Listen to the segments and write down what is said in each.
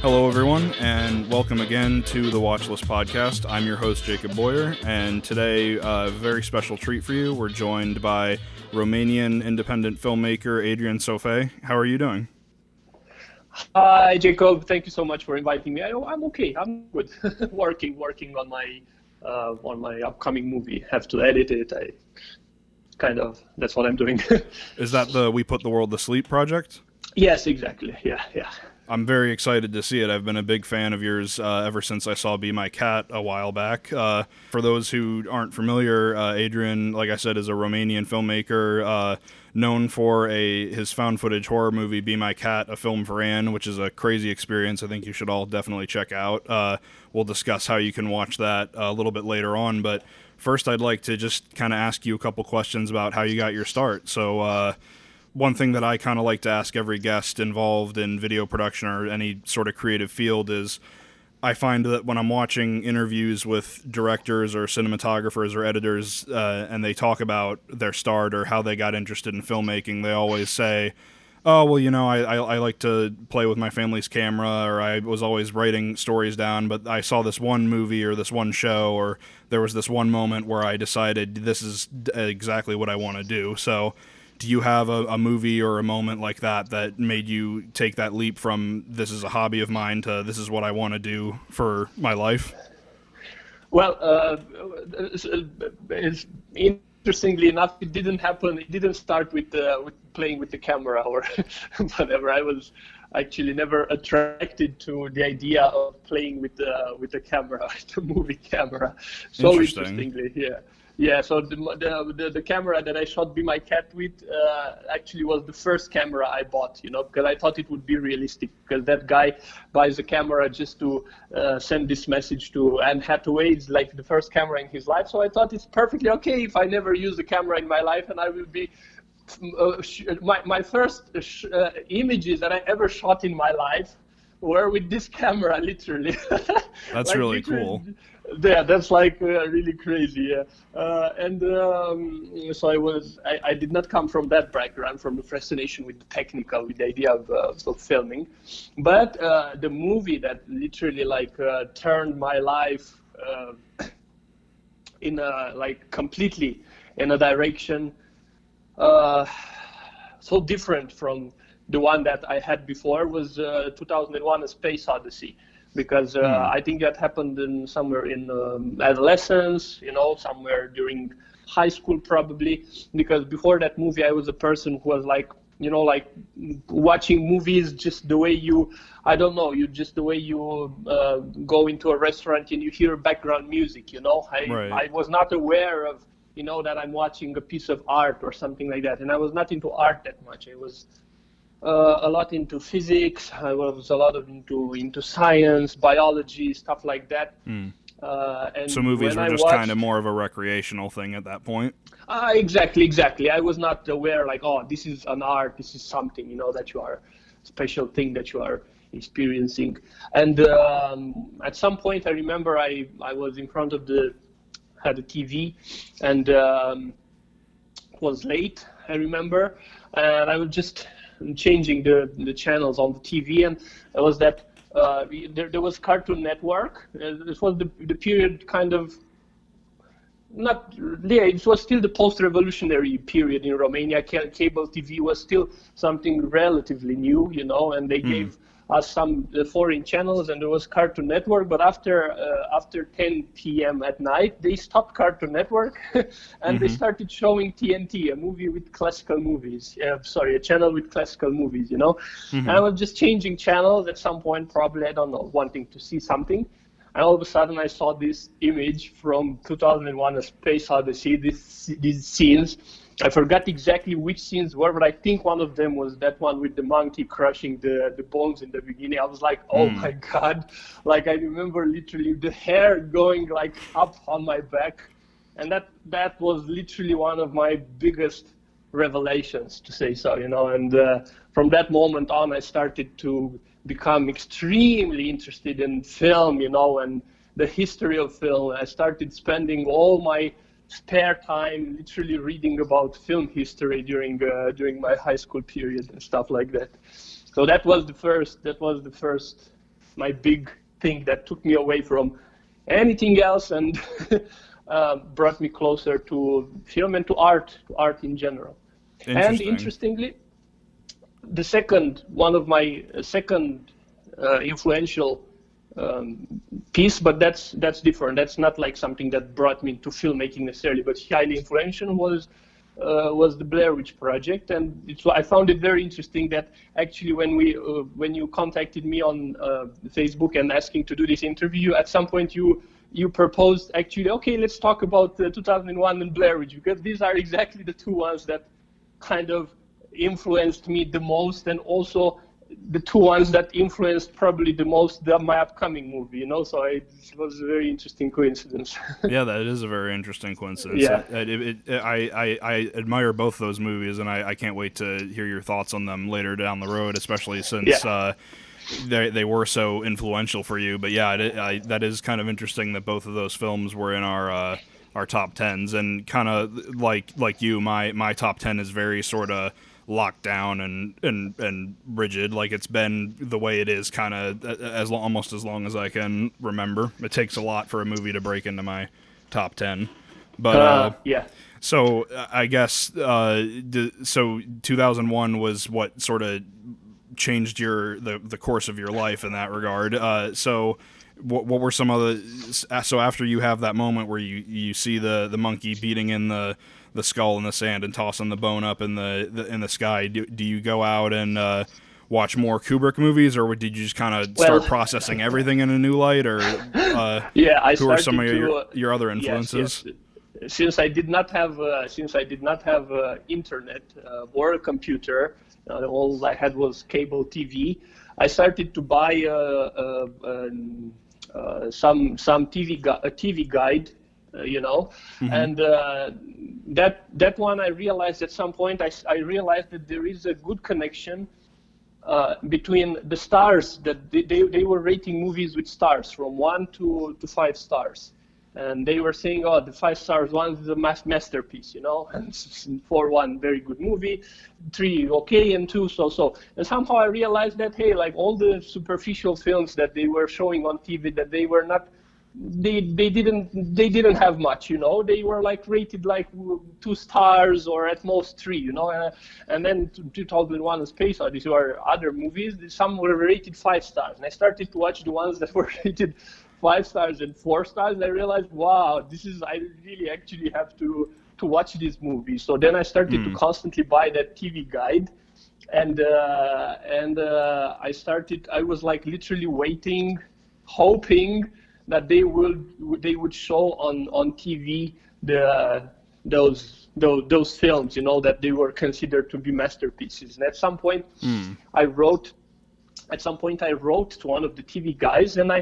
Hello, everyone, and welcome again to the Watchlist Podcast. I'm your host, Jacob Boyer, and today, a very special treat for you. We're joined by Romanian independent filmmaker Adrian Țofei. How are you doing? Hi, Jacob. Thank you so much for inviting me. I'm okay. I'm good. working on my upcoming movie. Have to edit it. That's what I'm doing. Is that the We Put the World to Sleep project? Yes, exactly. Yeah. I'm very excited to see it. I've been a big fan of yours ever since I saw Be My Cat a while back. For those who aren't familiar, Adrian, like I said, is a Romanian filmmaker known for his found footage horror movie Be My Cat, A Film for Anne, which is a crazy experience I think you should all definitely check out. We'll discuss how you can watch that a little bit later on, but first I'd like to just kind of ask you a couple questions about how you got your start. So one thing that I kind of like to ask every guest involved in video production or any sort of creative field is I find that when I'm watching interviews with directors or cinematographers or editors and they talk about their start or how they got interested in filmmaking, they always say, oh, well, I like to play with my family's camera, or I was always writing stories down, but I saw this one movie or this one show, or there was this one moment where I decided this is exactly what I want to do. So do you have a movie or a moment like that made you take that leap from this is a hobby of mine to this is what I want to do for my life? Well, interestingly enough, it didn't happen. It didn't start with playing with the camera or whatever. I was actually never attracted to the idea of playing with the camera, the movie camera. So interestingly, yeah. Yeah, so the camera that I shot Be My Cat with actually was the first camera I bought, because I thought it would be realistic, because that guy buys a camera just to send this message to Anne Hathaway. It's like the first camera in his life, so I thought it's perfectly okay if I never use a camera in my life, and I will be my first images that I ever shot in my life were with this camera, literally. That's really cool. Yeah, that's like really crazy. Yeah. So I did not come from that background, from the fascination with the technical, with the idea of filming. But the movie that literally turned my life completely in a direction so different from the one that I had before was 2001: A Space Odyssey. Because I think that happened somewhere in adolescence, somewhere during high school probably. Because before that movie, I was a person who was watching movies just the way just the way you go into a restaurant and you hear background music, Right. I was not aware of, that I'm watching a piece of art or something like that. And I was not into art that much. I was a lot into physics. I was a lot into science, biology, stuff like that. And so movies were just kind of more of a recreational thing at that point? Exactly. I was not aware this is an art, this is something, that you are, special thing that you are experiencing. And at some point I remember I was in front of the TV and was late, I remember. And I was just changing the channels on the TV, and it was that there was Cartoon Network. This was the period kind of it was still the post-revolutionary period in Romania. Cable TV was still something relatively new, and they gave us some foreign channels, and there was Cartoon Network. But after 10 p.m. at night, they stopped Cartoon Network and they started showing TNT, a movie with classical movies. A channel with classical movies, And I was just changing channels at some point, probably, I don't know, wanting to see something. And all of a sudden, I saw this image from 2001: A Space Odyssey, these scenes. I forgot exactly which scenes were, but I think one of them was that one with the monkey crushing the bones in the beginning. I was like, oh my God. I remember literally the hair going up on my back. And that was literally one of my biggest revelations, to say so, And from that moment on, I started to become extremely interested in film, and the history of film. I started spending all my spare time literally reading about film history during my high school period and stuff like that. So that was the first my big thing that took me away from anything else and brought me closer to film and to art in general. And interestingly, one of my second influential piece, but that's different. That's not like something that brought me into filmmaking necessarily, but highly influential was the Blair Witch Project. And I found it very interesting that actually when you contacted me on Facebook and asking to do this interview, at some point you proposed actually, okay, let's talk about 2001 and Blair Witch, because these are exactly the two ones that kind of influenced me the most, and also the two ones that influenced probably the most my upcoming movie, so it was a very interesting coincidence. Yeah, that is a very interesting coincidence. Yeah. I admire both those movies, and I can't wait to hear your thoughts on them later down the road, especially since they were so influential for you. But yeah, that is kind of interesting that both of those films were in our top 10s, and kind of like you, my top 10 is very sort of locked down and rigid. Like, it's been the way it is kind of almost as long as I can remember. It takes a lot for a movie to break into my top 10. But yeah. So I guess so 2001 was what sort of changed the course of your life in that regard. So what were some of the, so after you have that moment where you see the monkey beating in the skull in the sand and tossing the bone up in the sky, do you go out and watch more Kubrick movies, or did you just kind of start processing everything in a new light, or who are some of your other influences? Yes. Since I did not have internet or a computer, all I had was cable TV. I started to buy some TV guide, mm-hmm. And that one I realized at some point. I realized that there is a good connection between the stars, that they were rating movies with stars from 1 to 5 stars. And they were saying, oh, the 5 stars, 1 is a masterpiece, and 4, 1, very good movie, 3, okay, and 2, so. And somehow I realized that, hey, like all the superficial films that they were showing on TV, that they were not, they didn't have much, they were like rated like 2 stars or at most 3, and then 2001 A Space Odyssey or other movies, some were rated 5 stars. And I started to watch the ones that were rated 5 stars and 4 stars, and I realized, wow, I really actually have to watch this movie. So then I started to constantly buy that TV guide, and I was like literally waiting, hoping that they would show on TV those films, that they were considered to be masterpieces. And at some point I wrote to one of the TV guys, and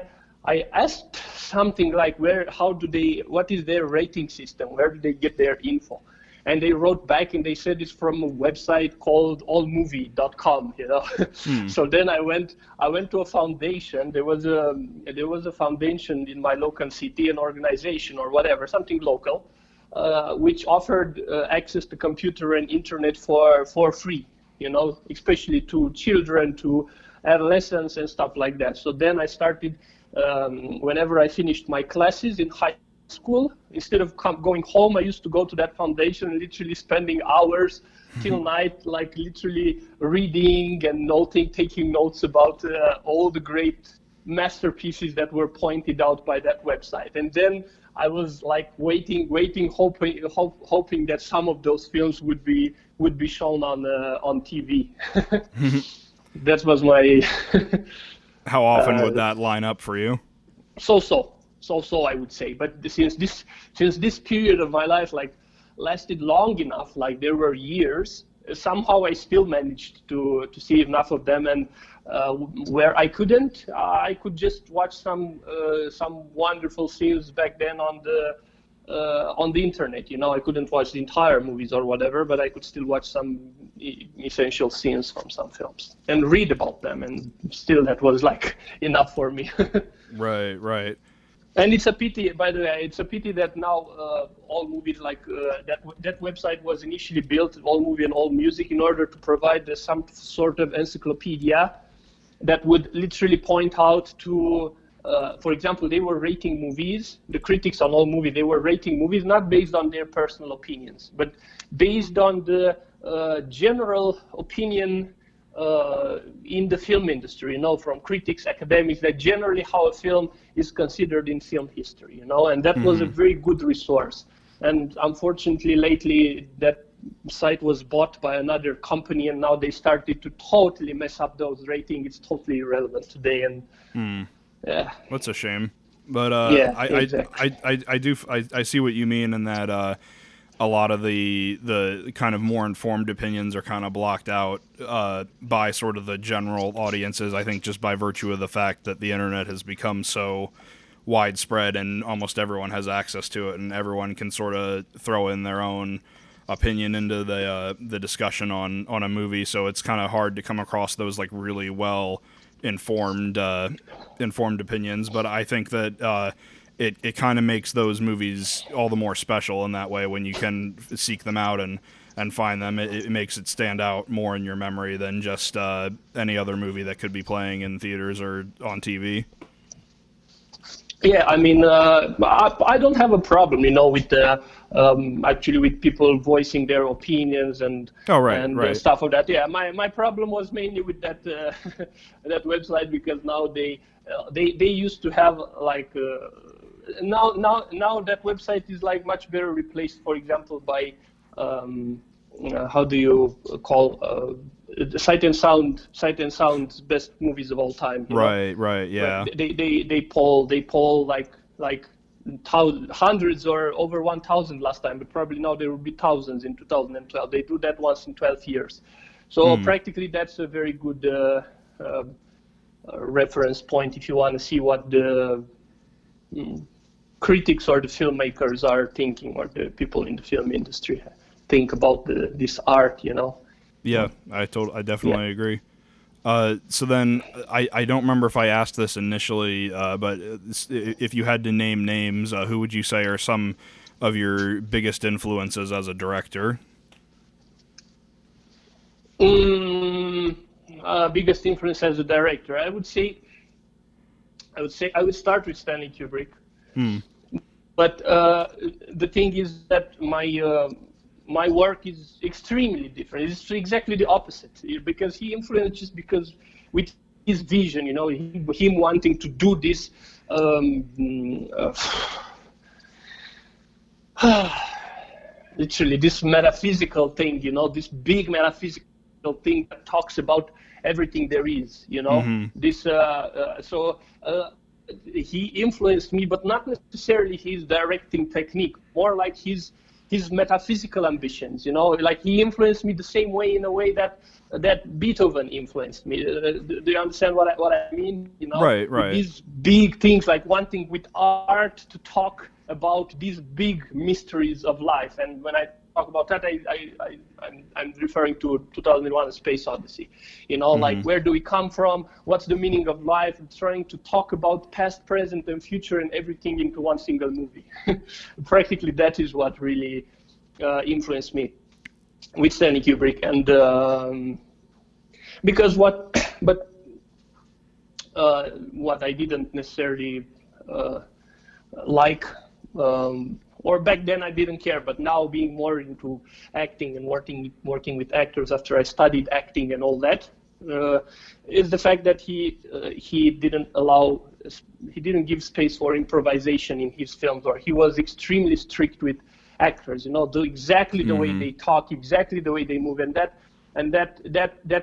I asked something like, what is their rating system? Where do they get their info? And they wrote back and they said it's from a website called allmovie.com, So then I went to a foundation. There was a foundation in my local city, an organization or whatever, something local, which offered access to computer and internet for free, especially to children, to adolescents and stuff like that. So then I started, whenever I finished my classes in high school, instead of going home, I used to go to that foundation and literally spending hours till night, like literally reading and taking notes about all the great masterpieces that were pointed out by that website. And then I was like waiting, hoping that some of those films would be shown on TV. That was my. How often would that line up for you? So I would say. But since this period of my life lasted long enough, like there were years, somehow I still managed to see enough of them. And where I couldn't, I could just watch some wonderful scenes back then on the internet. I couldn't watch the entire movies or whatever, but I could still watch some essential scenes from some films and read about them, and still that was like enough for me. Right. And it's a pity, by the way, that now all movies that website was initially built, All Movie and All Music, in order to provide some sort of encyclopedia that would literally point out to, for example, they were rating movies, the critics on all movies, they were rating movies not based on their personal opinions, but based on the general opinion in the film industry, from critics, academics, that generally how a film is considered in film history, and that was a very good resource. And unfortunately, lately, that site was bought by another company, and now they started to totally mess up those ratings. It's totally irrelevant today, and that's a shame. But exactly. I see what you mean in that a lot of the kind of more informed opinions are kind of blocked out by sort of the general audiences. I think just by virtue of the fact that the internet has become so widespread and almost everyone has access to it, and everyone can sort of throw in their own opinion into the discussion on a movie. So it's kind of hard to come across those like really well informed opinions. But I think that it kind of makes those movies all the more special in that way when you can seek them out and find them. It makes it stand out more in your memory than just any other movie that could be playing in theaters or on TV. Yeah, I mean, I don't have a problem, with actually with people voicing their opinions and stuff like that. Yeah, my problem was mainly with that that website, because now they used to have like now that website is like much better replaced, for example, by how do you call Sight and Sound's best movies of all time. Right, yeah. But they poll like hundreds or over 1,000 last time, but probably now there will be thousands in 2012. They do that once in 12 years, so practically that's a very good reference point if you want to see what the critics or the filmmakers are thinking, or the people in the film industry think about this art, Yeah, I definitely agree. So then, I don't remember if I asked this initially, but if you had to name names, who would you say are some of your biggest influences as a director? Biggest influence as a director, I would start with Stanley Kubrick. But the thing is that my work is extremely different. It's exactly the opposite, because he influenced just because with his vision, him wanting to do this literally this metaphysical thing, this big metaphysical thing that talks about everything there is, this he influenced me, but not necessarily his directing technique, more like his metaphysical ambitions, like he influenced me the same way, in a way that Beethoven influenced me. Do you understand what I mean? Right. These big things, like wanting with art to talk about these big mysteries of life. And when I talk about that, I'm referring to 2001: A Space Odyssey. Like, where do we come from? What's the meaning of life? I'm trying to talk about past, present, and future, and everything into one single movie. Practically, that is what really influenced me with Stanley Kubrick. And because what I didn't necessarily like. Or back then I didn't care, but now being more into acting and working with actors after I studied acting and all that, is the fact that he didn't give space for improvisation in his films, or he was extremely strict with actors. Do exactly the way they talk, exactly the way they move, and that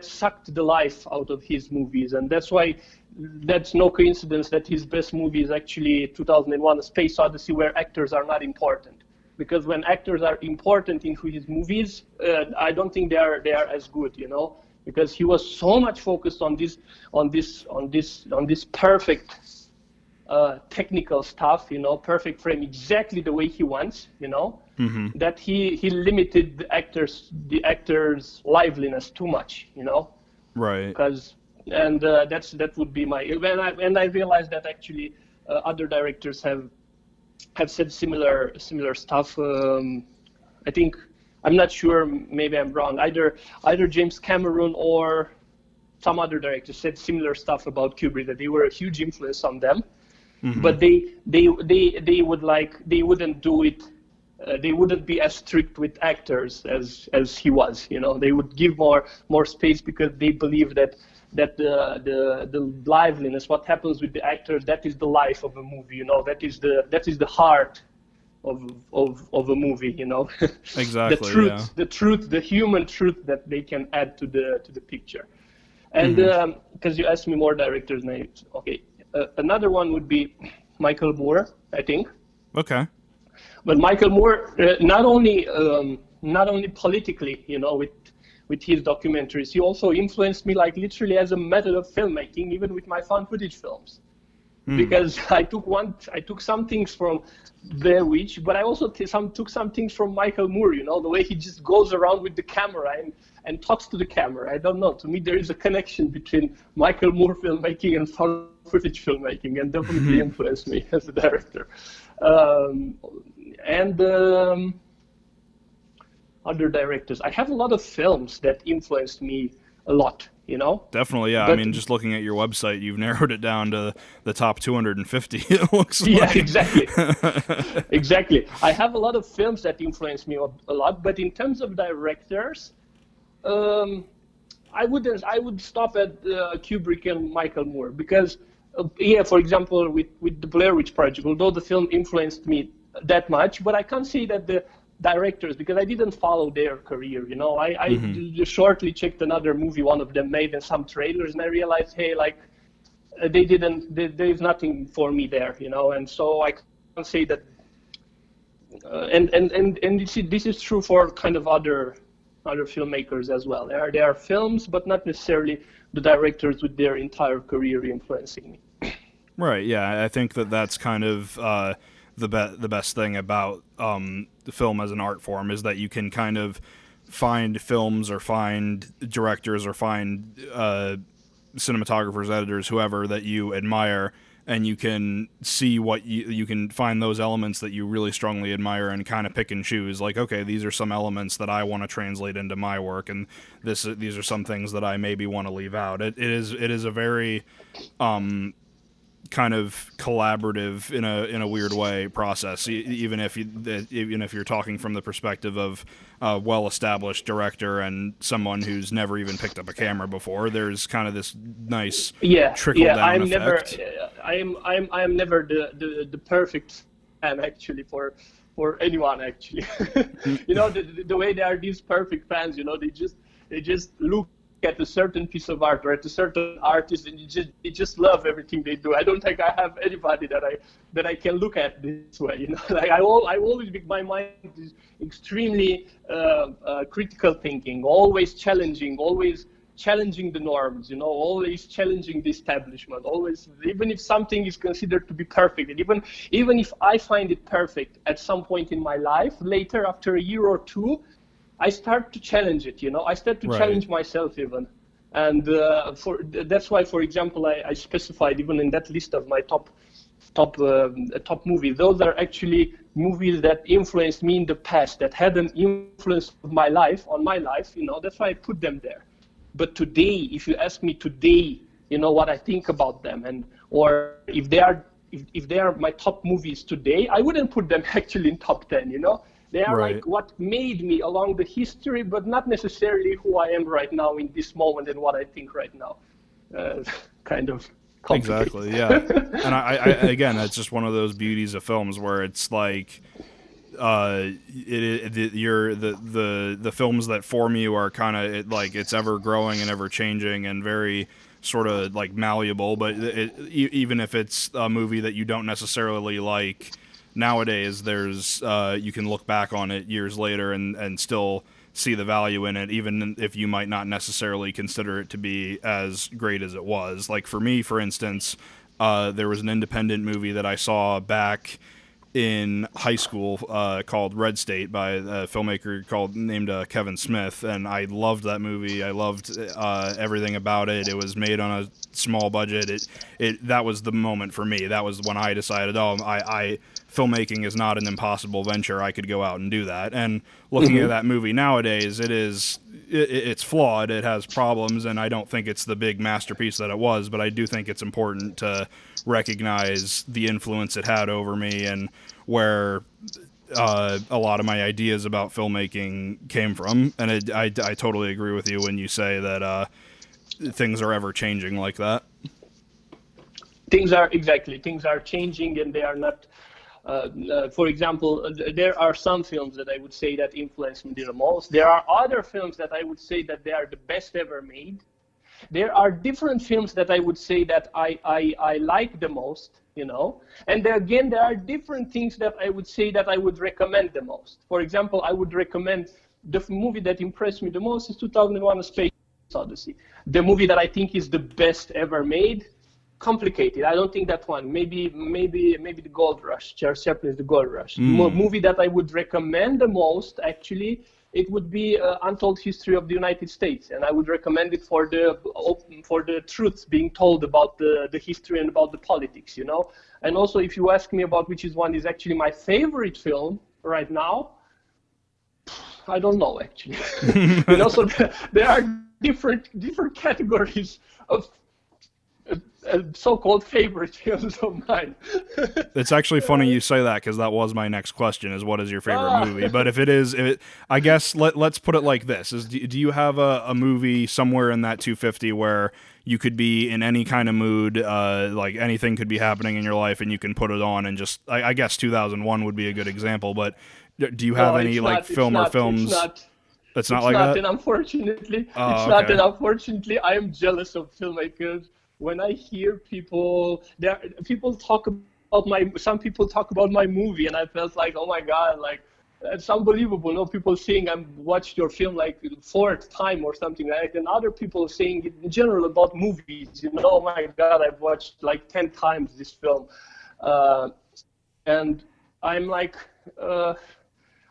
sucked the life out of his movies. And that's why that's no coincidence that his best movie is actually 2001: A Space Odyssey, where actors are not important. Because when actors are important in his movies, I don't think they are as good, because he was so much focused on this perfect technical stuff, perfect frame, exactly the way he wants, that he limited the actors' liveliness too much, Right. Because that would be my, and I realized that actually other directors have said similar stuff. I think, I'm not sure, maybe I'm wrong. Either James Cameron or some other directors said similar stuff about Kubrick, that they were a huge influence on them, but they wouldn't do it. They wouldn't be as strict with actors as he was. They would give more space because they believe that the liveliness, what happens with the actors, that is the life of a movie. That is the heart of a movie. Exactly. the human truth that they can add to the picture. And because you asked me more directors' names, okay, another one would be Michael Moore, I think. Okay. But Michael Moore, not only politically, with his documentaries, he also influenced me like literally as a method of filmmaking, even with my found footage films. Because I took some things from Blair Witch, but I also took some things from Michael Moore. The way he just goes around with the camera and talks to the camera. I don't know. To me, there is a connection between Michael Moore filmmaking and found footage filmmaking, and definitely influenced me as a director. Other directors. I have a lot of films that influenced me a lot. Definitely, yeah. But, just looking at your website, you've narrowed it down to the top 250. It looks like. Yeah, exactly. Exactly. I have a lot of films that influenced me a lot, but in terms of directors, I would stop at Kubrick and Michael Moore because, for example, with the Blair Witch Project, although the film influenced me that much, but I can't say that the directors, because I didn't follow their career. I just shortly checked another movie one of them made and some trailers, and I realized, hey, like there's nothing for me there, and so I can't say that. And this is true for kind of other filmmakers as well. There are films, but not necessarily the directors with their entire career influencing me. Right. Yeah, I think that's kind of the best thing about the film as an art form is that you can kind of find films or find directors or find cinematographers, editors, whoever that you admire, and you can see what you can find those elements that you really strongly admire and kind of pick and choose. Like, okay, these are some elements that I want to translate into my work, and these are some things that I maybe want to leave out. It is a very kind of collaborative in a weird way process, even if you're talking from the perspective of a well-established director and someone who's never even picked up a camera before. There's kind of this nice trickle down effect. I'm never the perfect fan actually for anyone actually. The way there are these perfect fans, they just look at a certain piece of art or at a certain artist, and you just love everything they do. I don't think I have anybody that I can look at this way. Like I always my mind is extremely critical thinking, always challenging the norms. Always challenging the establishment. Always, even if something is considered to be perfect, and even if I find it perfect at some point in my life, later after a year or two, I start to challenge it, I start to challenge myself even. And that's why, for example, I specified even in that list of my top movies, those are actually movies that influenced me in the past, that had an influence on my life, that's why I put them there. But today, if you ask me today, what I think about them, or if they are my top movies today, I wouldn't put them actually in top 10, They are like what made me along the history, but not necessarily who I am right now in this moment and what I think right now. Kind of complicated. Exactly, yeah. And I again, it's just one of those beauties of films where it's like the films that form you are kind of like it's ever growing and ever changing and very sort of like malleable. But even if it's a movie that you don't necessarily like. Nowadays, there's you can look back on it years later and still see the value in it, even if you might not necessarily consider it to be as great as it was. Like for me, for instance, there was an independent movie that I saw back in high school called Red State by a filmmaker named Kevin Smith, and I loved that movie. I loved everything about it. It was made on a small budget. That was the moment for me. That was when I decided, filmmaking is not an impossible venture. I could go out and do that. And looking at that movie nowadays, it's flawed. It has problems, and I don't think it's the big masterpiece that it was, but I do think it's important to recognize the influence it had over me and where a lot of my ideas about filmmaking came from. And I totally agree with you when you say that things are ever changing like that. Things are changing, and they are not. For example, there are some films that I would say that influenced me the most. There are other films that I would say that they are the best ever made. There are different films that I would say that I like the most, And there are different things that I would say that I would recommend the most. For example, I would recommend the movie that impressed me the most is 2001: A Space Odyssey. The movie that I think is the best ever made. Complicated. I don't think that one. Maybe the Gold Rush. Charles Chaplin's The Gold Rush. Movie that I would recommend the most, actually, it would be Untold History of the United States, and I would recommend it for the truth being told about the history and about the politics, And also, if you ask me about which one is actually my favorite film right now, I don't know actually. So there are different categories of so-called favorite films of mine. It's actually funny you say that, because that was my next question, is what is your favorite movie? But I guess let's put it like this: do you have a movie somewhere in that 250 where you could be in any kind of mood, like anything could be happening in your life, and you can put it on and just, I guess 2001 would be a good example, but do you have any films? It's not like that? And unfortunately, okay. And unfortunately, I am jealous of filmmakers. When I hear some people talk about my movie, and I felt like, oh my God, like, it's unbelievable. People saying I watched your film like the 4th time or something like that, and other people saying it in general about movies. Oh my God, I've watched like 10 times this film, and I'm like,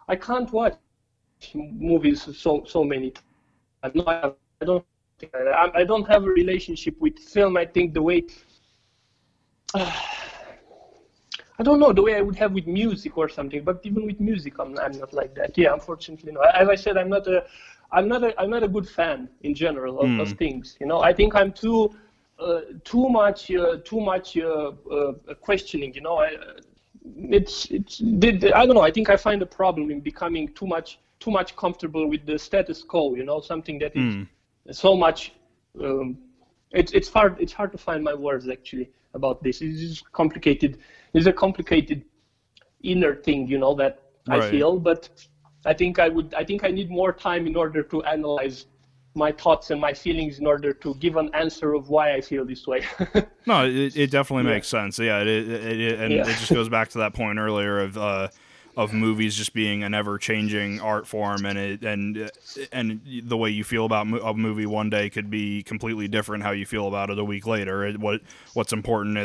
I can't watch movies so many times. I don't have a relationship with film. I think the way I don't know, the way I would have with music or something. But even with music, I'm not like that. Yeah, unfortunately, no. As I said, I'm not a good fan in general of things. I think I'm too much questioning. I don't know. I think I find a problem in becoming too much comfortable with the status quo. Something that is so much. It's hard to find my words actually about this. It's complicated. It's a complicated inner thing, that right. I feel. But I think I need more time in order to analyze my thoughts and my feelings in order to give an answer of why I feel this way. No, it definitely makes sense. Yeah, it just goes back to that point earlier of movies just being an ever-changing art form, and the way you feel about a movie one day could be completely different how you feel about it a week later. What's important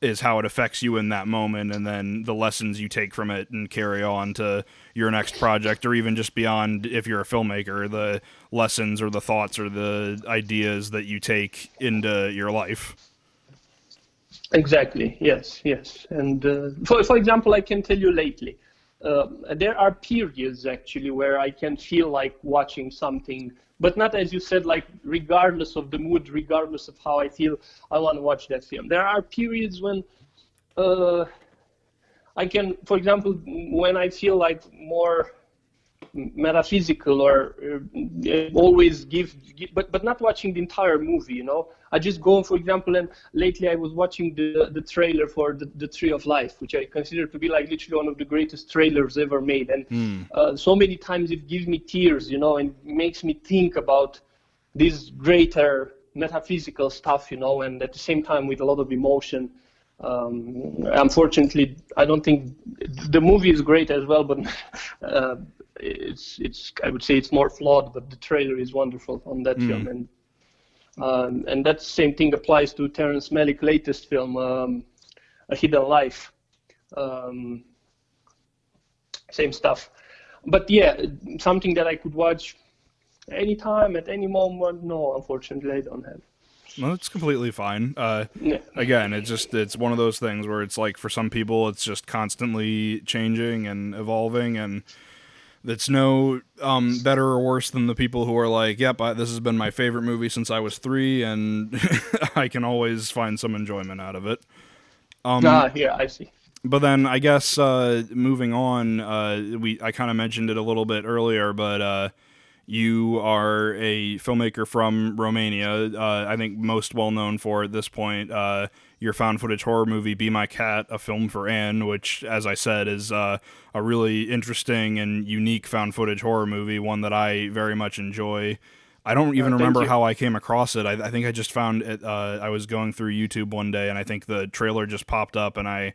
is how it affects you in that moment, and then the lessons you take from it and carry on to your next project, or even just beyond, if you're a filmmaker, the lessons or the thoughts or the ideas that you take into your life. Exactly. Yes. And for example, I can tell you lately, there are periods actually where I can feel like watching something, but not, as you said, like regardless of the mood, regardless of how I feel, I want to watch that film. There are periods when I can, for example, when I feel like more metaphysical or always but not watching the entire movie, I just go, for example, and lately I was watching the trailer for the Tree of Life, which I consider to be like literally one of the greatest trailers ever made, and so many times it gives me tears, and makes me think about this greater metaphysical stuff, and at the same time with a lot of emotion. Unfortunately, I don't think the movie is great as well, but it's I would say it's more flawed, but the trailer is wonderful on that film, and that same thing applies to Terrence Malick's latest film, A Hidden Life. same stuff. But yeah, something that I could watch anytime, at any moment, no, unfortunately, I don't have. No, that's completely fine. Yeah. Again, it's one of those things where it's like for some people it's just constantly changing and evolving, and it's no better or worse than the people who are like, yep, this has been my favorite movie since I was 3, and I can always find some enjoyment out of it. Yeah, I see. But then I guess moving on, I kind of mentioned it a little bit earlier, but you are a filmmaker from Romania. I think most well known for at this point your found footage horror movie Be My Cat, A Film for Anne, which, as I said, is a really interesting and unique found footage horror movie, one that I very much enjoy. I don't even remember how I came across it. I think I just found it. I was going through YouTube one day, and I think the trailer just popped up, and I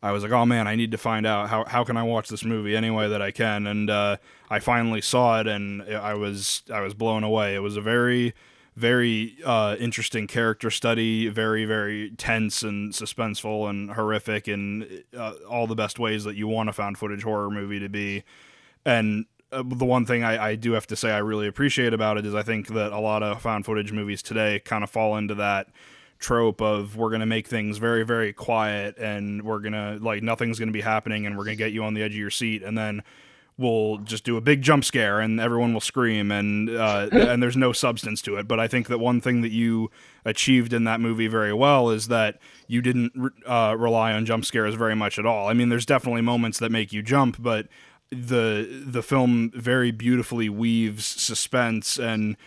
was like, oh man, I need to find out how can I watch this movie any way that I can. And I finally saw it, and I was blown away. It was a very, very interesting character study, very, very tense and suspenseful and horrific in all the best ways that you want a found footage horror movie to be. And the one thing I do have to say I really appreciate about it is I think that a lot of found footage movies today kind of fall into that trope of we're going to make things very, very quiet, and we're going to, like, nothing's going to be happening, and we're going to get you on the edge of your seat, and then we'll just do a big jump scare and everyone will scream, and there's no substance to it. But I think that one thing that you achieved in that movie very well is that you didn't rely on jump scares very much at all. I mean, there's definitely moments that make you jump, but the film very beautifully weaves suspense and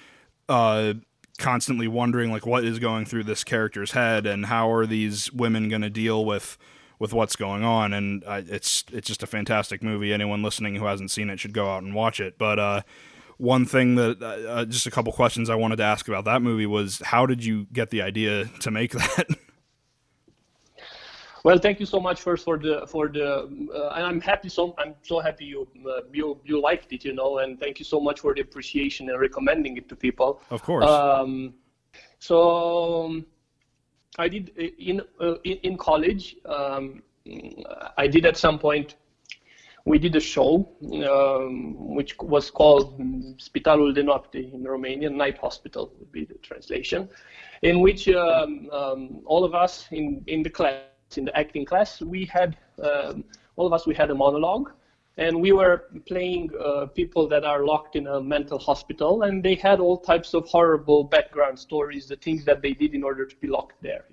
constantly wondering, like, what is going through this character's head, and how are these women going to deal with what's going on. And it's just a fantastic movie. Anyone listening who hasn't seen it should go out and watch it. But one thing that just a couple questions I wanted to ask about that movie was, how did you get the idea to make that? Well, thank you so much first for the and I'm so happy you liked it, and thank you so much for the appreciation and recommending it to people. Of course. So I did in college. I did at some point. We did a show which was called Spitalul de Noapte in Romanian, Night Hospital would be the translation, in which all of us in the class. In the acting class, we had all of us. We had a monologue, and we were playing people that are locked in a mental hospital, and they had all types of horrible background stories, the things that they did in order to be locked there,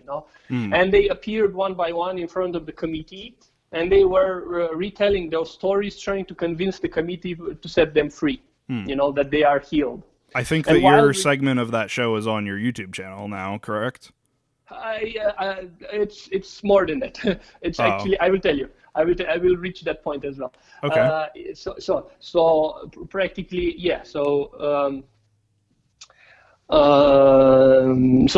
And they appeared one by one in front of the committee, and they were retelling those stories, trying to convince the committee to set them free, that they are healed. I think that your segment of that show is on your YouTube channel now, correct? It's more than that. It's actually, I will tell you. I will reach that point as well. Okay. So practically, yeah. So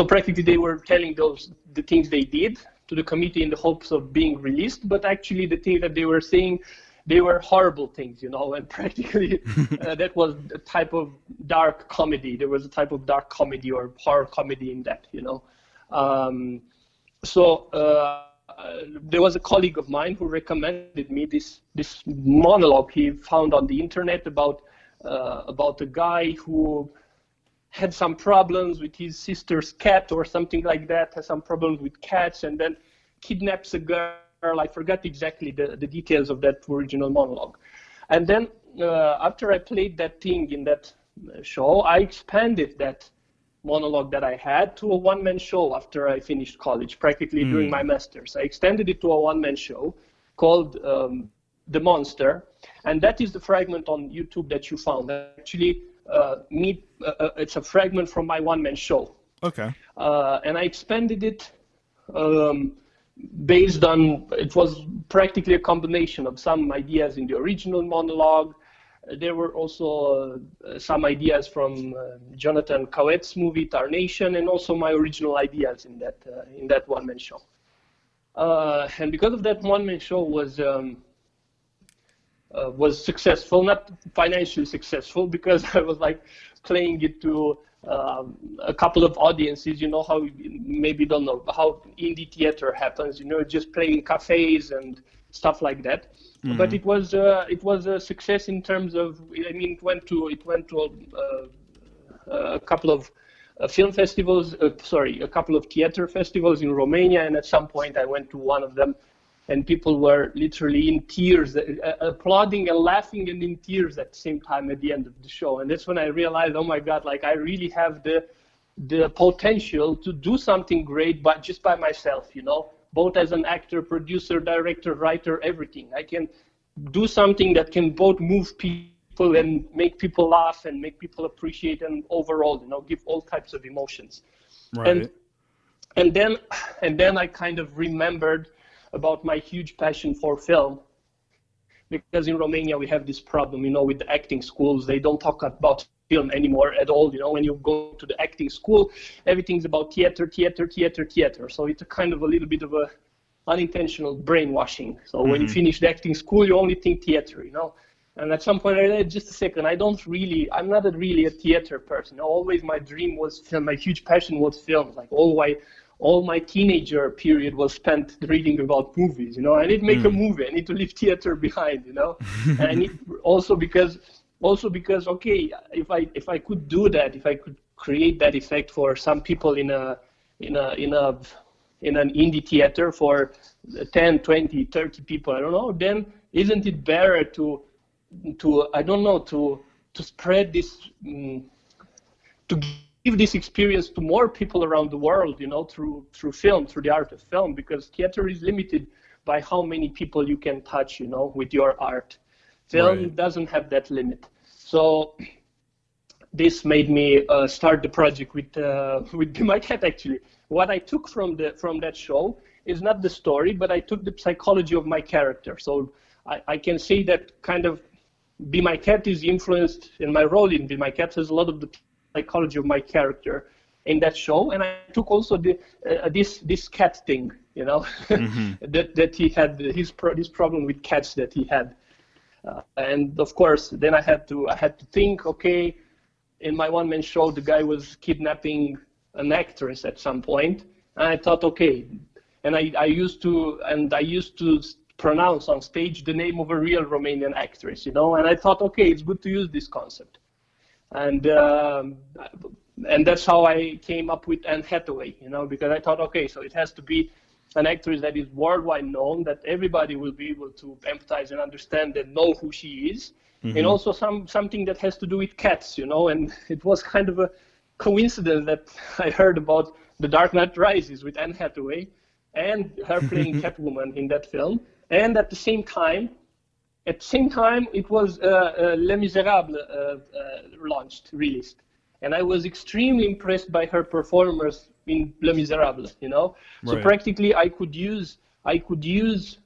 practically, they were telling the things they did to the committee in the hopes of being released, but actually, the things that they were saying, they were horrible things, and practically that was a type of dark comedy. There was a type of dark comedy or horror comedy in that, there was a colleague of mine who recommended me this monologue he found on the internet about a guy who had some problems with his sister's cat or something like that, has some problems with cats, and then kidnaps a girl. I forgot exactly the details of that original monologue. And then after I played that thing in that show, I expanded that monologue that I had to a one-man show after I finished college, practically during my master's. I extended it to a one-man show called The Monster, and that is the fragment on YouTube that you found. Actually, it's a fragment from my one-man show. Okay. And I expanded it based on, it was practically a combination of some ideas in the original monologue. There were also some ideas from Jonathan Coetz's movie Tarnation, and also my original ideas in that one-man show. And because of that, one-man show was successful, not financially successful, because I was like playing it to a couple of audiences. You know how, maybe don't know how indie theater happens. Just playing cafes and stuff like that. But it was a success in terms of, I mean, it went to a couple of film festivals, a couple of theater festivals in Romania, and at some point I went to one of them, and people were literally in tears, applauding and laughing and in tears at the same time at the end of the show. And that's when I realized, oh my God, like I really have the potential to do something great, but just by myself, you know, both as an actor, producer, director, writer, everything. I can do something that can both move people and make people laugh and make people appreciate and overall, you know, give all types of emotions. Right. And then I kind of remembered about my huge passion for film, because in Romania we have this problem, you know, with the acting schools. They don't talk about film anymore at all. You know, when you go to the acting school, everything's about theater. So it's a kind of a little bit of a unintentional brainwashing. So when you finish the acting school, you only think theater, you know. And at some point I realized, just a second, I'm not really a theater person. Always my dream was film. My huge passion was film. Like all my teenager period was spent reading about movies, you know. I need to make a movie. I need to leave theater behind, you know. And I need also because okay, if I could do that, if I could create that effect for some people in an indie theater for 10, 20, 30 people, I don't know, then isn't it better to spread this, to give this experience to more people around the world, you know, through film, through the art of film, because theater is limited by how many people you can touch, you know, with your art. Film doesn't have that limit. So this made me start the project with Be My Cat, actually. What I took from that show is not the story, but I took the psychology of my character. So I can say that kind of Be My Cat is influenced, and my role in Be My Cat has a lot of the psychology of my character in that show. And I took also this cat thing, you know, that he had, his problem with cats that he had. And of course, then I had to think, okay, in my one-man show, the guy was kidnapping an actress at some point, and I thought, okay, and I used to pronounce on stage the name of a real Romanian actress, you know, and I thought, okay, it's good to use this concept, and that's how I came up with Anne Hathaway, you know, because I thought, okay, so it has to be an actress that is worldwide known, that everybody will be able to empathize and understand and know who she is, and also something that has to do with cats, you know. And it was kind of a coincidence that I heard about The Dark Knight Rises with Anne Hathaway and her playing Catwoman in that film, and at the same time it was Les Miserables released, and I was extremely impressed by her performance in Les Miserables, you know. So practically I could use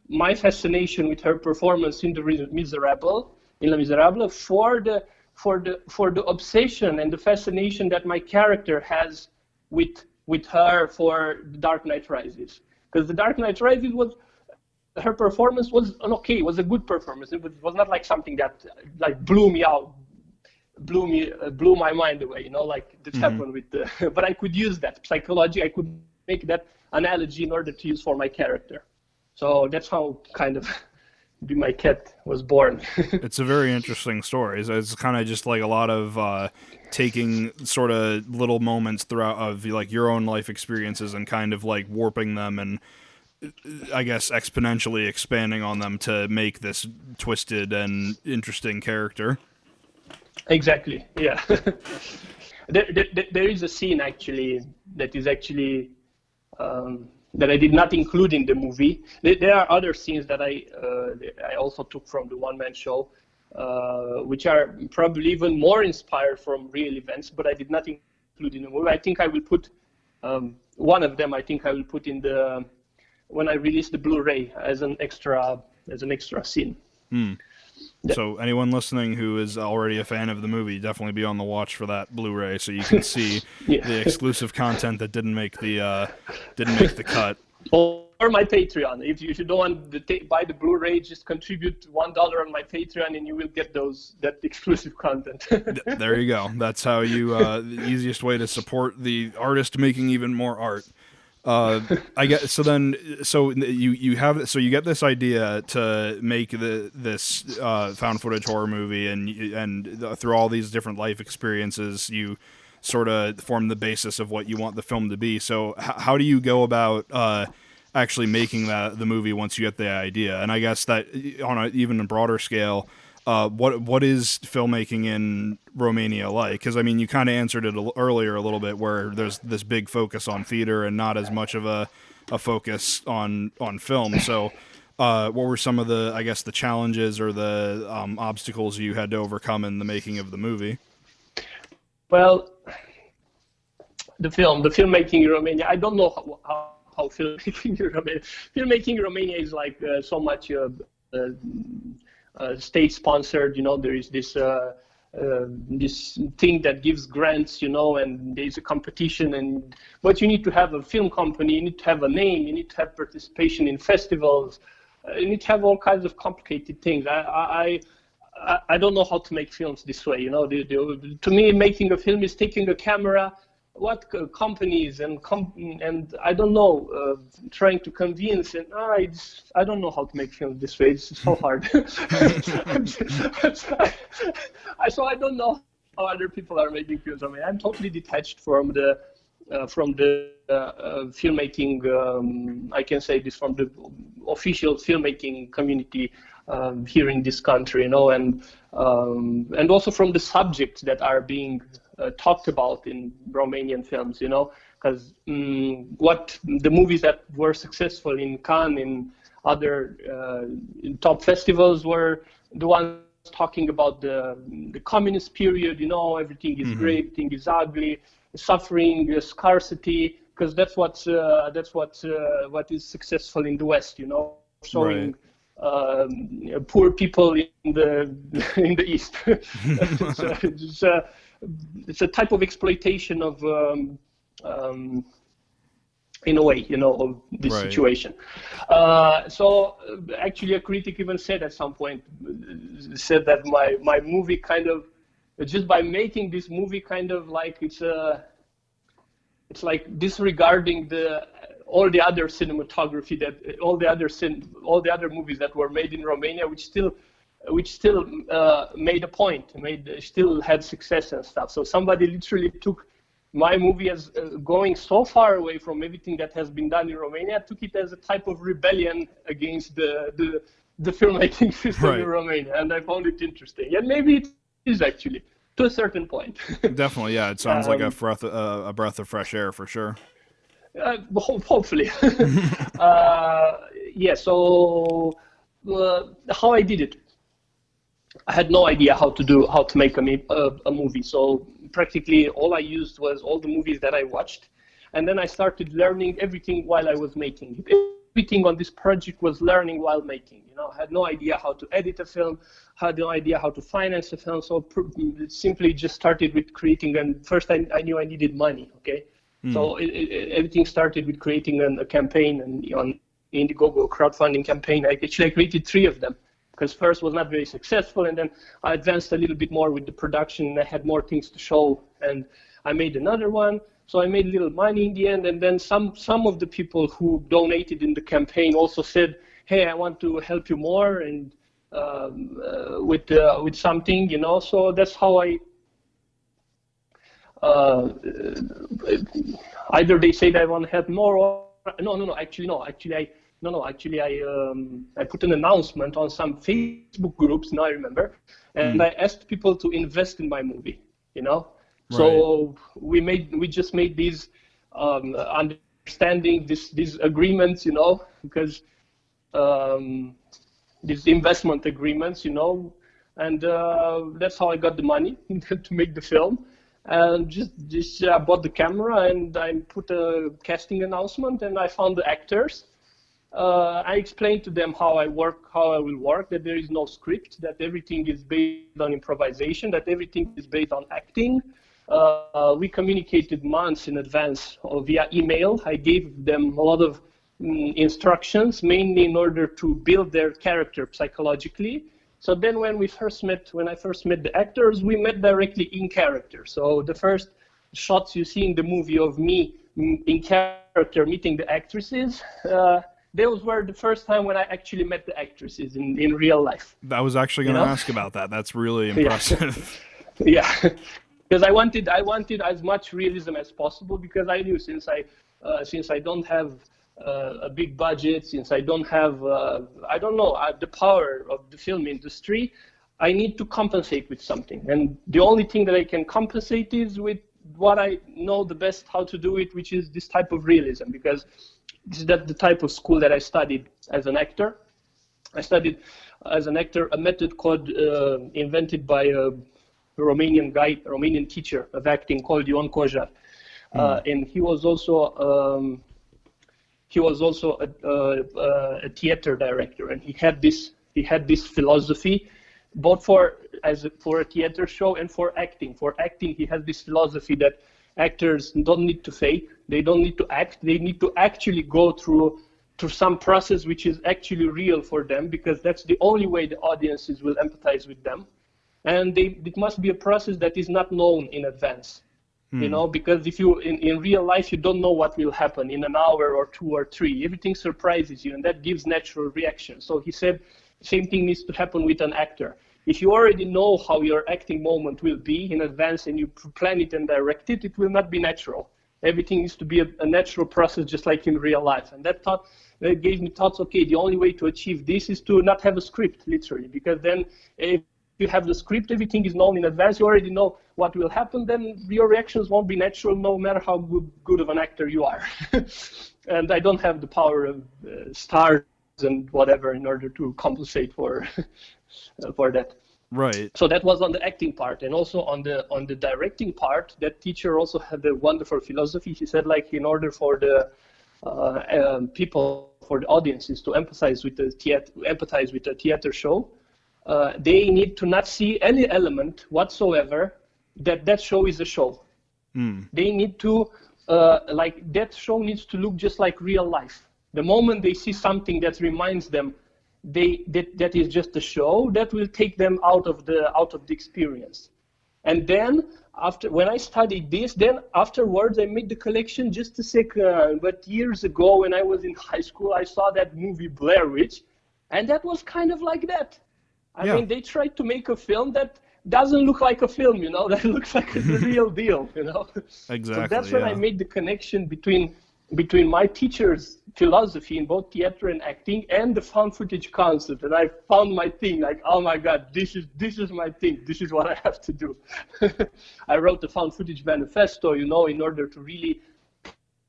my fascination with her performance in Les Miserables for the obsession and the fascination that my character has with her for The Dark Knight Rises. Because The Dark Knight Rises her performance was a good performance. It was not like something that like blew my mind away, you know, like that happened with but I could use that psychology, I could make that analogy in order to use for my character. So that's how kind of Be My Cat was born. It's a very interesting story. It's kind of just like a lot of taking sort of little moments throughout of like your own life experiences and kind of like warping them and I guess exponentially expanding on them to make this twisted and interesting character. Exactly, yeah. There is a scene actually that is actually that I did not include in the movie. There are other scenes that I also took from the one-man show, which are probably even more inspired from real events, but I did not include in the movie. I think I will put one of them. I think I will put in the when I release the Blu-ray as an extra scene. So anyone listening who is already a fan of the movie, definitely be on the watch for that Blu-ray so you can see the exclusive content that didn't make the cut. Or my Patreon. If you don't want to buy the Blu-ray, just contribute $1 on my Patreon and you will get that exclusive content. There you go. That's how you the easiest way to support the artist making even more art. I get so you get this idea to make this found footage horror movie, and through all these different life experiences, you sort of form the basis of what you want the film to be. So how do you go about actually making the movie once you get the idea? And I guess that on even a broader scale, what is filmmaking in Romania like? Because I mean, you kind of answered it earlier a little bit, where there's this big focus on theater and not as much of a focus on film. So, what were some of the, I guess, the challenges or the obstacles you had to overcome in the making of the movie? Well, the filmmaking in Romania, I don't know how filmmaking in Romania. Filmmaking in Romania is like so much state-sponsored. There is this this thing that gives grants, and there's a competition. But you need to have a film company, you need to have a name, you need to have participation in festivals, you need to have all kinds of complicated things. I don't know how to make films this way. To me, making a film is taking a camera, what companies and I don't know, trying to convince, and I don't know how to make films this way. It's so hard. So I don't know how other people are making films. I mean, I'm totally detached from the filmmaking. I can say this, from the official filmmaking community here in this country, and also from the subjects that are being talked about in Romanian films, because what the movies that were successful in Cannes, in other top festivals, were the ones talking about the communist period. Everything is great, everything is ugly, suffering, scarcity, because that's what is successful in the West. Showing. Right. Poor people in the East. It's a type of exploitation of, in a way, of this right. situation. So actually, a critic even said at some point, that my movie kind of, just by making this movie, kind of like it's like disregarding all the other cinematography, that all the other movies that were made in Romania, which still made a point, still had success and stuff. So somebody literally took my movie as going so far away from everything that has been done in Romania, took it as a type of rebellion against the filmmaking system right. in Romania, and I found it interesting. And maybe it is actually, to a certain point. Definitely, yeah. It sounds like a breath of fresh air for sure. Hopefully. Yeah. So how I did it, I had no idea how to make a movie. So practically all I used was all the movies that I watched, and then I started learning everything while I was making it. Everything on this project was learning while making. I had no idea how to edit a film, had no idea how to finance a film. So simply just started with creating. And first I knew I needed money. Okay. So everything started with creating a campaign, and on Indiegogo crowdfunding campaign. I created 3 of them, because first was not very successful, and then I advanced a little bit more with the production, and I had more things to show, and I made another one. So I made a little money in the end, and then some of the people who donated in the campaign also said, hey, I want to help you more, and with something, So that's how I. Either they say that I want to help more, or I put an announcement on some Facebook groups, now I remember, and I asked people to invest in my movie, Right. So we just made these understanding, these agreements, because these investment agreements, and that's how I got the money to make the film. And just bought the camera, and I put a casting announcement, and I found the actors. I explained to them how I will work, that there is no script, that everything is based on improvisation, that everything is based on acting. We communicated months in advance via email. I gave them a lot of instructions, mainly in order to build their character psychologically. So then when I first met the actors, we met directly in character. So the first shots you see in the movie of me in character character meeting the actresses, those were the first time when I actually met the actresses in real life. I was actually going to ask about that. That's really impressive. Yeah, because I wanted as much realism as possible, because I knew since I don't have a big budget, since I don't have the power of the film industry, I need to compensate with something, and the only thing that I can compensate is with what I know the best how to do it, which is this type of realism, because this is the type of school that I studied as an actor. I studied as an actor a method called invented by a Romanian teacher of acting called Ion Cojar, and he was also a theater director, and he had this philosophy, both for a theater show and for acting. For acting, he has this philosophy that actors don't need to fake, they don't need to act, they need to actually go through some process which is actually real for them, because that's the only way the audiences will empathize with them. And it must be a process that is not known in advance, because if you in real life, you don't know what will happen in an hour or 2 or 3. Everything surprises you, and that gives natural reaction. So he said the same thing needs to happen with an actor. If you already know how your acting moment will be in advance and you plan it and direct it, it will not be natural. Everything needs to be a natural process, just like in real life. And that gave me thoughts, okay, the only way to achieve this is to not have a script, literally, because then if you have the script, everything is known in advance, you already know what will happen, then your reactions won't be natural no matter how good of an actor you are. And I don't have the power of stars and whatever in order to compensate for that. Right. So that was on the acting part, and also on the directing part, that teacher also had a wonderful philosophy. He said, like, in order for the people, for the audiences to empathize with the theater show, they need to not see any element whatsoever that show is a show. They need to that show needs to look just like real life. The moment they see something that reminds them that is just a show, that will take them out of the experience. And then when I studied this, then afterwards I made the collection just a second. But years ago, when I was in high school, I saw that movie Blair Witch, and that was kind of like that. I mean, they tried to make a film that doesn't look like a film, that looks like the real deal, Exactly. So that's when I made the connection between my teacher's philosophy in both theater and acting and the found footage concept, and I found my thing, like, oh my God, this is my thing, this is what I have to do. I wrote the found footage manifesto, in order to really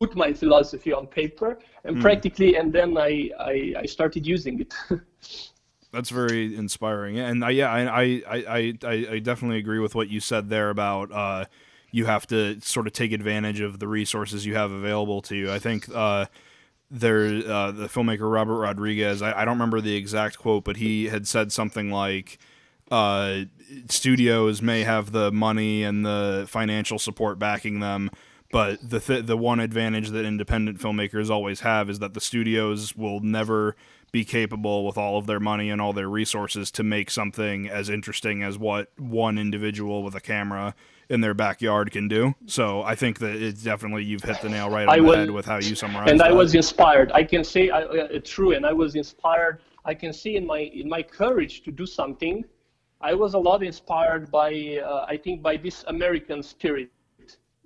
put my philosophy on paper and practically, and then I started using it. That's very inspiring, and I definitely agree with what you said there about you have to sort of take advantage of the resources you have available to you. I think the filmmaker Robert Rodriguez, I don't remember the exact quote, but he had said something like, studios may have the money and the financial support backing them, but the one advantage that independent filmmakers always have is that the studios will never be capable with all of their money and all their resources to make something as interesting as what one individual with a camera in their backyard can do. So I think that it's definitely, you've hit the nail right on the head with how you summarize and that. I was inspired. I can say it's true, and I was inspired. I can see in my courage to do something, I was a lot inspired by I think by this American spirit,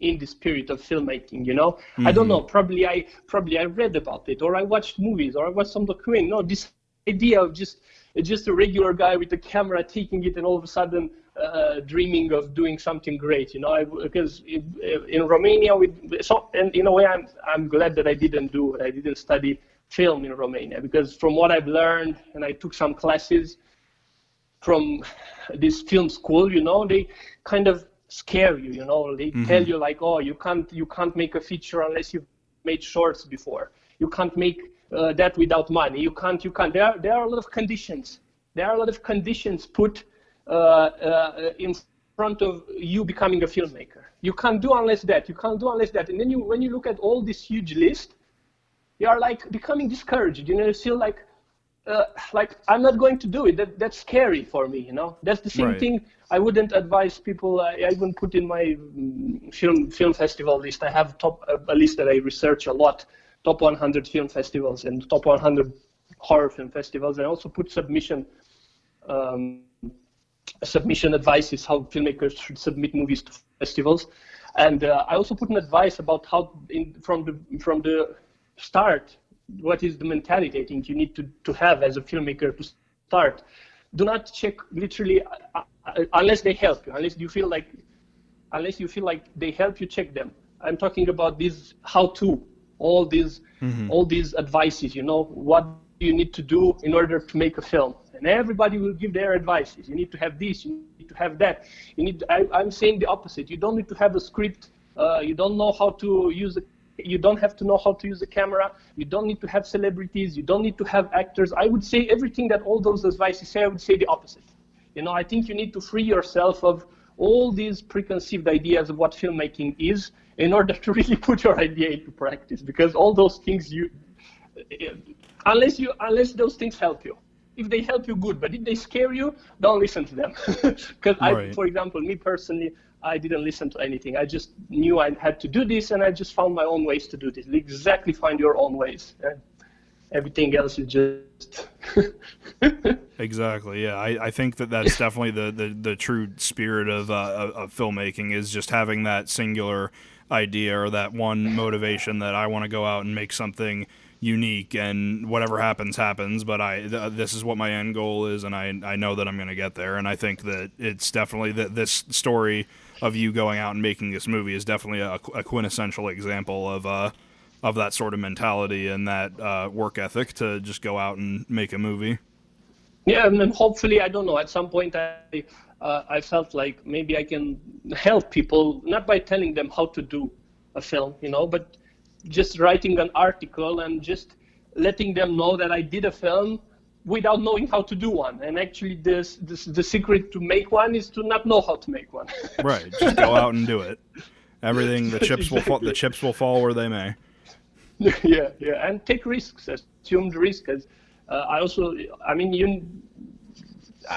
in the spirit of filmmaking, I don't know, probably I read about it, or I watched movies, or I watched some documentary. No, this idea of just a regular guy with a camera taking it, and all of a sudden dreaming of doing something great, because in Romania, and in a way, I'm glad that I didn't study film in Romania, because from what I've learned, and I took some classes from this film school, they kind of scare you, they tell you, like, oh, you can't make a feature unless you've made shorts before. You can't make that without money. You can't. There are a lot of conditions. There are a lot of conditions put in front of you becoming a filmmaker. You can't do unless that. You can't do unless that. And then when you look at all this huge list, you are like becoming discouraged. You feel like, like I'm not going to do it. That's scary for me, you know. That's the same thing. I wouldn't advise people. I wouldn't put in my film festival list. I have a list that I research a lot. Top 100 film festivals and top 100 horror film festivals. I also put submission advices how filmmakers should submit movies to festivals, and I also put an advice about how from the start. What is the mentality I think you need to have as a filmmaker to start? Do not check literally unless they help you. Unless you feel like they help you, check them. I'm talking about these how-to, all these advices. You know what you need to do in order to make a film, and everybody will give their advices. You need to have this. You need to have that. I'm saying the opposite. You don't need to have a script. You don't know how to use a You don't have to know how to use a camera. You don't need to have celebrities. You don't need to have actors. I would say everything that all those advices say, I would say the opposite. You know, I think you need to free yourself of all these preconceived ideas of what filmmaking is in order to really put your idea into practice. Because all those things, unless those things help you. If they help you, good. But if they scare you, don't listen to them. Because for example, me personally, I didn't listen to anything. I just knew I had to do this, and I just found my own ways to do this. Exactly, find your own ways. Everything else is just... Exactly, yeah. I think that's definitely the true spirit of filmmaking, is just having that singular idea or that one motivation that I want to go out and make something unique, and whatever happens, but this is what my end goal is, and I know that I'm going to get there. And I think that it's definitely this story of you going out and making this movie is definitely a quintessential example of that sort of mentality and that work ethic to just go out and make a movie. Yeah, and then hopefully, I don't know, at some point I felt like maybe I can help people, not by telling them how to do a film, you know, but just writing an article and just letting them know that I did a film without knowing how to do one. And actually the secret to make one is to not know how to make one. Right, just go out and do it. Everything, the chips will fall where they may. Yeah, and take risks, assume the risk. As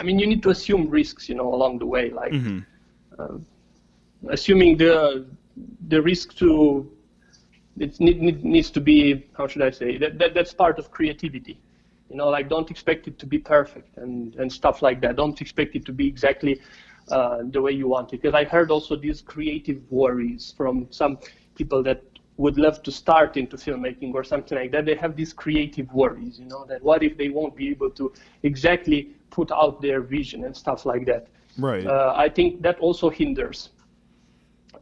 you need to assume risks, you know, along the way, like assuming the risk to. It needs to be, how should I say, that's part of creativity. You know, like, don't expect it to be perfect and stuff like that. Don't expect it to be exactly the way you want it. Because I heard also these creative worries from some people that would love to start into filmmaking or something like that. They have these creative worries, you know, that what if they won't be able to exactly put out their vision and stuff like that. Right. I think that also hinders.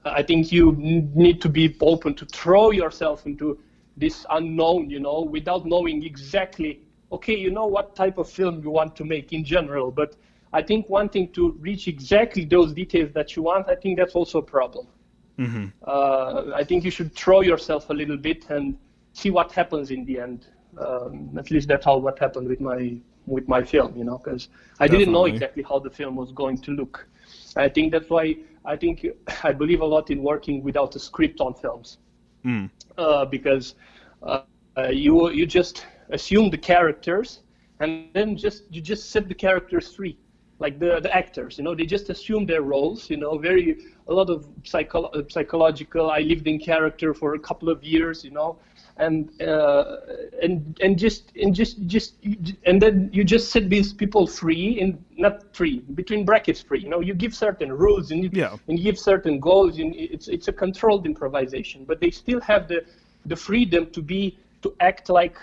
I think you need to be open to throw yourself into this unknown, you know, without knowing exactly, okay, you know what type of film you want to make in general. But I think wanting to reach exactly those details that you want, I think that's also a problem. I think you should throw yourself a little bit and see what happens in the end. At least that's what happened with my film, you know, because I didn't know exactly how the film was going to look. I think that's why I believe a lot in working without a script on films, because you just assume the characters, and then you just set the characters free, like the actors, you know, they just assume their roles, you know, a lot of psychological. I lived in character for a couple of years, you know, and then you just set these people free, not free, between brackets free, you know, you give certain rules and you give certain goals, and it's a controlled improvisation, but they still have the freedom to act like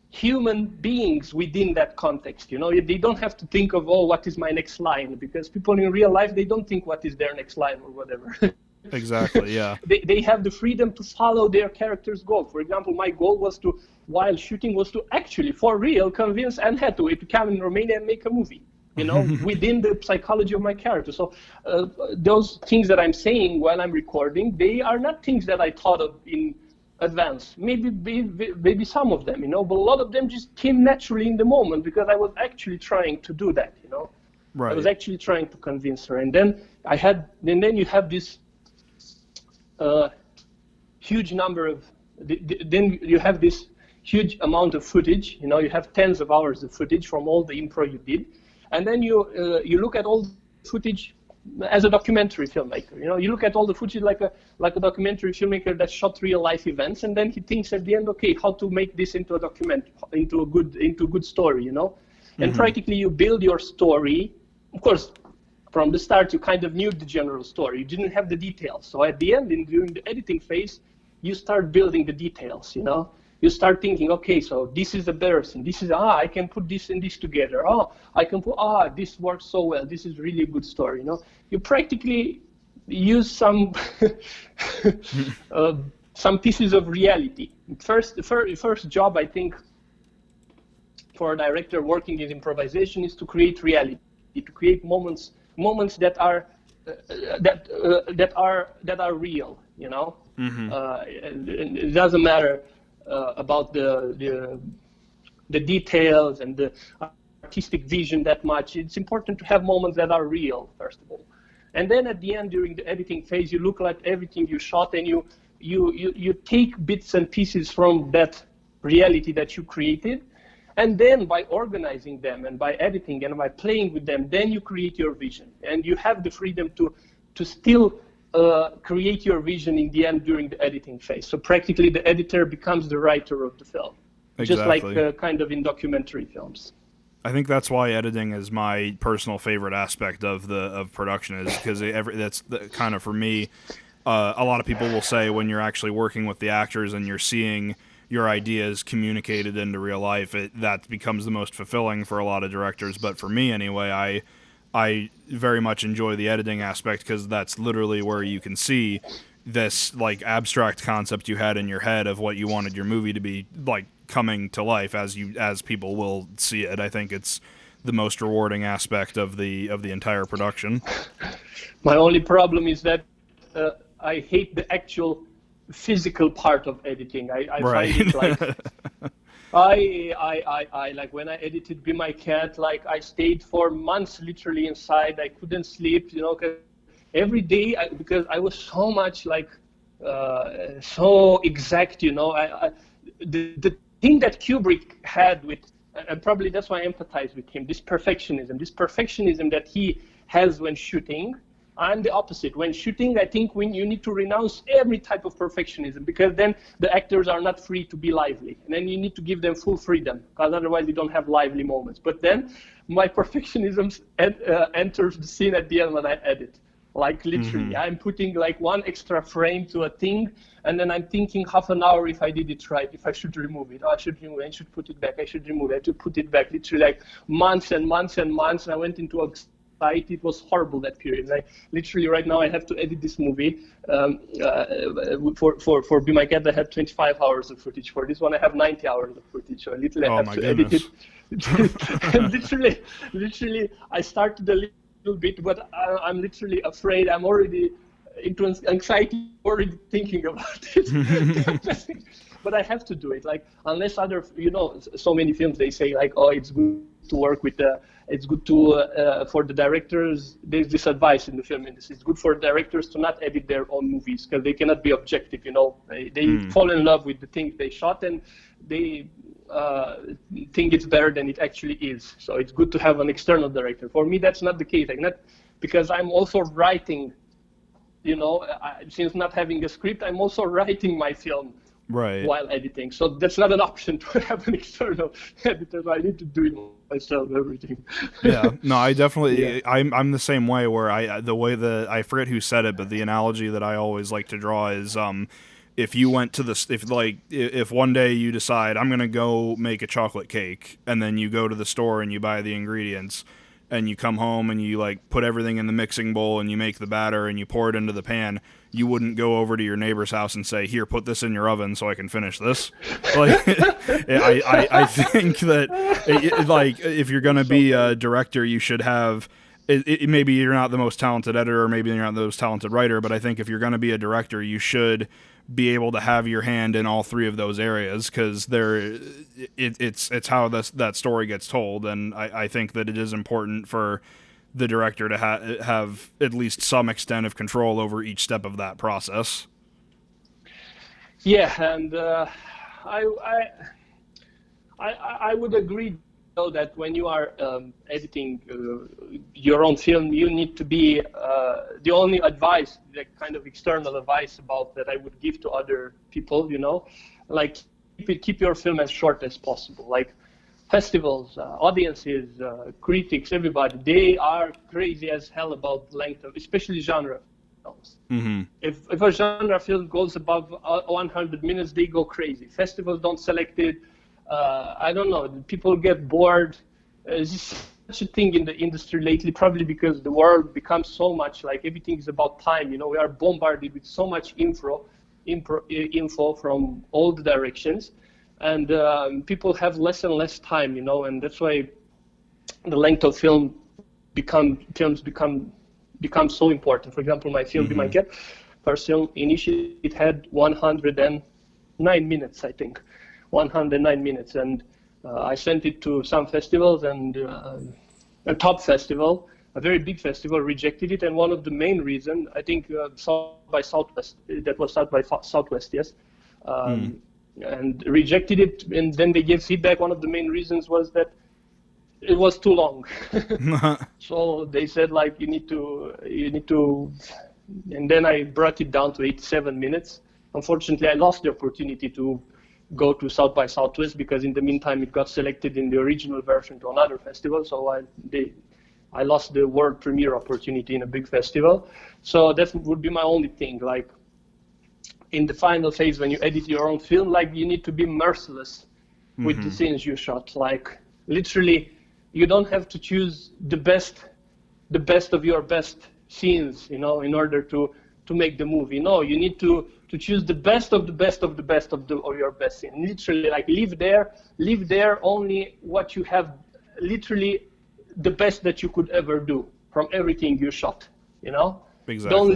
human beings within that context, you know. They don't have to think of, oh, what is my next line, because people in real life, they don't think what is their next line or whatever. Exactly, yeah. They have the freedom to follow their character's goal. For example, my goal was while shooting, was to actually, for real, convince Anne Hathaway to come in Romania and make a movie, you know, within the psychology of my character. So those things that I'm saying while I'm recording, they are not things that I thought of in advance. Maybe some of them, you know, but a lot of them just came naturally in the moment because I was actually trying to do that, you know. Right. I was actually trying to convince her, and then you have this huge number of, then you have this huge amount of footage. You know, you have tens of hours of footage from all the improv you did, and then you look at all the footage as a documentary filmmaker. You know, you look at all the footage like a documentary filmmaker that shot real life events, and then he thinks at the end, okay, how to make this into a document, into a good story. You know, and practically you build your story. Of course, from the start you kind of knew the general story. You didn't have the details. So at the end, during the editing phase, you start building the details. You know. You start thinking, okay, so this is a better thing. This is, I can put this and this together. I can put, this works so well. This is really a good story, you know. You practically use some some pieces of reality. The first job, I think, for a director working in improvisation is to create reality, to create moments that are real, you know. And it doesn't matter about the details and the artistic vision that much. It's important to have moments that are real, first of all. And then at the end, during the editing phase, you look at everything you shot and you take bits and pieces from that reality that you created. And then by organizing them and by editing and by playing with them, then you create your vision. And you have the freedom to still create your vision in the end during the editing phase. So practically the editor becomes the writer of the film, just like kind of in documentary films. I think that's why editing is my personal favorite aspect of production, is because that's kind of, for me, a lot of people will say when you're actually working with the actors and you're seeing your ideas communicated into real life, that becomes the most fulfilling for a lot of directors. But for me anyway, I very much enjoy the editing aspect, because that's literally where you can see this like abstract concept you had in your head of what you wanted your movie to be like coming to life as people will see it. I think it's the most rewarding aspect of the entire production. My only problem is that I hate the actual physical part of editing. I find it like I like when I edited Be My Cat, like I stayed for months literally inside. I couldn't sleep, you know, 'cause every day, because I was so much like so exact, you know. The thing that Kubrick had with, and probably that's why I empathize with him, this perfectionism that he has when shooting. I'm the opposite. When shooting, I think you need to renounce every type of perfectionism, because then the actors are not free to be lively. And then you need to give them full freedom, because otherwise you don't have lively moments. But then my perfectionism enters the scene at the end when I edit. Like literally, I'm putting like one extra frame to a thing, and then I'm thinking half an hour if I did it right, if I should remove it. I should remove it, I should put it back, I should remove it, I should put it back. Literally like months and months and months. And I went into a it was horrible, that period. Like literally right now I have to edit this movie. For Be My Cat I had 25 hours of footage. For this one I have 90 hours of footage. So I literally have to edit it. And literally I started a little bit, but I'm literally afraid. I'm already into anxiety already thinking about it. But I have to do it. Like unless other, you know, so many films they say like, oh, it's good to work with it's good to for the directors. There's this advice in the film industry. It's good for directors to not edit their own movies, because they cannot be objective. You know, they fall in love with the things they shot, and they think it's better than it actually is. So it's good to have an external director. For me, that's not the case. Like, not because I'm also writing. You know, since not having a script, I'm also writing my film. Right. While editing, so that's not an option to have an external editor. So I need to do it myself, everything. Yeah, no, I definitely, I'm the same way. Where I forget who said it, but the analogy that I always like to draw is, if you went to if one day you decide I'm gonna go make a chocolate cake, and then you go to the store and you buy the ingredients, and you come home and you like put everything in the mixing bowl and you make the batter and you pour it into the pan, you wouldn't go over to your neighbor's house and say, here, put this in your oven so I can finish this. Like, I think that like if you're going to be a director, you should have, maybe you're not the most talented editor, or maybe you're not the most talented writer, but I think if you're going to be a director, you should be able to have your hand in all three of those areas, because it's how that story gets told. And I think that it is important for the director to have at least some extent of control over each step of that process. Yeah, and I would agree, though, that when you are editing your own film, you need to be the only advice, the kind of external advice about that I would give to other people, like keep your film as short as possible. Like festivals, audiences, critics, everybody, they are crazy as hell about length of, especially genre films. Mm-hmm. If a genre film goes above 100 minutes, they go crazy. Festivals don't select it. I don't know. People get bored. It's just such a thing in the industry lately, probably because the world becomes so much like everything is about time. We are bombarded with so much info from all the directions, and people have less and less time. And that's why the length of films become so important. For example, my film, Be My Cat, first film, initially it had 109 minutes, I think. 109 minutes, and I sent it to some festivals, and a top festival, a very big festival, rejected it. And one of the main reasons, I think, South by Southwest, that was South by Southwest, yes, and rejected it. And then they gave feedback. One of the main reasons was that it was too long. So they said, like, you need to, and then I brought it down to 87 minutes. Unfortunately, I lost the opportunity to go to South by Southwest because in the meantime it got selected in the original version to another festival. So I lost the world premiere opportunity in a big festival. So that would be my only thing. Like in the final phase, when you edit your own film, like you need to be merciless with the scenes you shot. Like literally, you don't have to choose the best of your best scenes, in order to make the movie. No, you need to choose the best of the best of the best of your best scene. Literally, like leave there only what you have, literally the best that you could ever do from everything you shot. Exactly. Don't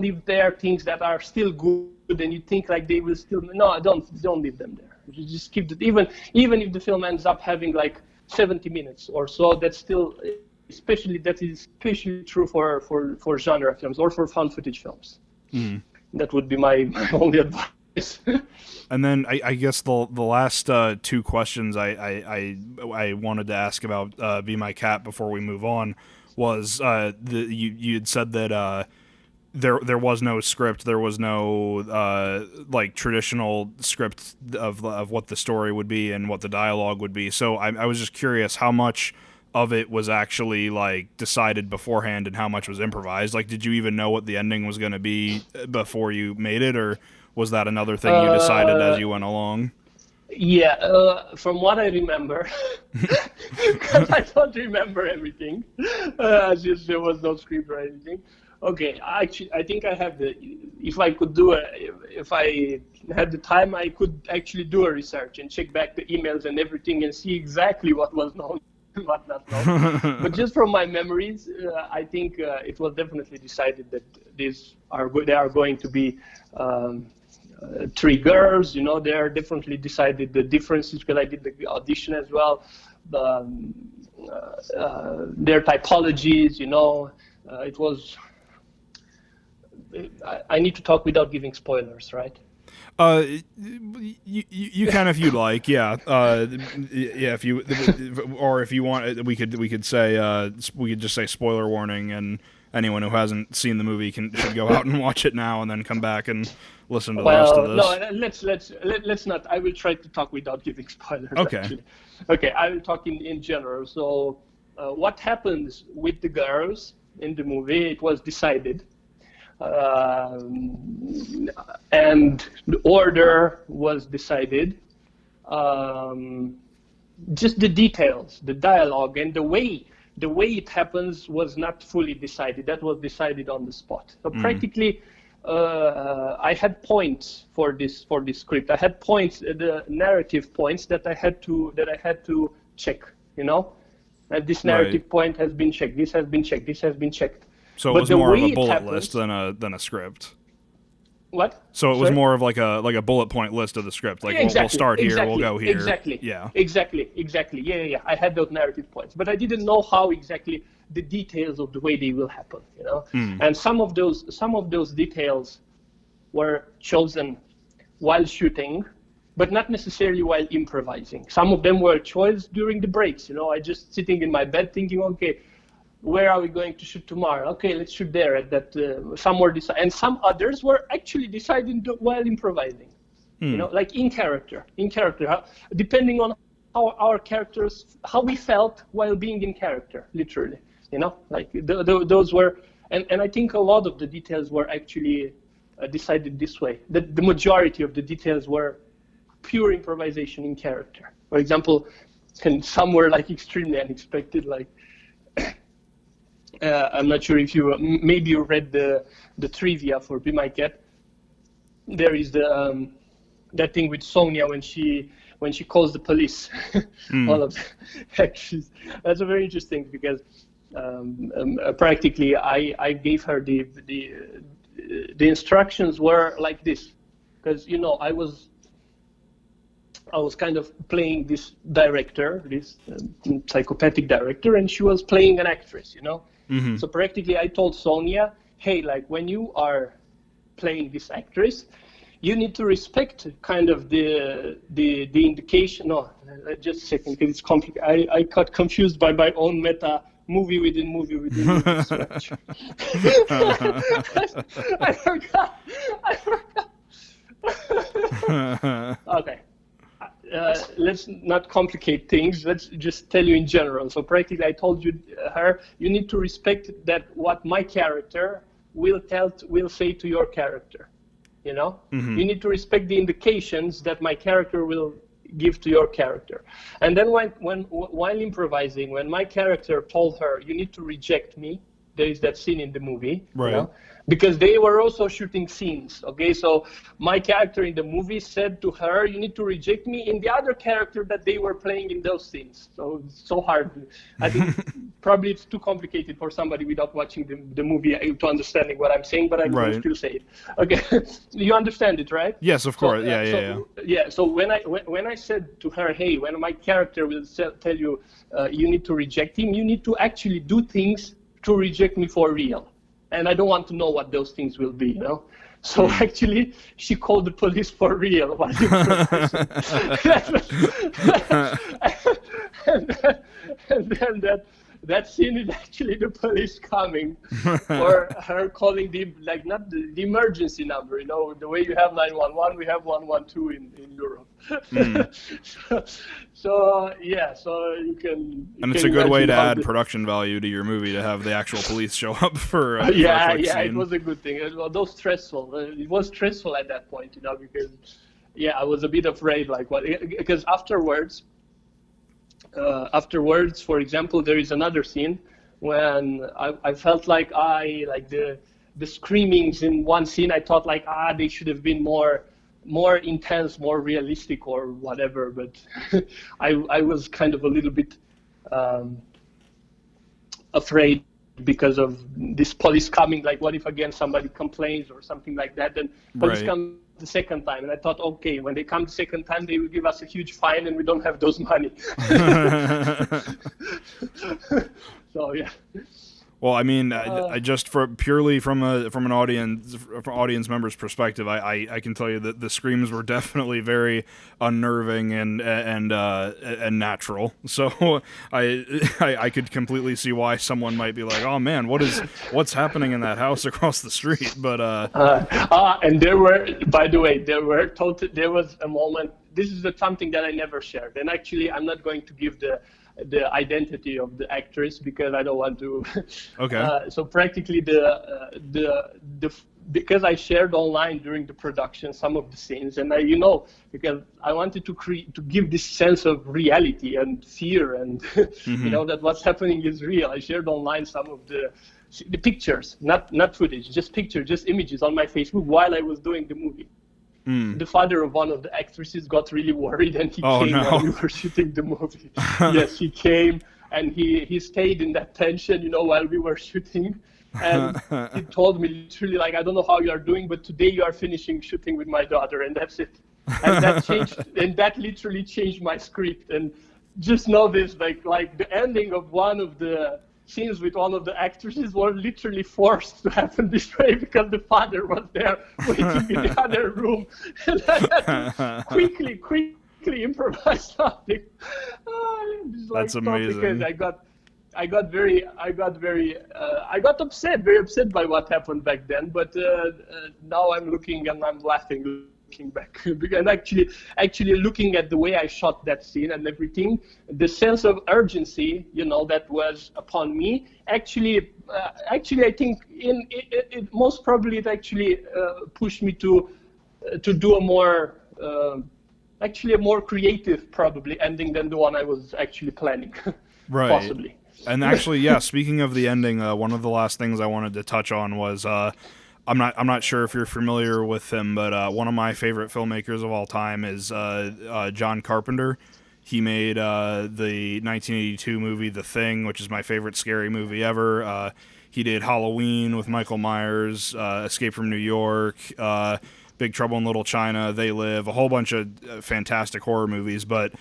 leave there things that are still good and you think like they will still. No, don't leave them there. You just keep it. Even if the film ends up having like 70 minutes or so, that's still. That is especially true for genre films or for found footage films. That would be my only advice. And then I guess the last two questions I wanted to ask about Be My Cat before we move on was you had said that there was no script, there was no like traditional script of what the story would be and what the dialogue would be. So I was just curious how much of it was actually like decided beforehand and how much was improvised. Like, did you even know what the ending was going to be before you made it, or was that another thing you decided as you went along? Yeah, from what I remember, because I don't remember everything, as if there was no script or anything. Okay, I think I have if I had the time, I could actually do a research and check back the emails and everything and see exactly what was known. What not known. But just from my memories, I think it was definitely decided that they are going to be three girls. They are definitely decided the differences because I did the audition as well. Their typologies, it was. I need to talk without giving spoilers, right? You can if you'd like, yeah. Yeah, if you want, we could say we could just say spoiler warning, and anyone who hasn't seen the movie should go out and watch it now, and then come back and listen to the rest of this. No, let's not. I will try to talk without giving spoilers. Okay. Actually. Okay, I will talk in general. So, what happens with the girls in the movie? It was decided. And the order was decided. Just the details, the dialogue, and the way it happens was not fully decided. That was decided on the spot. So practically, I had points for this script. I had points, the narrative points that I had to check. And this narrative point has been checked. This has been checked. This has been checked. So it was more of a bullet list than a script. What? So it was more of like a bullet point list of the script. Like, exactly, we'll start here, we'll go here. Exactly. Yeah. Exactly. Yeah. I had those narrative points, but I didn't know how exactly the details of the way they will happen. And some of those details were chosen while shooting, but not necessarily while improvising. Some of them were choice during the breaks. I just sitting in my bed thinking, okay, where are we going to shoot tomorrow? Okay, let's shoot there at that somewhere. And some others were actually deciding while improvising. Like in character, depending on how our characters, how we felt while being in character, literally. Like those were, and I think a lot of the details were actually decided this way. That the majority of the details were pure improvisation in character. For example, and some were like extremely unexpected. Like I'm not sure if maybe you read the trivia for Be My Cat. There is the that thing with Sonia when she calls the police. All of the actions. That's very interesting because practically I gave her the instructions were like this, because I was kind of playing this director, this psychopathic director, and she was playing an actress, Mm-hmm. So practically I told Sonia, hey, like when you are playing this actress, you need to respect kind of the indication. No, just a second, because it's complicated. I got confused by my own meta movie within movie stretch. I forgot. Okay. Let's not complicate things. Let's just tell you in general. So practically, I told you you need to respect that what my character will say to your character. Mm-hmm. You need to respect the indications that my character will give to your character. And then while improvising, when my character told her, you need to reject me, there is that scene in the movie, right? Because they were also shooting scenes, okay? So my character in the movie said to her, you need to reject me, in the other character that they were playing in those scenes. So it's so hard. I think probably it's too complicated for somebody without watching the movie to understanding what I'm saying, but I can still say it. Okay, you understand it, right? Yes, of course. Yeah. So when I said to her, hey, when my character will tell you, you need to reject him, you need to actually do things to reject me for real. And I don't want to know what those things will be, So actually, she called the police for real. And then that scene is actually the police coming, or her calling not the emergency number, the way you have 911, we have 112 in Europe. So you can. And it's a good way to add production value to your movie to have the actual police show up for. For a quick scene. It was a good thing. It was stressful. It was stressful at that point, because I was a bit afraid, because afterwards, for example, there is another scene when I felt like the screamings in one scene, I thought they should have been more intense, more realistic or whatever, but I was kind of a little bit afraid because of this police coming, what if again somebody complains or something like that, then police come the second time, and I thought, okay, when they come the second time, they will give us a huge fine, and we don't have those money. So yeah. Well, I mean, I just purely from an audience member's perspective, I can tell you that the screams were definitely very unnerving and natural. So I could completely see why someone might be like, oh man, what's happening in that house across the street? But and there were, by the way, there was a moment. This is something that I never shared, and actually, I'm not going to give the identity of the actress because I don't want to. Okay. So practically because I shared online during the production some of the scenes, and because I wanted to give this sense of reality and fear, and mm-hmm. That what's happening is real. I shared online some of the pictures, not footage, just pictures, just images on my Facebook while I was doing the movie. The father of one of the actresses got really worried, and he came while we were shooting the movie. Yes, he came, and he stayed in that tension, while we were shooting. And he told me literally, I don't know how you are doing, but today you are finishing shooting with my daughter, and that's it. And that changed, and that literally changed my script. And just know this, like the ending of one of the scenes with one of the actresses were literally forced to happen this way because the father was there waiting in the other room, and I had to quickly improvise something. That's amazing. Because I got very very upset by what happened back then. But now I'm looking and I'm laughing. Back because actually looking at the way I shot that scene and everything, the sense of urgency, that was upon me, actually I think it most probably it actually pushed me to do a more creative probably ending than the one I was actually planning. Right. Possibly. And actually, yeah, speaking of the ending, one of the last things I wanted to touch on was I'm not sure if you're familiar with him, but one of my favorite filmmakers of all time is John Carpenter. He made the 1982 movie The Thing, which is my favorite scary movie ever. He did Halloween with Michael Myers, Escape from New York, Big Trouble in Little China, They Live, a whole bunch of fantastic horror movies, but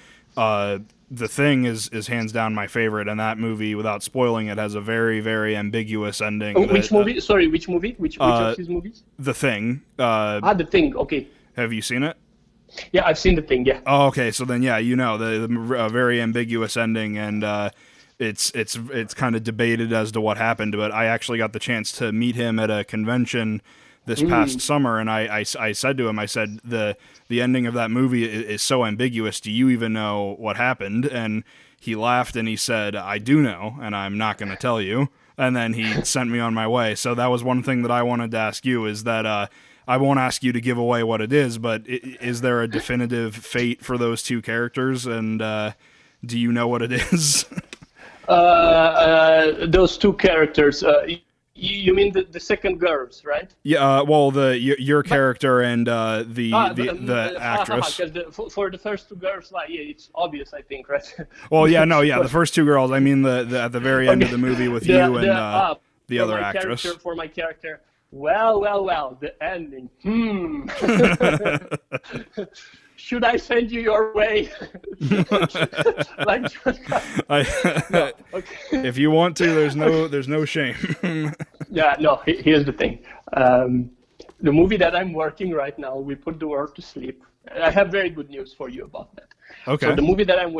The Thing is hands down my favorite, and that movie, without spoiling it, has a very, very ambiguous ending. Which movie? Sorry, which movie? Which of his movies? The Thing. The Thing, okay. Have you seen it? Yeah, I've seen The Thing, yeah. Oh, okay, so then, yeah, the very ambiguous ending, and it's kind of debated as to what happened, but I actually got the chance to meet him at a convention this past summer, and I said to him, I said, the ending of that movie is so ambiguous, do you even know what happened? And he laughed and he said, I do know, and I'm not going to tell you. And then he sent me on my way. So that was one thing that I wanted to ask you, is that I won't ask you to give away what it is, but is there a definitive fate for those two characters, and do you know what it is? Those two characters, you mean the second girls, right? Yeah. Well, your character and the actress. Because for the first two girls, it's obvious, I think, right? Well, yeah, no, yeah, the first two girls. I mean, the at the very end of the movie with you and the other actress. For my character, well, the ending. Should I send you your way? Okay. If you want to, there's no shame. Yeah, no. Here's the thing. The movie that I'm working right now, We Put the World to Sleep. I have very good news for you about that. Okay. So the movie that I'm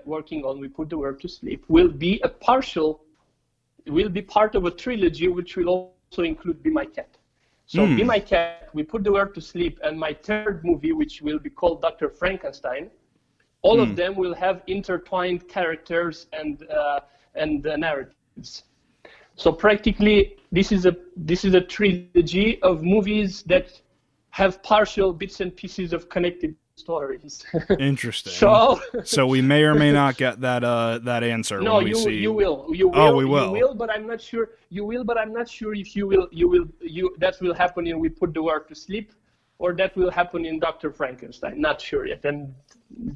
working on, We Put the World to Sleep, will be part of a trilogy, which will also include Be My Cat. So Be My Cat, We Put the World to Sleep, and my third movie, which will be called Dr. Frankenstein, all of them will have intertwined characters and narratives. So practically, this is a trilogy of movies that have partial bits and pieces of connected stories. Interesting. So we may or may not get that answer. No, when we see. You will. Oh, we will. You will, but I'm not sure. You will, but I'm not sure if you will. That will happen in We Put the World to Sleep, or that will happen in Dr. Frankenstein. Not sure yet, and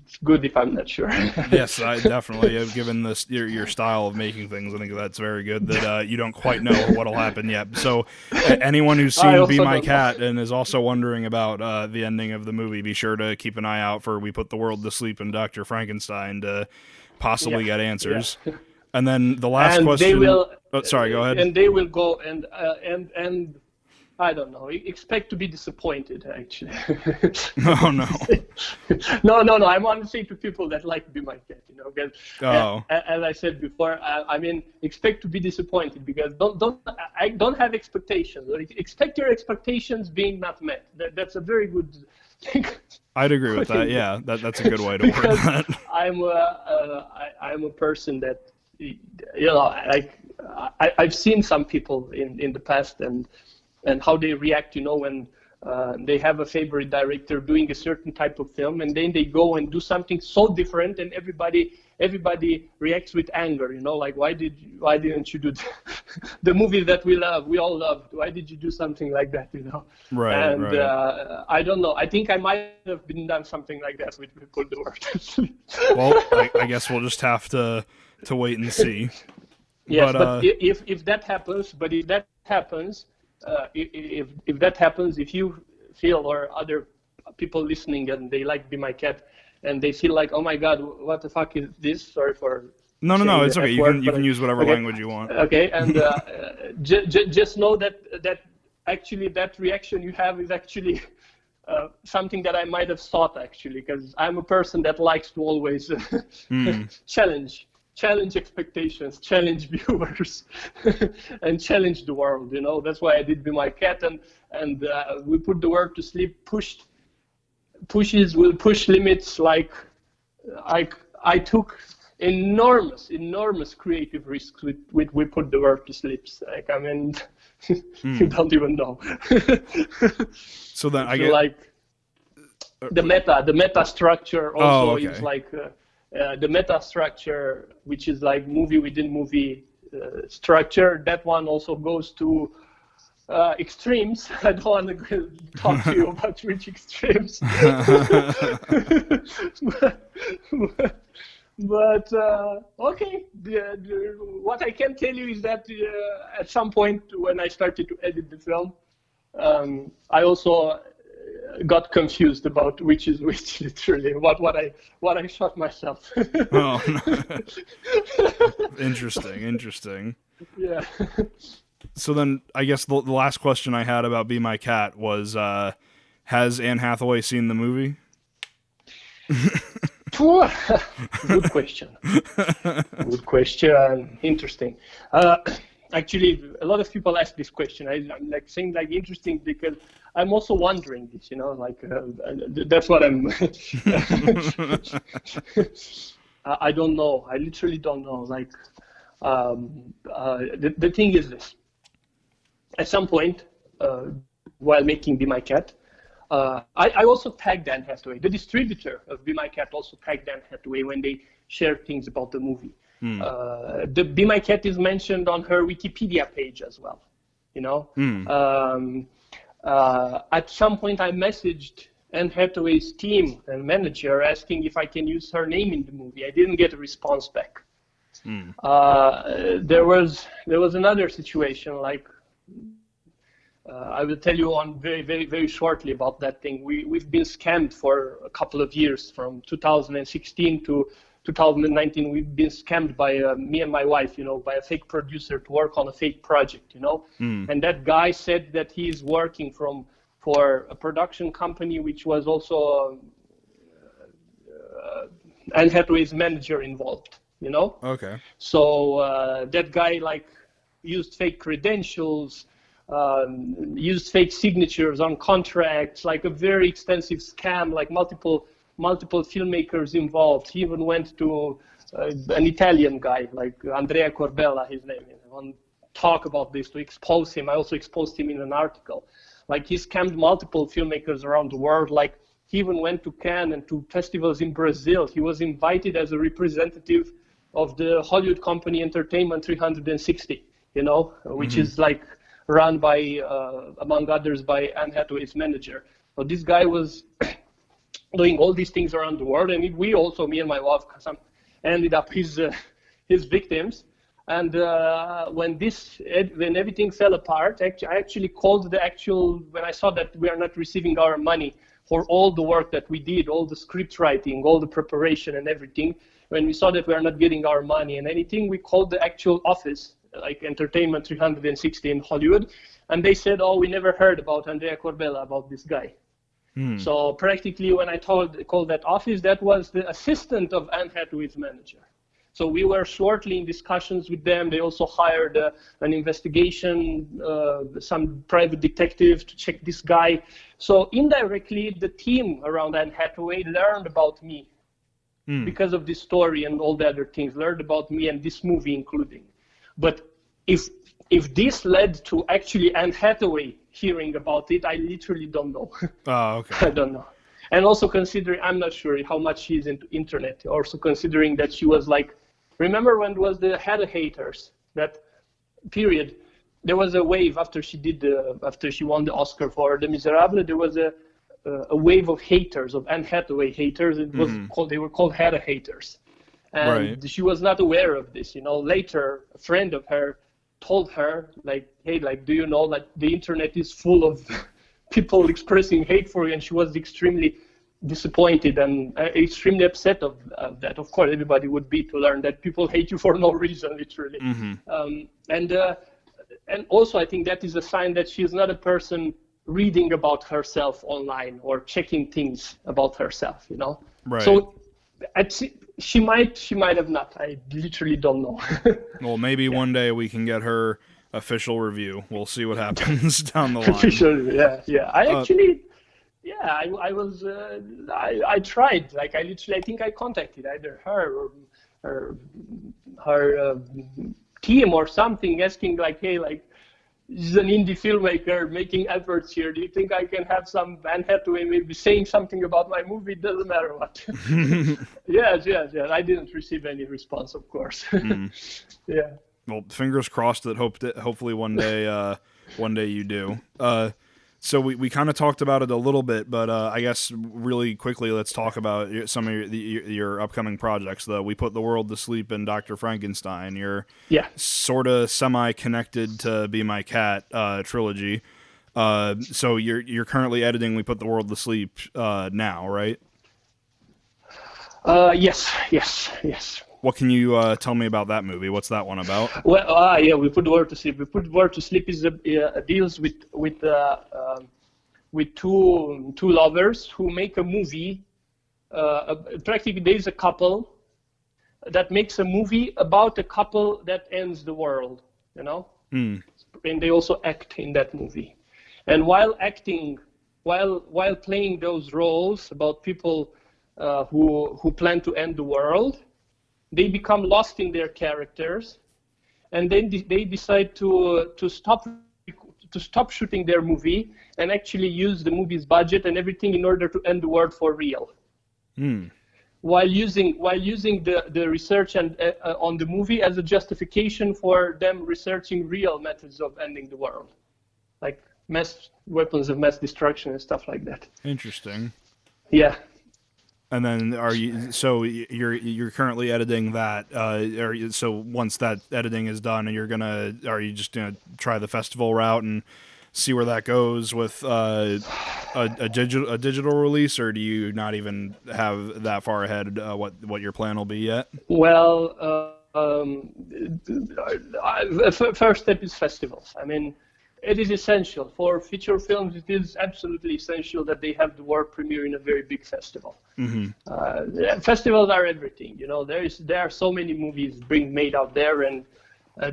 it's good if I'm not sure. Yes, I definitely have. Given this your style of making things, I think that's very good that you don't quite know what'll happen yet. So anyone who's seen Be My Cat and is also wondering about the ending of the movie, be sure to keep an eye out for We Put the World to Sleep and Dr. Frankenstein to possibly get answers. Yeah. And then the last question. They will. Sorry, go ahead. And they will go and I don't know. Expect to be disappointed, actually. Oh, no. No. I want to say to people that like Be My Cat, because as I said before, I mean, expect to be disappointed, because don't have expectations. Expect your expectations being not met. That's a very good thing. I'd agree with that. Yeah, that's a good way to word that. I'm a person that, I've seen some people in the past and how they react, when they have a favorite director doing a certain type of film, and then they go and do something so different, and everybody reacts with anger, like why didn't you do the movie that we all loved? Why did you do something like that? Right. And right. I don't know. I think I might have been done something like that with Put the World. Well, I guess we'll just have to wait and see. Yes, but if that happens, if you feel, or other people listening and they like Be My Cat, and they feel like, oh my God, what the fuck is this? Sorry for No, it's okay. You word, can use whatever okay. language you want. Okay, and just know that actually that reaction you have is actually something that I might have thought, actually, because I'm a person that likes to always challenge expectations, challenge viewers, and challenge the world. You know, that's why I did Be My Cat, and we put the world to sleep. Pushes will push limits. Like I took enormous creative risks with We Put the World to Sleep. Like, I mean, you don't even know. So then I so get like the meta structure also is like the meta structure, which is like movie within movie structure. That one also goes to extremes. I don't want to talk to you about which extremes. But okay, what I can tell you is that at some point when I started to edit the film, I also got confused about which is which, literally what I shot myself. Oh, no. Interesting. Yeah. So then I guess the last question I had about Be My Cat was, has Anne Hathaway seen the movie? Good question. Interesting. Actually, a lot of people ask this question. I'm like saying like interesting because I'm also wondering this. You know, like that's what I'm. I don't know. I literally don't know. Like the thing is this. At some point, while making Be My Cat, I also tagged Anne Hathaway. The distributor of Be My Cat also tagged Anne Hathaway when they shared things about the movie. The Be My Cat is mentioned on her Wikipedia page as well. You know, at some point I messaged Anne Hathaway's team and manager asking if I can use her name in the movie. I didn't get a response back. There was another situation like. I will tell you on very shortly about that thing. We've been scammed for a couple of years, from 2016 to 2019. We've been scammed by me and my wife, you know, by a fake producer to work on a fake project, you know. And that guy said that he's working for a production company which was also Anne Hathaway's manager involved, you know. Okay. So that guy like used fake credentials. Used fake signatures on contracts, like a very extensive scam, like multiple filmmakers involved. He even went to an Italian guy, like Andrea Corbella, his name is, on talk about this to expose him. I also exposed him in an article. Like he scammed multiple filmmakers around the world. Like he even went to Cannes and to festivals in Brazil. He was invited as a representative of the Hollywood company Entertainment 360, you know, which is like run by, among others, by Anne Hathaway's manager. So this guy was doing all these things around the world, and we also, me and my wife, ended up his victims. And when everything fell apart, I actually called when I saw that we are not receiving our money for all the work that we did, all the script writing, all the preparation and everything, when we saw that we are not getting our money and anything, we called the actual office, like Entertainment 360 in Hollywood, and they said, oh, we never heard about Andrea Corbella, about this guy. So practically when I called that office, that was the assistant of Anne Hathaway's manager. So we were shortly in discussions with them. They also hired an investigation, some private detective to check this guy. So indirectly, the team around Anne Hathaway learned about me because of this story and all the other things, learned about me and this movie including. But if this led to actually Anne Hathaway hearing about it, I literally don't know. Oh, okay. I don't know. And also considering, I'm not sure how much she's into internet, also considering that she was like, remember when it was the Hathaway haters, that period, there was a wave after she won the Oscar for Les Miserables, there was a wave of haters, of Anne Hathaway haters. It was they were called Hathaway haters. And she was not aware of this, you know. Later, a friend of her told her, like, hey, like, do you know, like, the internet is full of people expressing hate for you? And she was extremely disappointed and extremely upset of that. Of course, everybody would be, to learn that people hate you for no reason, literally. And also, I think that is a sign that she's not a person reading about herself online or checking things about herself, you know. Right. So she might have not. I literally don't know. Well, maybe one day we can get her official review. We'll see what happens down the line. Official, yeah. I actually, I was, I tried. Like, I think I contacted either her or her team or something, asking like, hey, like, this is an indie filmmaker making efforts here. Do you think I can have some Anne Hathaway maybe saying something about my movie? It doesn't matter what. Yes. I didn't receive any response, of course. Yeah. Well, fingers crossed that hopefully one day you do. So we kind of talked about it a little bit, but I guess really quickly let's talk about some of your upcoming projects. We Put the World to Sleep and Dr. Frankenstein. You're sort of semi-connected to Be My Cat trilogy. So you're currently editing We Put the World to Sleep now, right? Yes. What can you tell me about that movie? What's that one about? Well, We Put the World to Sleep. We Put the World to Sleep is deals with two lovers who make a movie. Practically, there is a couple that makes a movie about a couple that ends the world. You know, and they also act in that movie. And while acting, while playing those roles about people who plan to end the world, they become lost in their characters, and then they decide to stop shooting their movie and actually use the movie's budget and everything in order to end the world for real. While using the research and on the movie as a justification for them researching real methods of ending the world, like weapons of mass destruction and stuff like that. Interesting. Yeah. And then you're currently editing that, so once that editing is done, and are you just gonna try the festival route and see where that goes with a digital release, or do you not even have that far ahead what your plan will be yet? Well, first step is festivals. I mean, it is essential for feature films. It is absolutely essential that they have the world premiere in a very big festival. Festivals are everything. You know, there are so many movies being made out there, and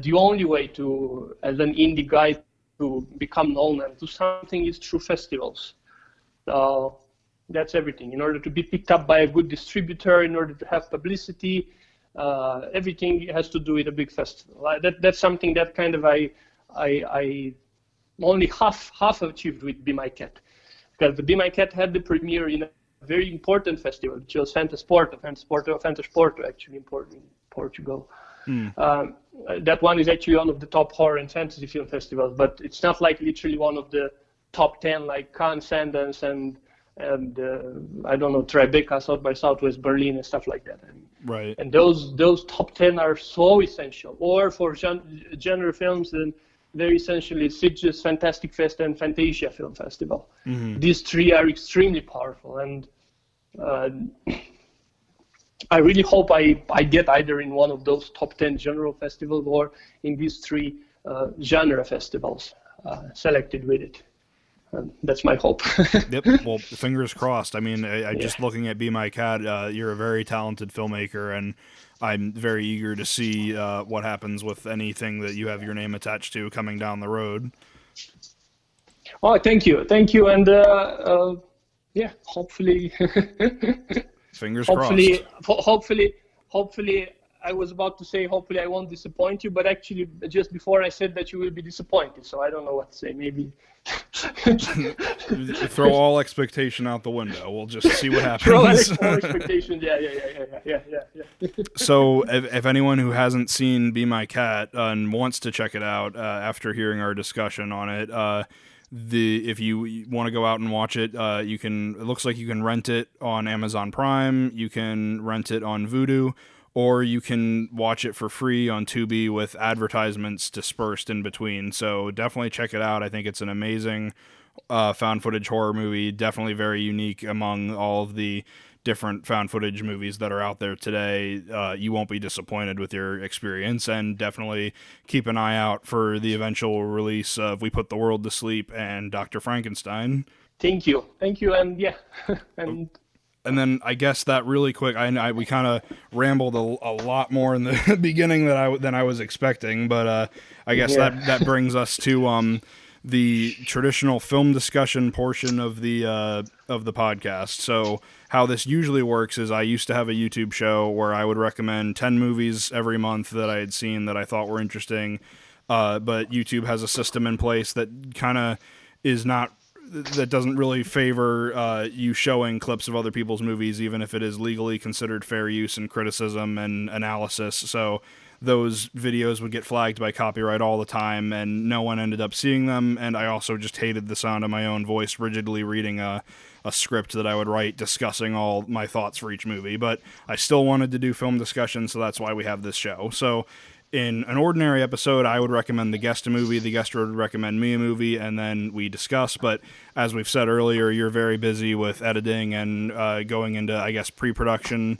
the only way to, as an indie guy, to become known and do something is through festivals. So that's everything. In order to be picked up by a good distributor, in order to have publicity, everything has to do with a big festival. That's something that kind of I only half achieved with Be My Cat, because the Be My Cat had the premiere in a very important festival, which was Fantasporto actually in Portugal. That one is actually one of the top horror and fantasy film festivals, but it's not like literally one of the top 10 like Cannes, Sundance, and I don't know, Tribeca, South by Southwest, Berlin, and stuff like that. Right. And those top 10 are so essential. Or for genre films, then they're essentially Sitges, Fantastic Fest, and Fantasia Film Festival. These three are extremely powerful, and I really hope I get either in one of those top 10 general festivals or in these three genre festivals selected with it. That's my hope. Yep. Well, fingers crossed. I mean, just looking at Be My Cat, you're a very talented filmmaker, and I'm very eager to see what happens with anything that you have your name attached to coming down the road. Oh, thank you, and hopefully. Fingers crossed. Hopefully, I was about to say, hopefully I won't disappoint you, but actually just before I said that you will be disappointed, so I don't know what to say. Maybe throw all expectation out the window. We'll just see what happens. Throw all expectation. Yeah. So if anyone who hasn't seen Be My Cat and wants to check it out after hearing our discussion on it, if you want to go out and watch it, you can. It looks like you can rent it on Amazon Prime. You can rent it on Vudu, or you can watch it for free on Tubi with advertisements dispersed in between. So definitely check it out. I think it's an amazing found footage horror movie. Definitely very unique among all of the different found footage movies that are out there today. You won't be disappointed with your experience, and definitely keep an eye out for the eventual release of We Put the World to Sleep and Dr. Frankenstein. Thank you, and yeah, and then I guess that really quick, we kind of rambled a lot more in the beginning than I was expecting, but I guess that brings us to the traditional film discussion portion of the podcast. So how this usually works is I used to have a YouTube show where I would recommend 10 movies every month that I had seen that I thought were interesting. But YouTube has a system in place that kind of doesn't really favor you showing clips of other people's movies, even if it is legally considered fair use and criticism and analysis. So those videos would get flagged by copyright all the time, and no one ended up seeing them. And I also just hated the sound of my own voice rigidly reading a script that I would write discussing all my thoughts for each movie. But I still wanted to do film discussion, so that's why we have this show. So in an ordinary episode, I would recommend the guest a movie, the guest would recommend me a movie, and then we discuss. But as we've said earlier, you're very busy with editing and going into, I guess, pre-production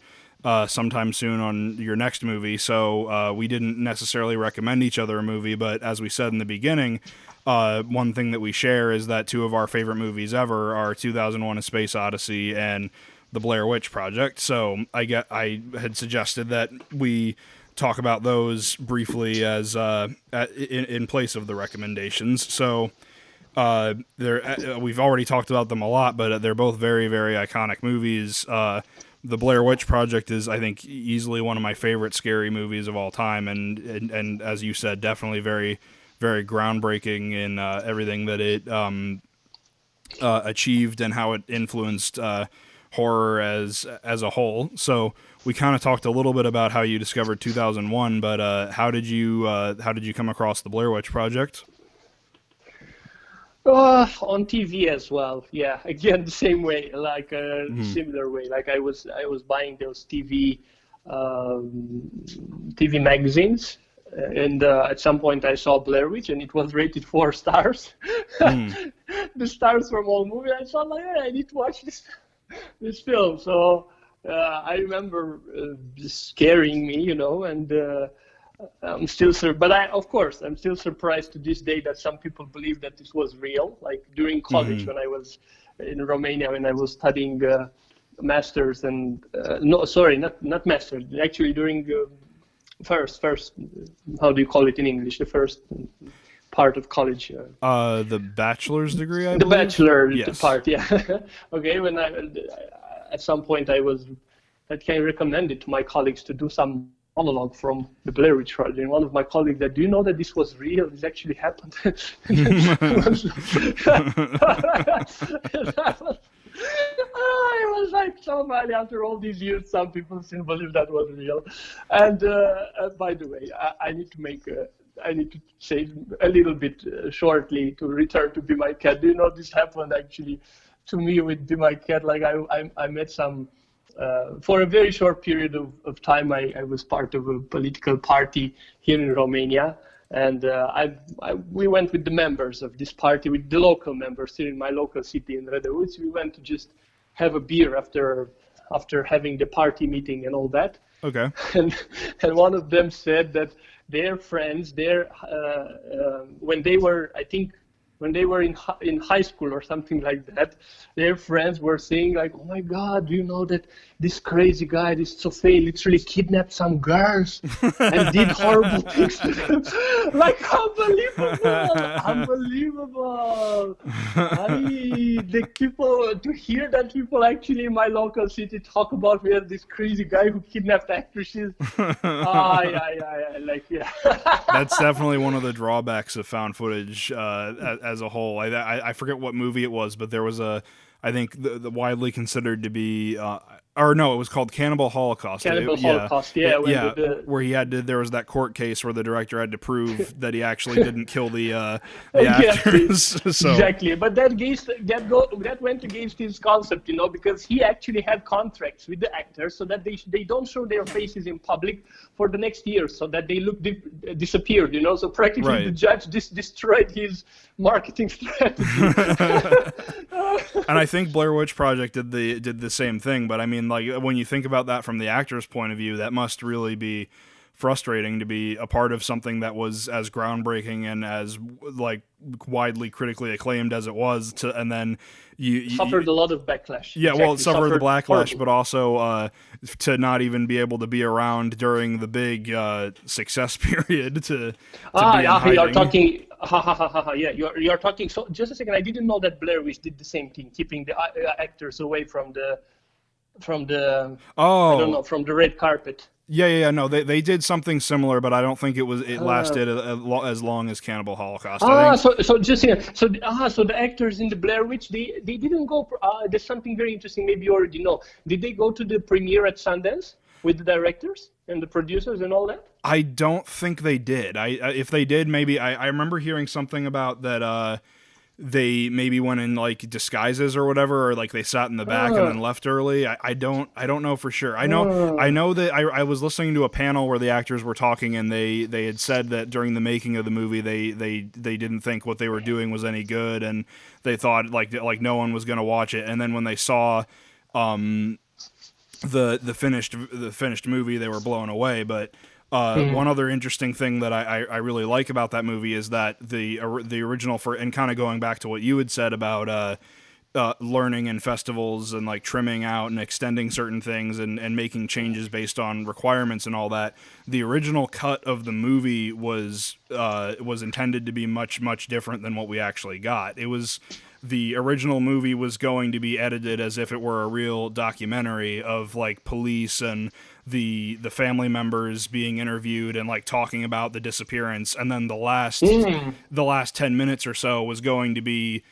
sometime soon on your next movie. So we didn't necessarily recommend each other a movie, but as we said in the beginning, one thing that we share is that two of our favorite movies ever are 2001: A Space Odyssey and The Blair Witch Project. So I had suggested that we talk about those briefly as in place of the recommendations. So we've already talked about them a lot, but they're both very, very iconic movies. The Blair Witch Project is, I think, easily one of my favorite scary movies of all time, and as you said, definitely very, very groundbreaking in everything that it achieved and how it influenced horror as a whole. So we kind of talked a little bit about how you discovered 2001, but how did you come across the Blair Witch Project? On TV as well. Yeah, again the same way, like similar way. Like I was buying those TV magazines, and at some point I saw Blair Witch, and it was rated 4 stars. The stars from all movie. I thought, like, hey, I need to watch this film. So I remember just scaring me, and I'm still but I'm still surprised to this day that some people believe that this was real. Like during college, when I was in Romania, when I was studying masters and not masters, actually during first, how do you call it in English? The first part of college. The bachelor's degree, I believe? The bachelor yes. part, yeah. Okay, when at some point I recommended to my colleagues to do some monologue from the Blair Witch Project, and one of my colleagues said, "Do you know that this was real? This actually happened." It was like so funny. After all these years, some people still believe that was real. And by the way, I need to say a little bit shortly to return to Be My Cat. Do you know this happened actually to me with Be My Cat? Like I met some. For a very short period of time, I was part of a political party here in Romania, and we went with the members of this party, with the local members here in my local city in Rădăuți. We went to just have a beer after having the party meeting and all that. Okay. And one of them said that their friends, when they were in high school or something like that, their friends were saying like, "Oh my God, do you know that this crazy guy, this Țofei, literally kidnapped some girls and did horrible things to them?" Like, unbelievable! The people, to hear that people actually in my local city talk about, we have this crazy guy who kidnapped actresses. That's definitely one of the drawbacks of found footage as a whole. I forget what movie it was, but there was I think the widely considered to be or no, it was called Cannibal Holocaust. Holocaust, yeah. Where there was that court case where the director had to prove that he actually didn't kill the actors. So. Exactly, but that went against his concept, because he actually had contracts with the actors so that they don't show their faces in public for the next year, so that they look disappeared, So practically the judge destroyed his marketing strategy. And I think Blair Witch Project did the same thing, but I mean, like, when you think about that from the actor's point of view, that must really be frustrating to be a part of something that was as groundbreaking and as like widely critically acclaimed as it was, and then you suffered a lot of backlash. Yeah, well, it suffered the backlash, but also to not even be able to be around during the big success period to be in hiding. You're talking. Yeah, you're talking. So just a second, I didn't know that Blair Witch did the same thing, keeping the actors away from the from the red carpet. Yeah. No, they did something similar, but I don't think it lasted as long as Cannibal Holocaust. So the actors in the Blair Witch, they didn't go. There's something very interesting. Maybe you already know. Did they go to the premiere at Sundance with the directors and the producers and all that? I don't think they did. If they did, maybe I remember hearing something about that. They maybe went in like disguises or whatever, or like they sat in the back and then left early. I don't know for sure. I know that I was listening to a panel where the actors were talking, and they had said that during the making of the movie they didn't think what they were doing was any good, and they thought like no one was going to watch it. And then when they saw the finished movie, they were blown away. But one other interesting thing that I really like about that movie is that the original, and kind of going back to what you had said about learning in festivals and like trimming out and extending certain things and making changes based on requirements and all that, the original cut of the movie was intended to be much, much different than what we actually got. The original movie was going to be edited as if it were a real documentary of like police and the family members being interviewed and like talking about the disappearance, and then the last 10 minutes or so was going to be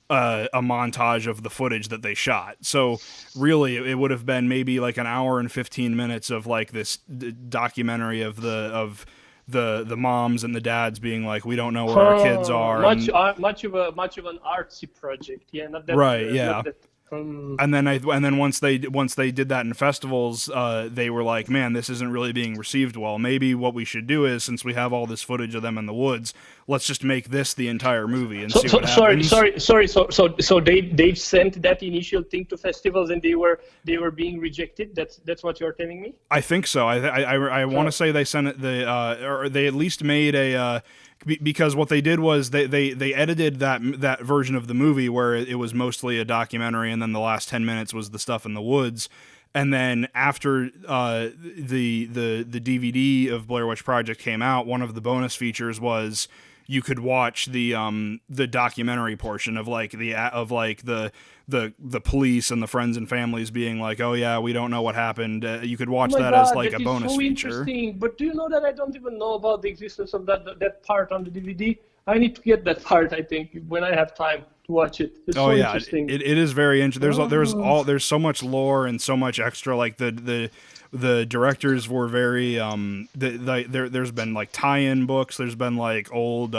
a montage of the footage that they shot. So really it would have been maybe like an hour and 15 minutes of like this documentary of the moms and the dads being like, we don't know where our kids are. Much of an artsy project. Yeah, not that. Right. Yeah. And then once they did that in festivals, they were like, man, this isn't really being received well. Maybe what we should do is, since we have all this footage of them in the woods, let's just make this the entire movie and see what happens. Sorry. So they sent that initial thing to festivals and they were being rejected. That's what you're telling me? I think so. I want to say they sent it or they at least made a. Because what they did was they edited that version of the movie where it was mostly a documentary, and then the last 10 minutes was the stuff in the woods. And then after the DVD of Blair Witch Project came out, one of the bonus features was you could watch the documentary portion of the police and the friends and families being like, oh yeah, we don't know what happened. You could watch that as like a bonus feature. Interesting. But do you know that I don't even know about the existence of that part on the DVD? I need to get that part, I think, when I have time to watch it. It's interesting. It is very interesting. There's so much lore and so much extra. Like the directors were very there's been like tie-in books. There's been like old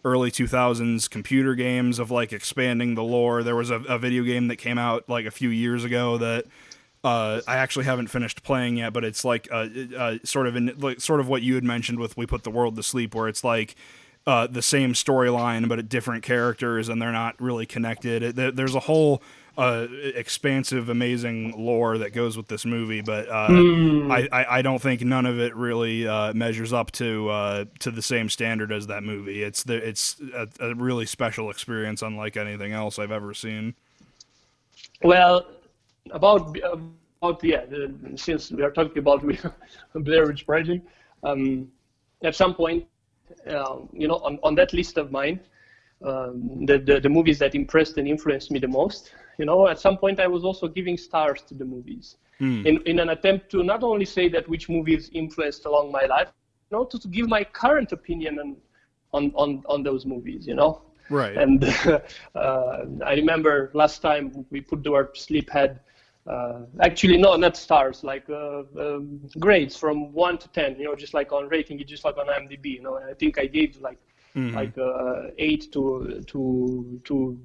early 2000s computer games of like expanding the lore. There was a video game that came out like a few years ago that I actually haven't finished playing yet, but it's like sort of what you had mentioned with We Put the World to Sleep, where it's like the same storyline but at different characters and they're not really connected. There's a whole expansive, amazing lore that goes with this movie, but I don't think none of it really measures up to the same standard as that movie. It's a really special experience, unlike anything else I've ever seen. Well, since we are talking about Blair Witch Project, at some point, on that list of mine, the movies that impressed and influenced me the most, at some point I was also giving stars to the movies in an attempt to not only say that which movies influenced along my life, to give my current opinion on those movies, Right. And I remember last time we put the word sleep had actually no, not stars, like grades from 1 to 10, just like on rating, just like on IMDb, and I think I gave like 8 to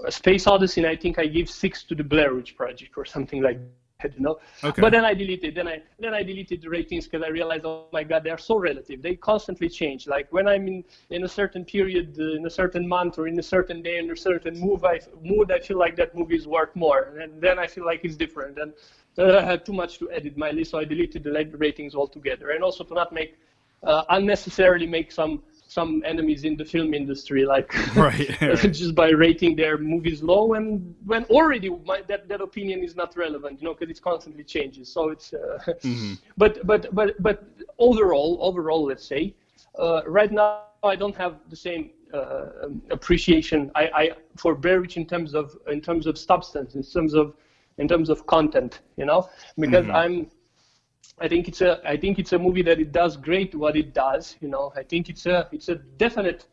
A Space Odyssey, and I think I gave 6 to the Blair Witch Project or something like that, Okay. But then I deleted. Then I deleted the ratings because I realized, oh my God, they're so relative. They constantly change. Like when I'm in a certain period, in a certain month, or in a certain day, in a certain mood, I feel like that movie is worth more, and then I feel like it's different. And I had too much to edit my list, so I deleted the ratings altogether, and also to not make unnecessarily make some enemies in the film industry, like right. just by rating their movies low, and when already that opinion is not relevant, because it constantly changes. So it's, but overall, let's say, right now I don't have the same appreciation I for Blair Witch in terms of substance, in terms of content, because I think it's a movie that it does great what it does. I think it's a definite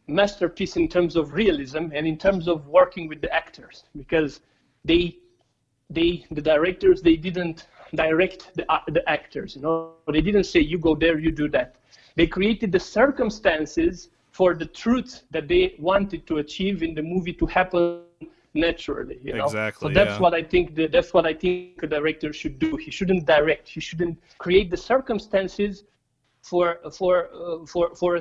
masterpiece in terms of realism and in terms of working with the actors, because the directors, they didn't direct the actors. They didn't say you go there, you do that. They created the circumstances for the truth that they wanted to achieve in the movie to happen naturally, Exactly. So that's what I think. That's what I think a director should do. He shouldn't direct. He shouldn't create the circumstances for a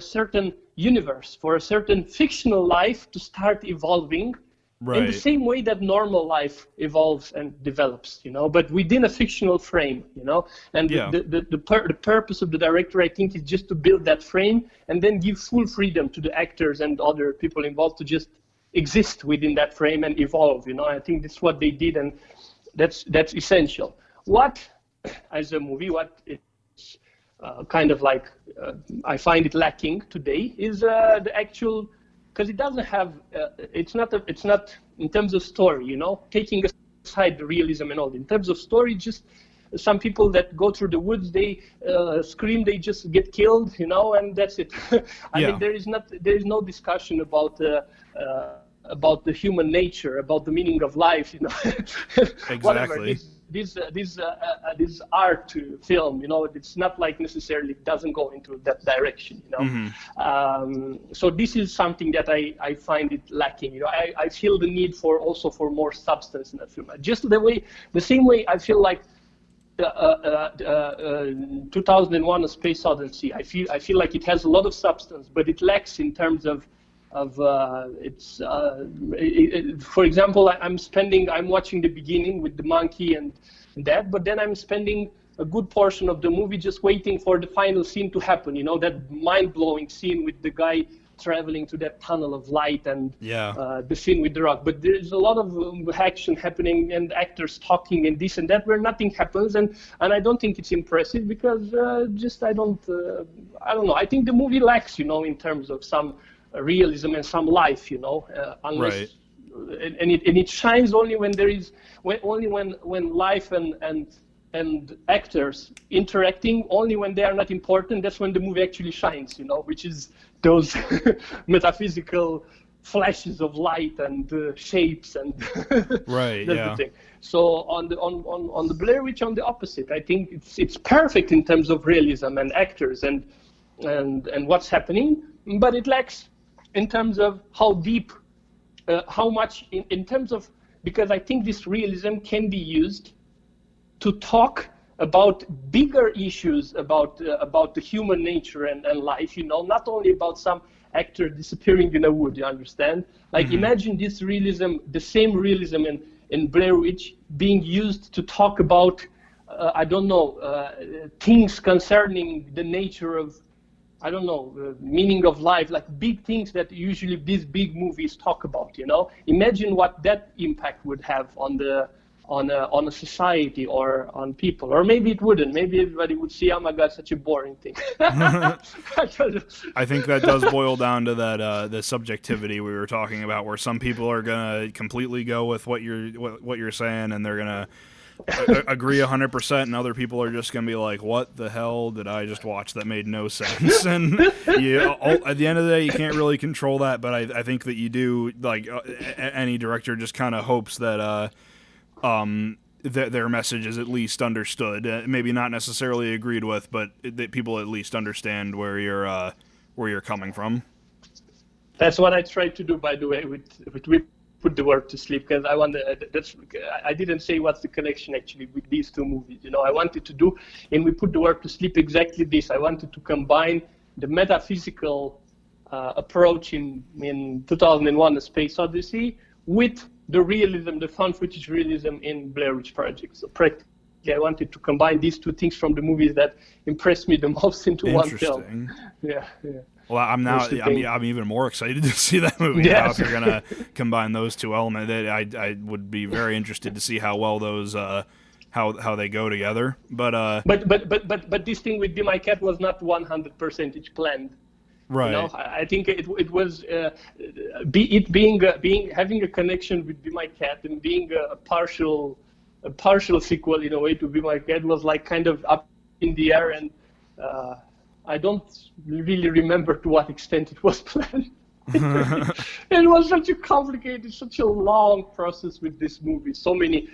certain universe, for a certain fictional life to start evolving, right, in the same way that normal life evolves and develops, but within a fictional frame, And the purpose of the director, I think, is just to build that frame and then give full freedom to the actors and other people involved to just exist within that frame and evolve. I think that's what they did, and that's essential. What, as a movie, what it's kind of like I find it lacking today is the actual, because it doesn't have it's not in terms of story, taking aside the realism and all. In terms of story, just some people that go through the woods, they scream, they just get killed, and that's it. I think there is no discussion about the human nature, about the meaning of life, Exactly. Whatever. This art film, it's not like necessarily doesn't go into that direction, So this is something that I find it lacking. I feel the need for more substance in that film. Just the same way I feel like 2001: A Space Odyssey. I feel like it has a lot of substance, but it lacks in terms of its. For example, I'm watching the beginning with the monkey and that, but then I'm spending a good portion of the movie just waiting for the final scene to happen. That mind-blowing scene with the guy traveling to that tunnel of light, and the scene with the rock. But there's a lot of action happening and actors talking and this and that where nothing happens, and I don't think it's impressive because I don't know. I think the movie lacks, in terms of some realism and some life, unless. Right. And it shines only when there is when life and actors interacting, only when they are not important. That's when the movie actually shines, which is those metaphysical flashes of light and shapes and right. That's the thing. So on the Blair Witch, on the opposite, I think it's perfect in terms of realism and actors and what's happening, but it lacks in terms of how deep, how much in terms of, because I think this realism can be used to talk about bigger issues about the human nature and life, not only about some actor disappearing in a wood, you understand? Like imagine this realism, the same realism in Blair Witch being used to talk about, things concerning the nature of, meaning of life, like big things that usually these big movies talk about, Imagine what that impact would have on a society or on people. Or maybe it wouldn't. Maybe everybody would see, oh my God, such a boring thing. I think that does boil down to that the subjectivity we were talking about, where some people are gonna completely go with what you're saying, and they're gonna agree 100%, and other people are just gonna be like, what the hell did I just watch? That made no sense. And at the end of the day, you can't really control that, but I think that you do, like any director just kind of hopes that their message is at least understood. Maybe not necessarily agreed with, but that people at least understand where you're coming from. That's what I tried to do, by the way, with We Put the World to Sleep, because I didn't say what's the connection actually with these two movies. I wanted to do in We Put the World to Sleep exactly this. I wanted to combine the metaphysical approach in 2001: A Space Odyssey with the realism, the found footage realism in Blair Witch Project. So practically, I wanted to combine these two things from the movies that impressed me the most into one film. Yeah. Well, I'm even more excited to see that movie now if you're gonna combine those two elements. I would be very interested to see how well those how they go together. But this thing with Be My Cat was not 100% planned. Right. I think it was having a connection with Be My Cat and being a partial sequel in a way to Be My Cat was like kind of up in the air, and I don't really remember to what extent it was planned. It was such a complicated, such a long process with this movie. So many,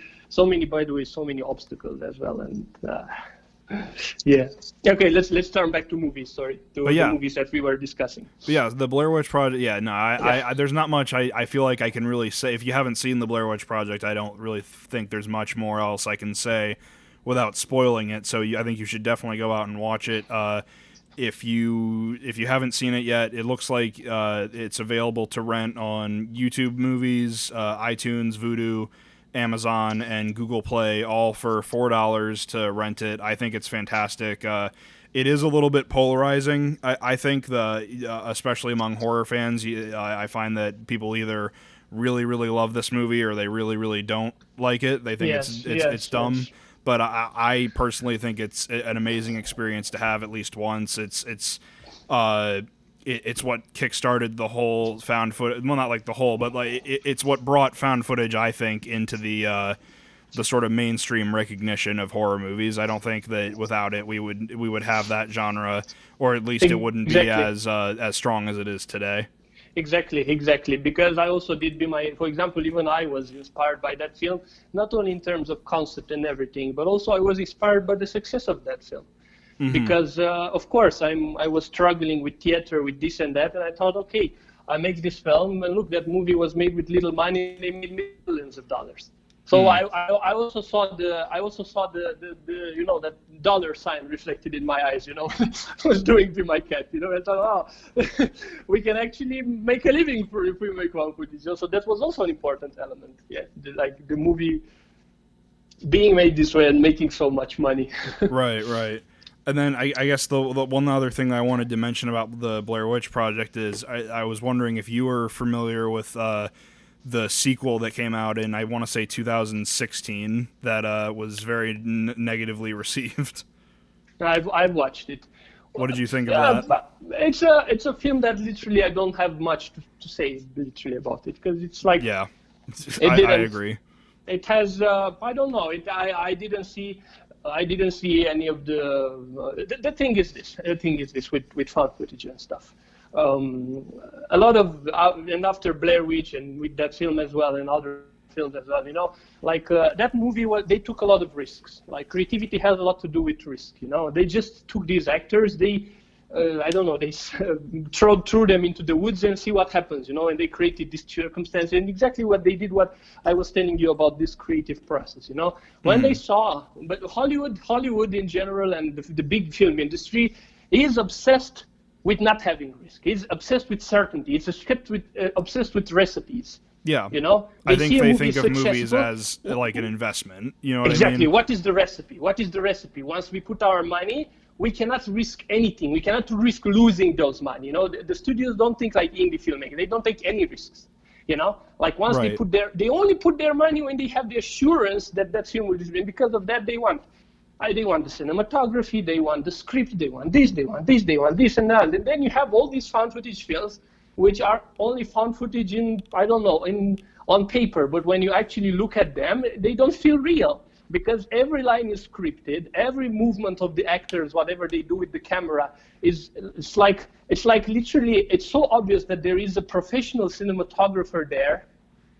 by the way, so many obstacles as well, and. Yeah. Okay. Let's turn back to movies. Sorry, the movies that we were discussing. But yeah, the Blair Witch Project. Yeah, no, I there's not much I feel like I can really say. If you haven't seen the Blair Witch Project, I don't really think there's much more else I can say without spoiling it. So I think you should definitely go out and watch it. If you haven't seen it yet, it looks like it's available to rent on YouTube Movies, iTunes, Vudu, Amazon, and Google Play, all for $4 to rent it. I think it's fantastic. It is a little bit polarizing. I think especially among horror fans, I find that people either really, really love this movie or they really, really don't like it. They think it's dumb. Yes. But I personally think it's an amazing experience to have at least once. It's what kickstarted the whole found footage. Well, not like the whole, but like it's what brought found footage, I think, into the sort of mainstream recognition of horror movies. I don't think that without it we would have that genre, or at least it wouldn't be as strong as it is today. Exactly. Because I also did for example, even I was inspired by that film, not only in terms of concept and everything, but also I was inspired by the success of that film. Mm-hmm. Because, of course, I was struggling with theater, with this and that, and I thought, okay, I make this film, and look, that movie was made with little money, they made millions of dollars. So I also saw the that dollar sign reflected in my eyes, I was doing Be My Cat, I thought, we can actually make a living if we make one footage. So that was also an important element, the movie being made this way and making so much money. Right. And then I guess the one other thing I wanted to mention about the Blair Witch Project is I was wondering if you were familiar with the sequel that came out in, I want to say 2016, that was very negatively received. I've watched it. What did you think of that? It's a film that literally I don't have much to say literally about it, because it's like I agree. It has I don't know. I didn't see any of the thing is this with found footage and stuff. A lot of and after Blair Witch and with that film as well and other films as well, that movie they took a lot of risks. Like creativity has a lot to do with risk. They just took these actors, they threw them into the woods and see what happens, and they created this circumstance, and exactly what they did, what I was telling you about this creative process, when they saw, but Hollywood in general and the big film industry is obsessed with not having risk. It's obsessed with certainty. It's obsessed with recipes. Yeah. I think they think of movies as like an investment. You know what exactly. I mean? What is the recipe? Once we put our money, we cannot risk anything. We cannot risk losing those money. The studios don't think like indie filmmaking. They don't take any risks. Like once right. they only put their money when they have the assurance that that film will be, and because of that they want the cinematography, they want the script, they want this and that. And then you have all these found footage films, which are only found footage on paper. But when you actually look at them, they don't feel real, because every line is scripted, every movement of the actors, whatever they do with the camera, it's like literally, it's so obvious that there is a professional cinematographer there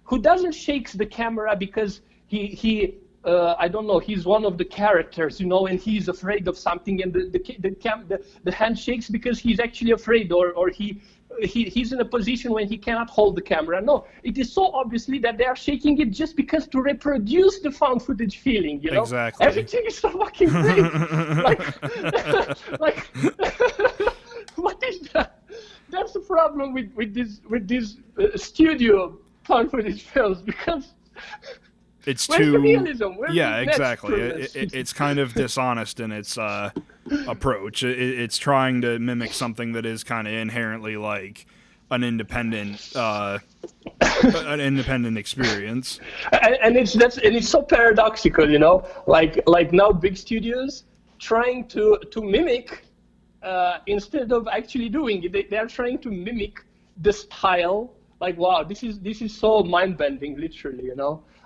who doesn't shake the camera because he I don't know, he's one of the characters, and he's afraid of something, and the hand shakes because he's actually afraid, or he's in a position when he cannot hold the camera. No, it is so obviously that they are shaking it just because to reproduce the found footage feeling, Exactly. Everything is so fucking great. like what is that? That's the problem with these studio found footage films, because it's where's too the realism? Where's yeah, the exactly. It's kind of dishonest in its approach. It's trying to mimic something that is kind of inherently like an independent experience. And it's so paradoxical, like now big studios trying to mimic instead of actually doing it. They are trying to mimic the style. Like, wow, this is so mind-bending, literally,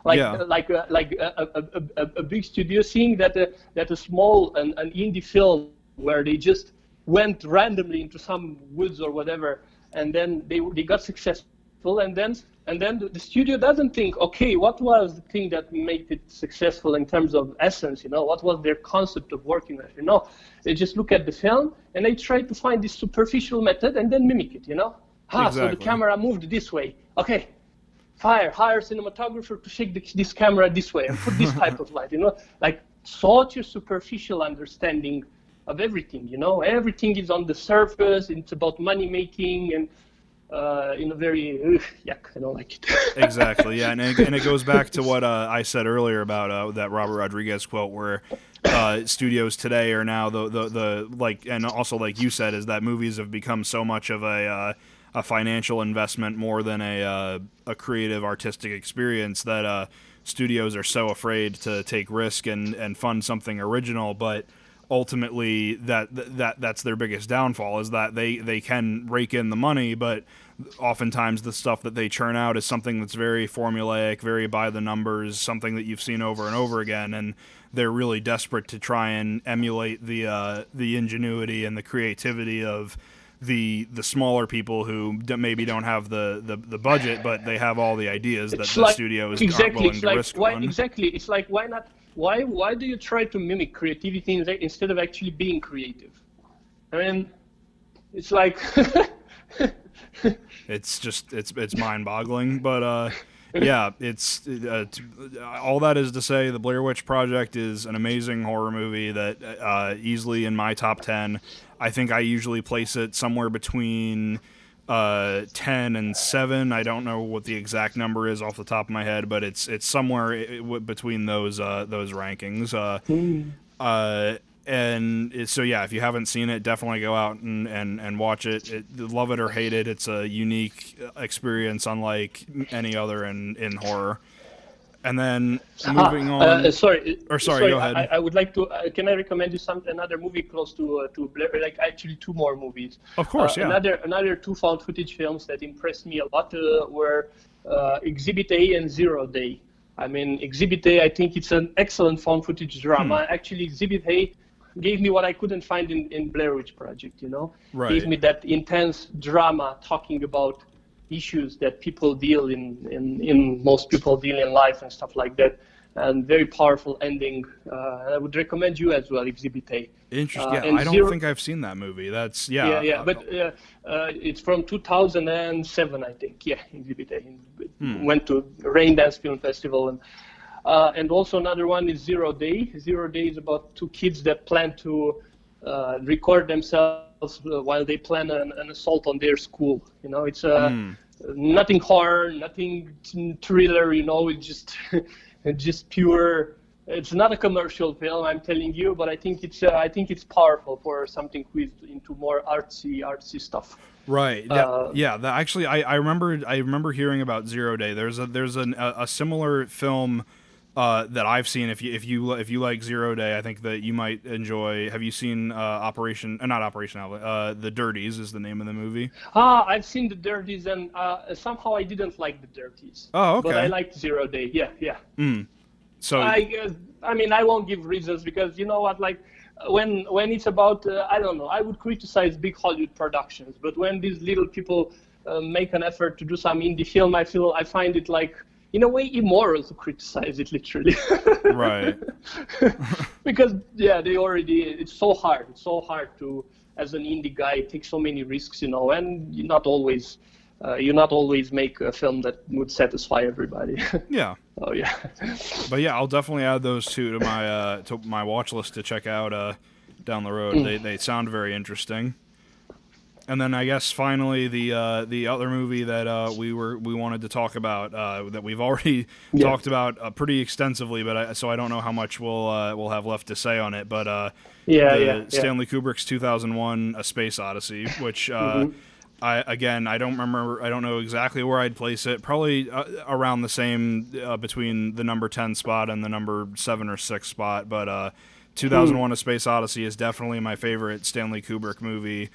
Like a big studio seeing that a small an indie film where they just went randomly into some woods or whatever, and then they got successful, and then the studio doesn't think, okay, what was the thing that made it successful in terms of essence, what was their concept of working with, They just look at the film and they try to find this superficial method and then mimic it, Exactly. So the camera moved this way. Okay, hire cinematographer to shake this camera this way and put this type of light. Like such a superficial understanding of everything. Everything is on the surface. It's about money making and in a very yuck. I don't like it. Exactly. Yeah, and it goes back to what I said earlier about that Robert Rodriguez quote, where studios today are now the like, and also like you said, is that movies have become so much of a financial investment more than a creative artistic experience, that studios are so afraid to take risk and fund something original. But ultimately that's their biggest downfall, is that they can rake in the money, but oftentimes the stuff that they churn out is something that's very formulaic, very by the numbers, something that you've seen over and over again, and they're really desperate to try and emulate the ingenuity and the creativity of the smaller people who maybe don't have the budget, but they have all the ideas that the studios aren't willing to risk on. Exactly. It's like, why not? Why do you try to mimic creativity instead of actually being creative? I mean, it's like it's mind-boggling, but yeah, it's all that is to say, the Blair Witch Project is an amazing horror movie that easily in my top 10. I think I usually place it somewhere between 10 and 7. I don't know what the exact number is off the top of my head, but it's somewhere between those rankings. And so yeah, if you haven't seen it, definitely go out and watch it. Love it or hate it, it's a unique experience unlike any other in horror. And then moving on. Sorry, go ahead. I would like to. Can I recommend you another movie close to Blair? Like actually two more movies. Of course, yeah. Another two found footage films that impressed me a lot were Exhibit A and 0 Day. I mean, Exhibit A, I think it's an excellent found footage drama. Actually, Exhibit A gave me what I couldn't find in Blair Witch Project. Right. Gave me that intense drama talking about issues that people deal in most people deal in life and stuff like that, and very powerful ending. I would recommend you as well, Exhibit A. Interesting. Yeah, I don't think I've seen that movie. That's but it's from 2007, I think. Yeah, Exhibit A. Went to Raindance Film Festival, and also another one is 0 Day. 0 Day is about two kids that plan to record themselves while they plan an assault on their school. It's nothing horror, nothing thriller. It's just pure. It's not a commercial film, I'm telling you, but I think it's powerful for something who is into more artsy stuff. Right. Yeah. Actually, I remember hearing about 0 Day. There's a similar film that I've seen. If you like 0 Day, I think that you might enjoy. Have you seen The Dirties is the name of the movie. I've seen The Dirties, and somehow I didn't like The Dirties. Oh, okay. But I liked 0 Day. Yeah. So I mean, I won't give reasons, because you know what, like when it's about I don't know, I would criticize big Hollywood productions, but when these little people make an effort to do some indie film, I find it like in a way immoral to criticize it literally. Right. Because it's so hard to, as an indie guy, take so many risks, and you not always make a film that would satisfy everybody. Yeah. Oh yeah. But yeah, I'll definitely add those two to my watch list to check out down the road. They sound very interesting. And then I guess finally the other movie that we wanted to talk about that we've already talked about pretty extensively, but so I don't know how much we'll have left to say on it. But Stanley Kubrick's 2001: A Space Odyssey, which I don't know exactly where I'd place it. Probably around the same between the number 10 spot and the number 7 or 6 spot. But 2001: A Space Odyssey is definitely my favorite Stanley Kubrick movie.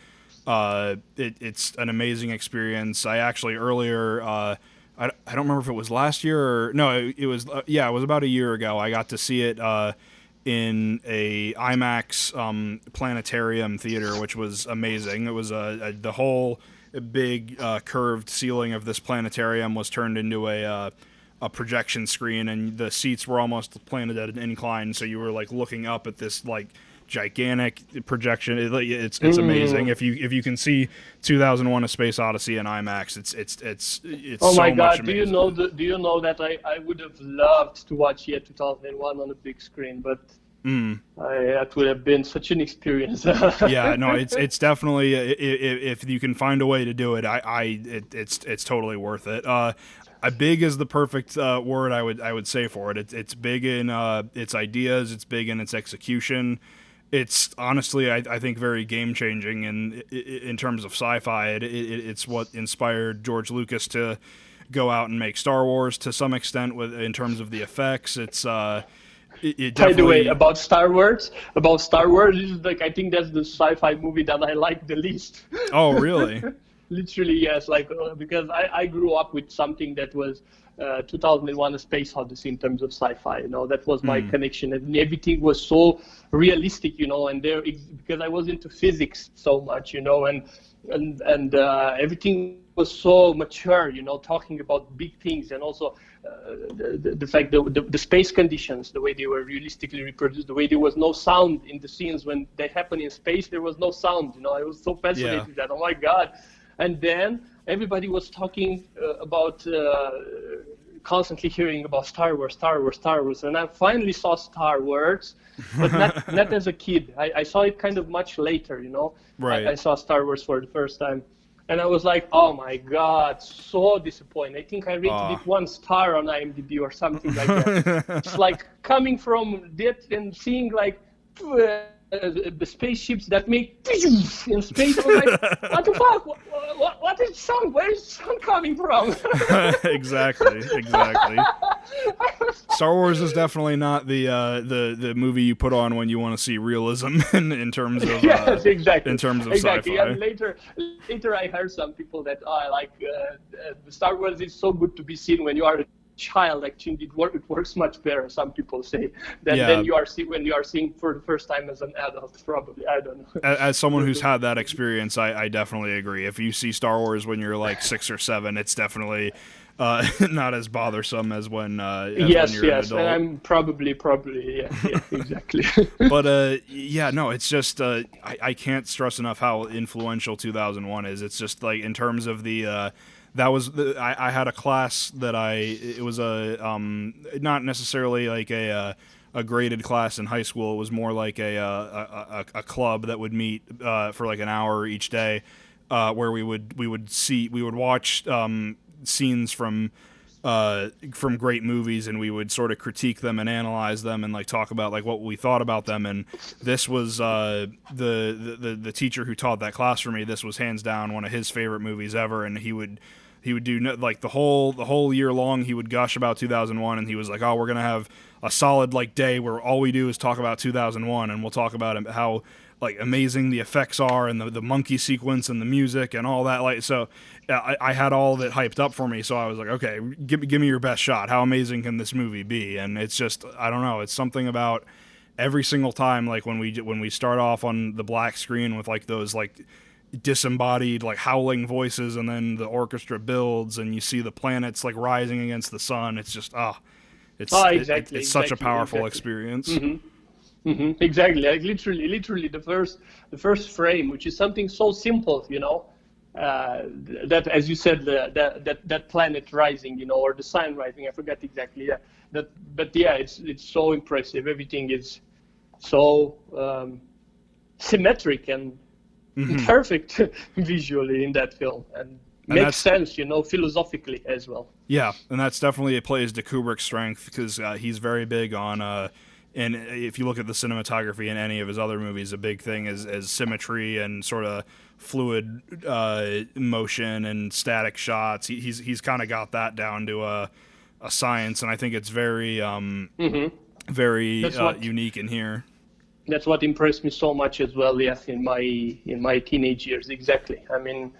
It's an amazing experience. I actually earlier, I don't remember if it was last year or no, it was it was about a year ago. I got to see it in a IMAX planetarium theater, which was amazing. It was the whole big curved ceiling of this planetarium was turned into a projection screen, and the seats were almost planted at an incline, so you were like looking up at this like gigantic projection. It's amazing. If you can see 2001: A Space Odyssey in IMAX, it's oh so my God! much amazing. Do you know that I would have loved to watch 2001 on a big screen, but that would have been such an experience. Yeah, no, it's definitely if you can find a way to do it, it's totally worth it. Big is the perfect word I would say for it. It's big in its ideas. It's big in its execution. It's honestly, I think, very game-changing in terms of sci-fi. It's what inspired George Lucas to go out and make Star Wars to some extent in terms of the effects. It's By the way, about Star Wars, is like, I think that's the sci-fi movie that I like the least. Oh, really? Literally, yes. Because I grew up with something that was 2001: A Space Odyssey in terms of sci-fi. That was my connection, and everything was so realistic. And because I was into physics so much, and everything was so mature. Talking about big things, and also the fact that the space conditions, the way they were realistically reproduced, the way there was no sound in the scenes when they happen in space, there was no sound. I was so fascinated with that. Oh my God. And then everybody was talking about, constantly hearing about Star Wars. And I finally saw Star Wars, but not as a kid. I saw it kind of much later, Right. I saw Star Wars for the first time. And I was like, oh my God, so disappointed. I think I rated it 1 star on IMDb or something like that. It's like coming from that and seeing like the spaceships that make in space. I was like, what the fuck? What is sound? Where is sound coming from? Exactly. Star Wars is definitely not the movie you put on when you want to see realism in terms of yes, exactly. In terms of exactly. sci-fi. And later I heard some people that the Star Wars is so good to be seen when you are a child. Actually, it works much better. Some people say than when you are seeing for the first time as an adult. Probably, I don't know. As someone who's had that experience, I definitely agree. If you see Star Wars when you're like 6 or 7, it's definitely not as bothersome as when when you're an adult. And I'm probably exactly. But it's just I can't stress enough how influential 2001 is. It's just like in terms of the I had a class that it was a not necessarily like a graded class in high school. It was more like a club that would meet for like an hour each day, where we would watch scenes from great movies, and we would sort of critique them and analyze them and like talk about like what we thought about them. And this was the teacher who taught that class for me. This was hands down one of his favorite movies ever, and he would do like the whole year long he would gush about 2001, and he was like, oh, we're gonna have a solid like day where all we do is talk about 2001, and we'll talk about how like amazing the effects are and the monkey sequence and the music and all that. Like, so I had all of it hyped up for me, so I was like, okay, give me your best shot. How amazing can this movie be? And it's just, I don't know, it's something about every single time, like when we start off on the black screen with like those like disembodied like howling voices, and then the orchestra builds and you see the planets like rising against the sun. It's just exactly, it's such a powerful experience. Exactly, like literally the first frame, which is something so simple, that, as you said, that planet rising, or the sun rising, I forgot exactly. It's so impressive. Everything is so symmetric and perfect visually in that film, and makes sense, philosophically as well. Yeah, and that's definitely, it plays to Kubrick's strength, because he's very big on, and if you look at the cinematography in any of his other movies, a big thing is symmetry and sort of fluid motion and static shots. He's kind of got that down to a science, and I think it's very unique in here. That's what impressed me so much as well. Yes, in my teenage years, exactly. I mean,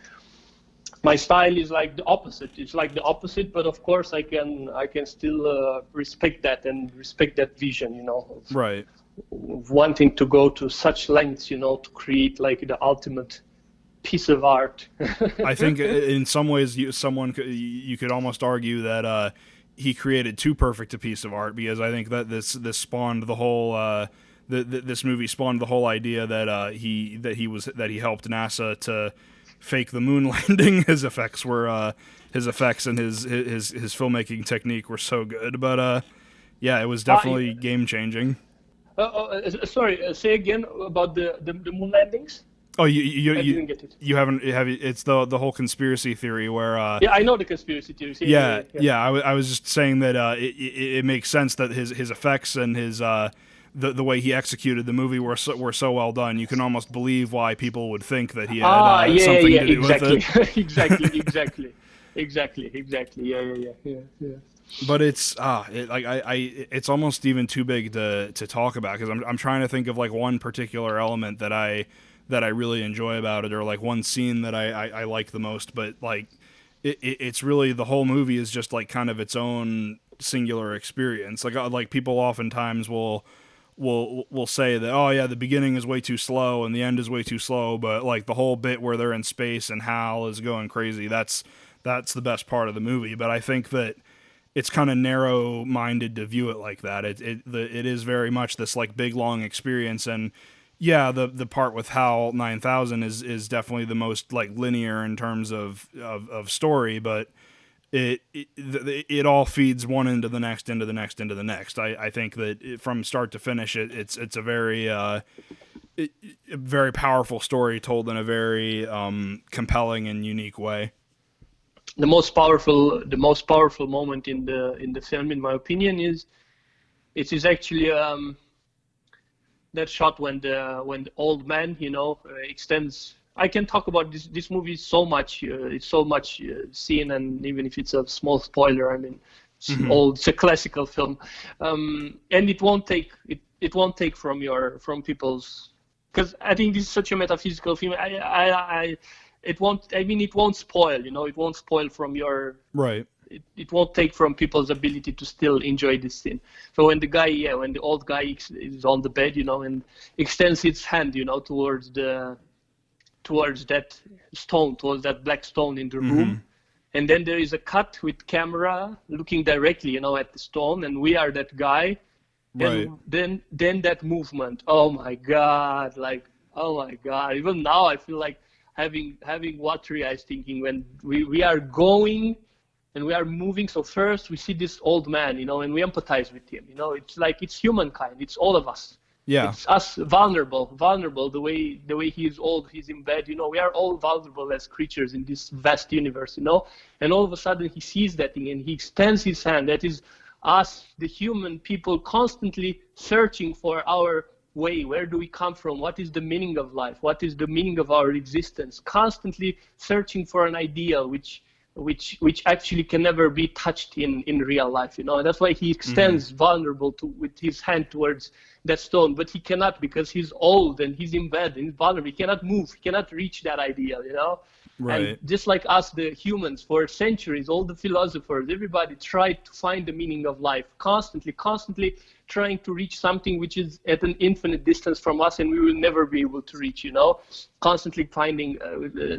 my style is like the opposite. It's like the opposite, but of course I can still respect that and respect that vision, right? Of wanting to go to such lengths, to create like the ultimate piece of art. I think in some ways you could almost argue that he created too perfect a piece of art, because I think that this spawned the whole. This movie spawned the whole idea that he helped NASA to fake the moon landing. His effects and his filmmaking technique were so good, but it was definitely game changing. Sorry, say again about the moon landings. Oh, I didn't get it. You haven't. It's the whole conspiracy theory where. Yeah, I know the conspiracy theories. Yeah. I was just saying that it makes sense that his effects and his the way he executed the movie were so well done. You can almost believe why people would think that he had something to do with it. exactly. Yeah. But it's it's almost even too big to talk about, because I'm trying to think of like one particular element that I really enjoy about it, or like one scene that I like the most. But like it's really, the whole movie is just like kind of its own singular experience. Like people oftentimes will say that, oh yeah, the beginning is way too slow and the end is way too slow, but like the whole bit where they're in space and Hal is going crazy, that's the best part of the movie. But I think that it's kind of narrow-minded to view it like that. It is very much this like big long experience, and yeah, the part with HAL 9000 is definitely the most like linear in terms of story, but it all feeds one into the next, into the next, into the next. I think that from start to finish, it's a very very powerful story told in a very compelling and unique way. The most powerful moment in the film, in my opinion, is actually that shot when the old man, extends. I can talk about this movie so much. It's so much seen, and even if it's a small spoiler, I mean, it's a classical film, and it won't take from people's, because I think this is such a metaphysical film. It won't spoil. It won't spoil from your right. It won't take from people's ability to still enjoy this scene. So when the old guy is on the bed, and extends his hand, towards that stone, towards that black stone in the room. And then there is a cut with camera looking directly, at the stone, and we are that guy. Right. And then that movement. Oh my God. Even now I feel like having watery eyes, thinking when we are going and we are moving. So first we see this old man, and we empathize with him. It's like it's humankind. It's all of us. Yeah. It's us vulnerable. The way he is old, he's in bed. We are all vulnerable as creatures in this vast universe. And all of a sudden he sees that thing and he extends his hand. That is us, the human people, constantly searching for our way. Where do we come from? What is the meaning of life? What is the meaning of our existence? Constantly searching for an ideal which actually can never be touched in real life. That's why he extends vulnerable with his hand towards that stone, but he cannot because he's old and he's in bed and he's vulnerable. He cannot move. He cannot reach that ideal, you know? Right. And just like us, the humans, for centuries, all the philosophers, everybody tried to find the meaning of life, constantly trying to reach something which is at an infinite distance from us and we will never be able to reach, you know, constantly finding,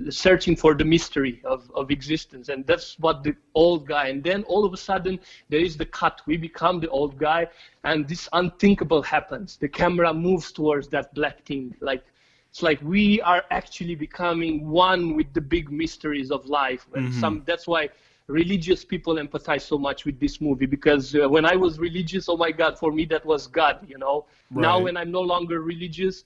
searching for the mystery of existence. And that's what the old guy, and then all of a sudden there is the cut. We become the old guy and this unthinkable happens. The camera moves towards that black thing. It's like we are actually becoming one with the big mysteries of life. And that's why religious people empathize so much with this movie, because when I was religious, oh my God, for me that was God, you know. Right. Now when I'm no longer religious,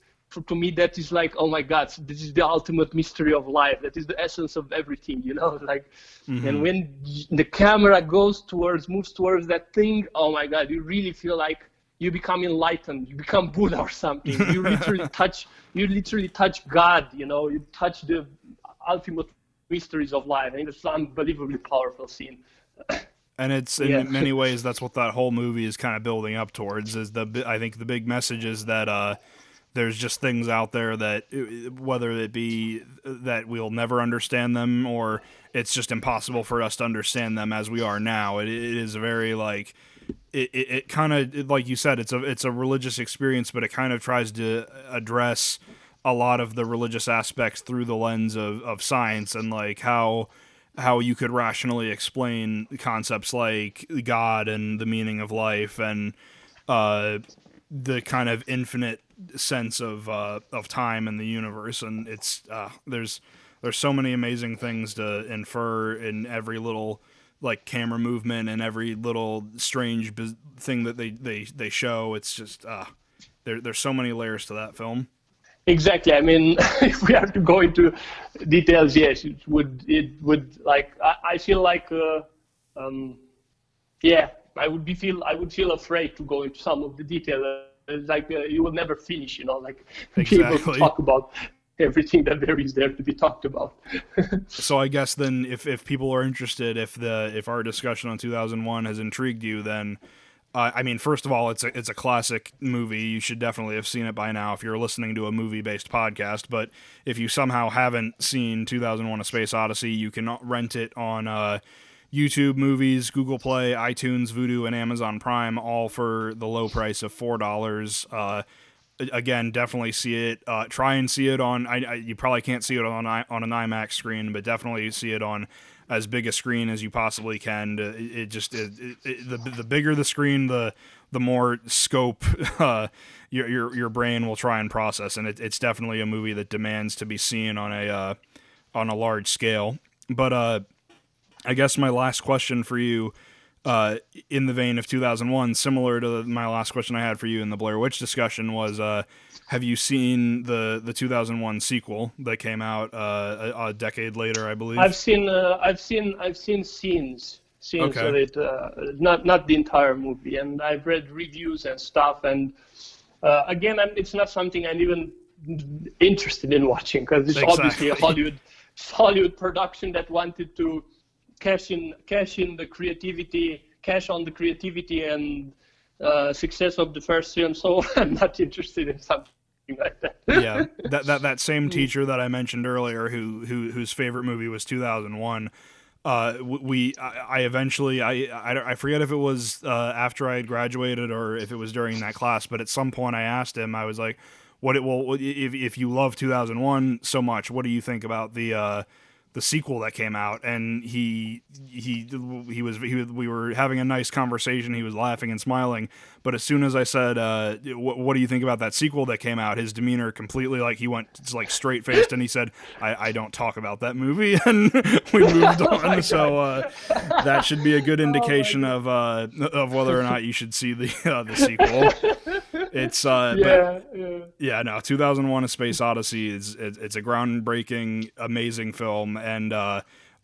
to me that is like, oh my God, this is the ultimate mystery of life. That is the essence of everything, you know. Like, and when the camera moves towards that thing, oh my God, you really feel like you become enlightened, you become Buddha or something. You literally touch God, you know. You touch the ultimate mysteries of life. I think it's an unbelievably powerful scene. And it's in many ways that's what that whole movie is kind of building up towards. I think the big message is that there's just things out there that, whether it be that we'll never understand them or it's just impossible for us to understand them as we are now. It is a very like it kind of, like you said, it's a religious experience, but it kind of tries to address a lot of the religious aspects through the lens of science and like how you could rationally explain concepts like God and the meaning of life and the kind of infinite sense of time in the universe. And it's there's so many amazing things to infer in every little like camera movement and every little strange thing that they show. It's just there's so many layers to that film. Exactly. I mean, if we have to go into details, yes, it would like, I feel like, I would feel afraid to go into some of the detail. Like you will never finish, you know, like be able to talk about everything that there is there to be talked about. So I guess then if people are interested, if our discussion on 2001 has intrigued you, then I mean, first of all, it's a classic movie. You should definitely have seen it by now if you're listening to a movie-based podcast. But if you somehow haven't seen 2001: A Space Odyssey, you can rent it on YouTube Movies, Google Play, iTunes, Vudu, and Amazon Prime, all for the low price of $4. Again, definitely see it. Try and see it on. You probably can't see it on an IMAX screen, but definitely see it on as big a screen as you possibly can. The bigger the screen, the more scope your brain will try and process, and it's definitely a movie that demands to be seen on a large scale. But I guess my last question for you, in the vein of 2001, similar to my last question I had for you in the Blair Witch discussion, was have you seen the 2001 sequel that came out a decade later, I believe? I've seen scenes of it, not the entire movie, and I've read reviews and stuff. And again, it's not something I'm even interested in watching, because it's obviously a Hollywood production that wanted to cash on the creativity and success of the first film. So I'm not interested in something like that. Yeah, that same teacher that I mentioned earlier, whose favorite movie was 2001. I forget if it was after I had graduated or if it was during that class, but at some point I asked him, I was like, if you love 2001 so much, what do you think about the sequel that came out? And we were having a nice conversation. He was laughing and smiling, but as soon as I said, what do you think about that sequel that came out, his demeanor completely, like, he went like straight faced and he said, I don't talk about that movie. And we moved on. So that should be a good indication of whether or not you should see the sequel. It's 2001: A Space Odyssey it's a groundbreaking, amazing film. And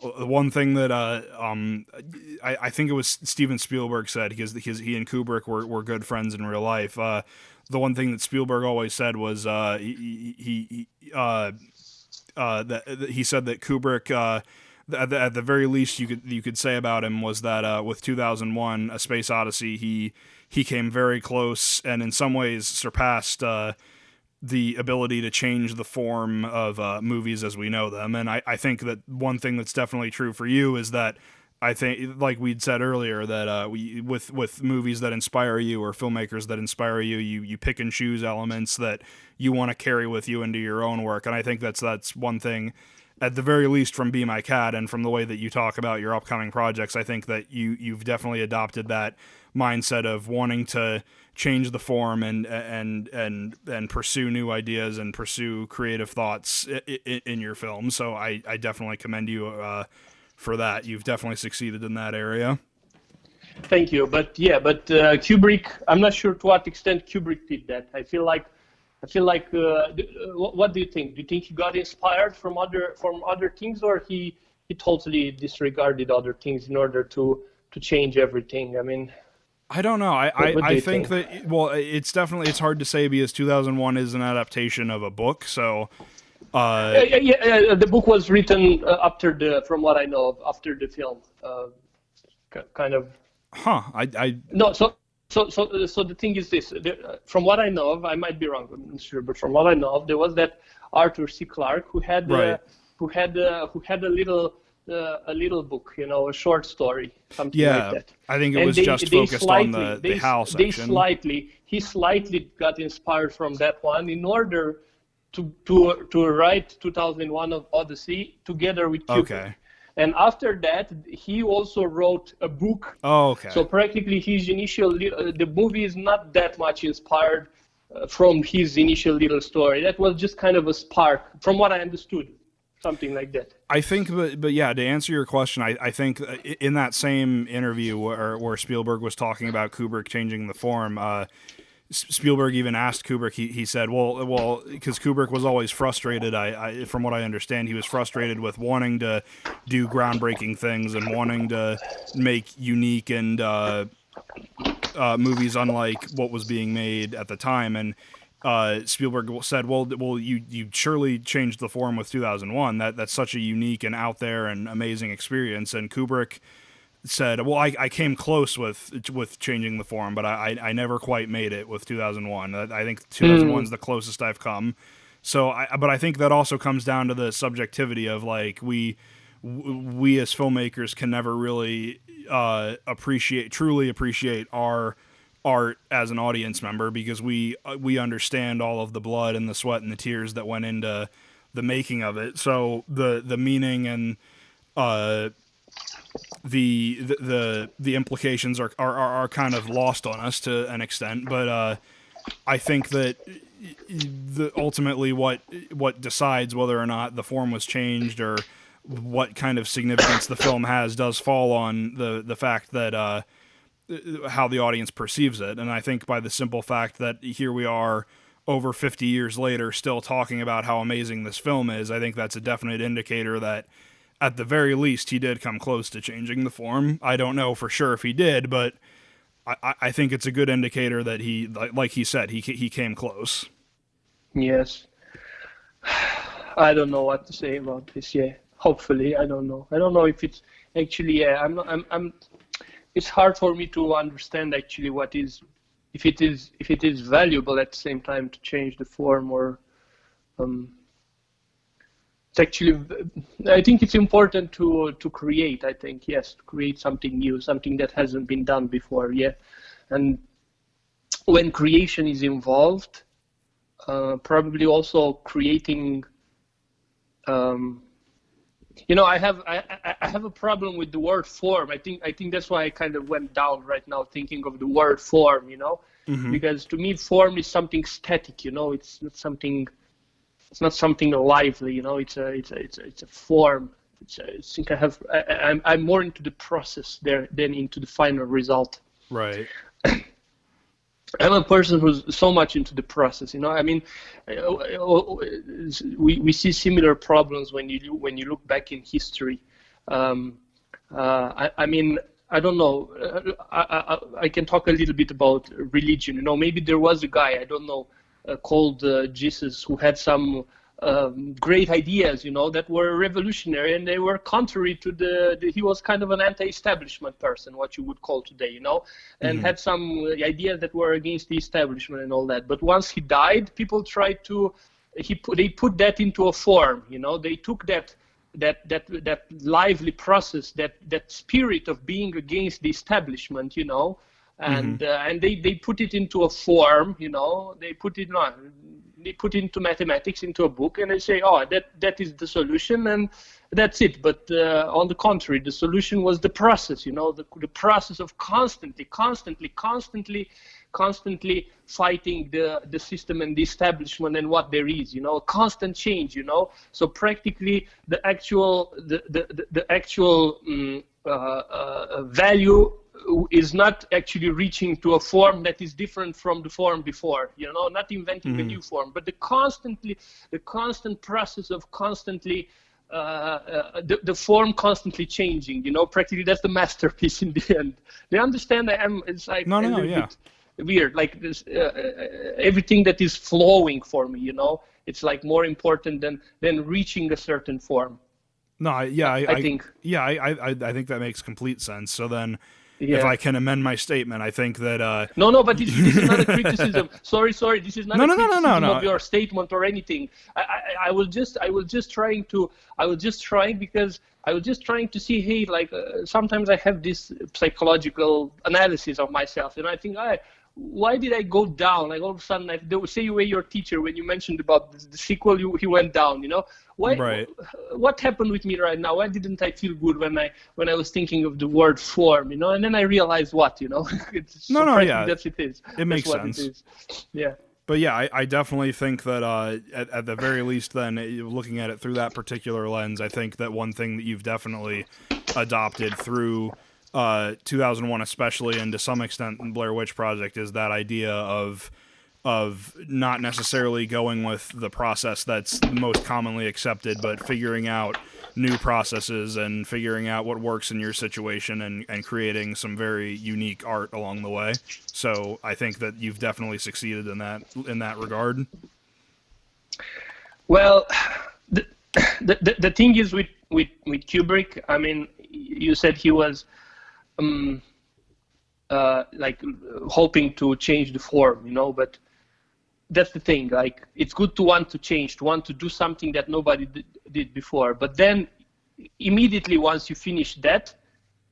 one thing that I think it was Steven Spielberg said, because he and Kubrick were good friends in real life. The one thing that Spielberg always said was he said that Kubrick at the very least you could say about him was that with 2001: A Space Odyssey, he came very close and in some ways surpassed the ability to change the form of movies as we know them. And I think that one thing that's definitely true for you is that I think, like we'd said earlier, that with movies that inspire you or filmmakers that inspire you, you pick and choose elements that you want to carry with you into your own work. And I think that's one thing, at the very least, from Be My Cat and from the way that you talk about your upcoming projects. I think that you've definitely adopted that mindset of wanting to change the form and pursue new ideas and pursue creative thoughts in your film. So I definitely commend you for that. You've definitely succeeded in that area. Thank you. But Kubrick, I'm not sure to what extent Kubrick did that. I feel like what do you think? Do you think he got inspired from other things, or he totally disregarded other things in order to change everything? I mean, I don't know. I think that, well, it's hard to say because 2001 is an adaptation of a book, so the book was written from what I know, after the film, kind of. Huh. No. So the thing is this. From what I know of, I might be wrong, I'm not sure, but from what I know of, there was that Arthur C. Clarke who had a little book, a short story, something like that. I think it was just focused on the HAL section. He slightly got inspired from that one in order to write 2001 of Odyssey together with Kubrick. Okay. And after that, he also wrote a book. Oh, okay. So practically the movie is not that much inspired from his initial little story. That was just kind of a spark, from what I understood, something like that. I think, but yeah, to answer your question, I think in that same interview where Spielberg was talking about Kubrick changing the form, Spielberg even asked Kubrick, he said, well, because Kubrick was always frustrated, from what I understand, he was frustrated with wanting to do groundbreaking things and wanting to make unique and movies unlike what was being made at the time. And Spielberg said, well, you surely changed the form with 2001. That's such a unique and out there and amazing experience. And Kubrick said, well, I came close with changing the form, but I never quite made it with 2001. I think 2001 is the closest I've come. So, but I think that also comes down to the subjectivity of, like, we as filmmakers can never really truly appreciate our art as an audience member, because we understand all of the blood and the sweat and the tears that went into the making of it. So the meaning and the implications are kind of lost on us to an extent, but I think that ultimately what decides whether or not the form was changed or what kind of significance the film has does fall on the fact that how the audience perceives it. And I think by the simple fact that here we are over 50 years later still talking about how amazing this film is, I think that's a definite indicator that at the very least, he did come close to changing the form. I don't know for sure if he did, but I think it's a good indicator that he, like he said, he came close. Yes. I don't know what to say about this. Yeah. Hopefully, I don't know. I don't know if it's actually. Yeah. It's hard for me to understand actually if it is valuable at the same time to change the form or. Actually, I think it's important to create. I think, yes, to create something new, something that hasn't been done before. Yeah, and when creation is involved, probably also creating. I have a problem with the word form. I think that's why I kind of went down right now thinking of the word form. Mm-hmm. Because to me, form is something static. It's not something. It's not something lively, It's a form. I think I'm more into the process there than into the final result. Right. I'm a person who's so much into the process. I mean, we see similar problems when you look back in history. I mean, I don't know. I can talk a little bit about religion. Maybe there was a guy, I don't know, called Jesus, who had some great ideas, that were revolutionary, and they were contrary to he was kind of an anti-establishment person, what you would call today, and had some ideas that were against the establishment and all that. But once he died, people tried to, they put that into a form, they took that lively process, that spirit of being against the establishment, and they put it into a form, they put it into mathematics, into a book, and they say, oh, that is the solution, and that's it. But on the contrary, the solution was the process, the process of constantly fighting the system and the establishment and what there is, constant change, So practically the actual value is not actually reaching to a form that is different from the form before, not inventing a new form, but the constant process of constantly the form constantly changing, practically that's the masterpiece in the end. They understand it's like bit weird, like this, everything that is flowing for me, it's like more important than reaching a certain form. No, I think that makes complete sense. So then, if I can amend my statement, I think that no, but this is not a criticism. Sorry, this is not a criticism of your statement or anything. I was just trying to see, hey, like sometimes I have this psychological analysis of myself, and I think, why did I go down? Like all of a sudden, they would say you were your teacher when you mentioned about the sequel, he went down. Why? Right. What happened with me right now? Why didn't I feel good when I was thinking of the word form? And then I realized what. It's that's it is. It makes sense. It is. Yeah. But yeah, I definitely think that at the very least, then looking at it through that particular lens, I think that one thing that you've definitely adopted through 2001 especially, and to some extent in Blair Witch Project, is that idea of not necessarily going with the process that's most commonly accepted, but figuring out new processes and figuring out what works in your situation and creating some very unique art along the way. So I think that you've definitely succeeded in that regard. Well, the thing is with Kubrick, I mean, you said he was like hoping to change the form, but that's the thing. Like, it's good to want to change, to want to do something that nobody did before. But then immediately once you finish that,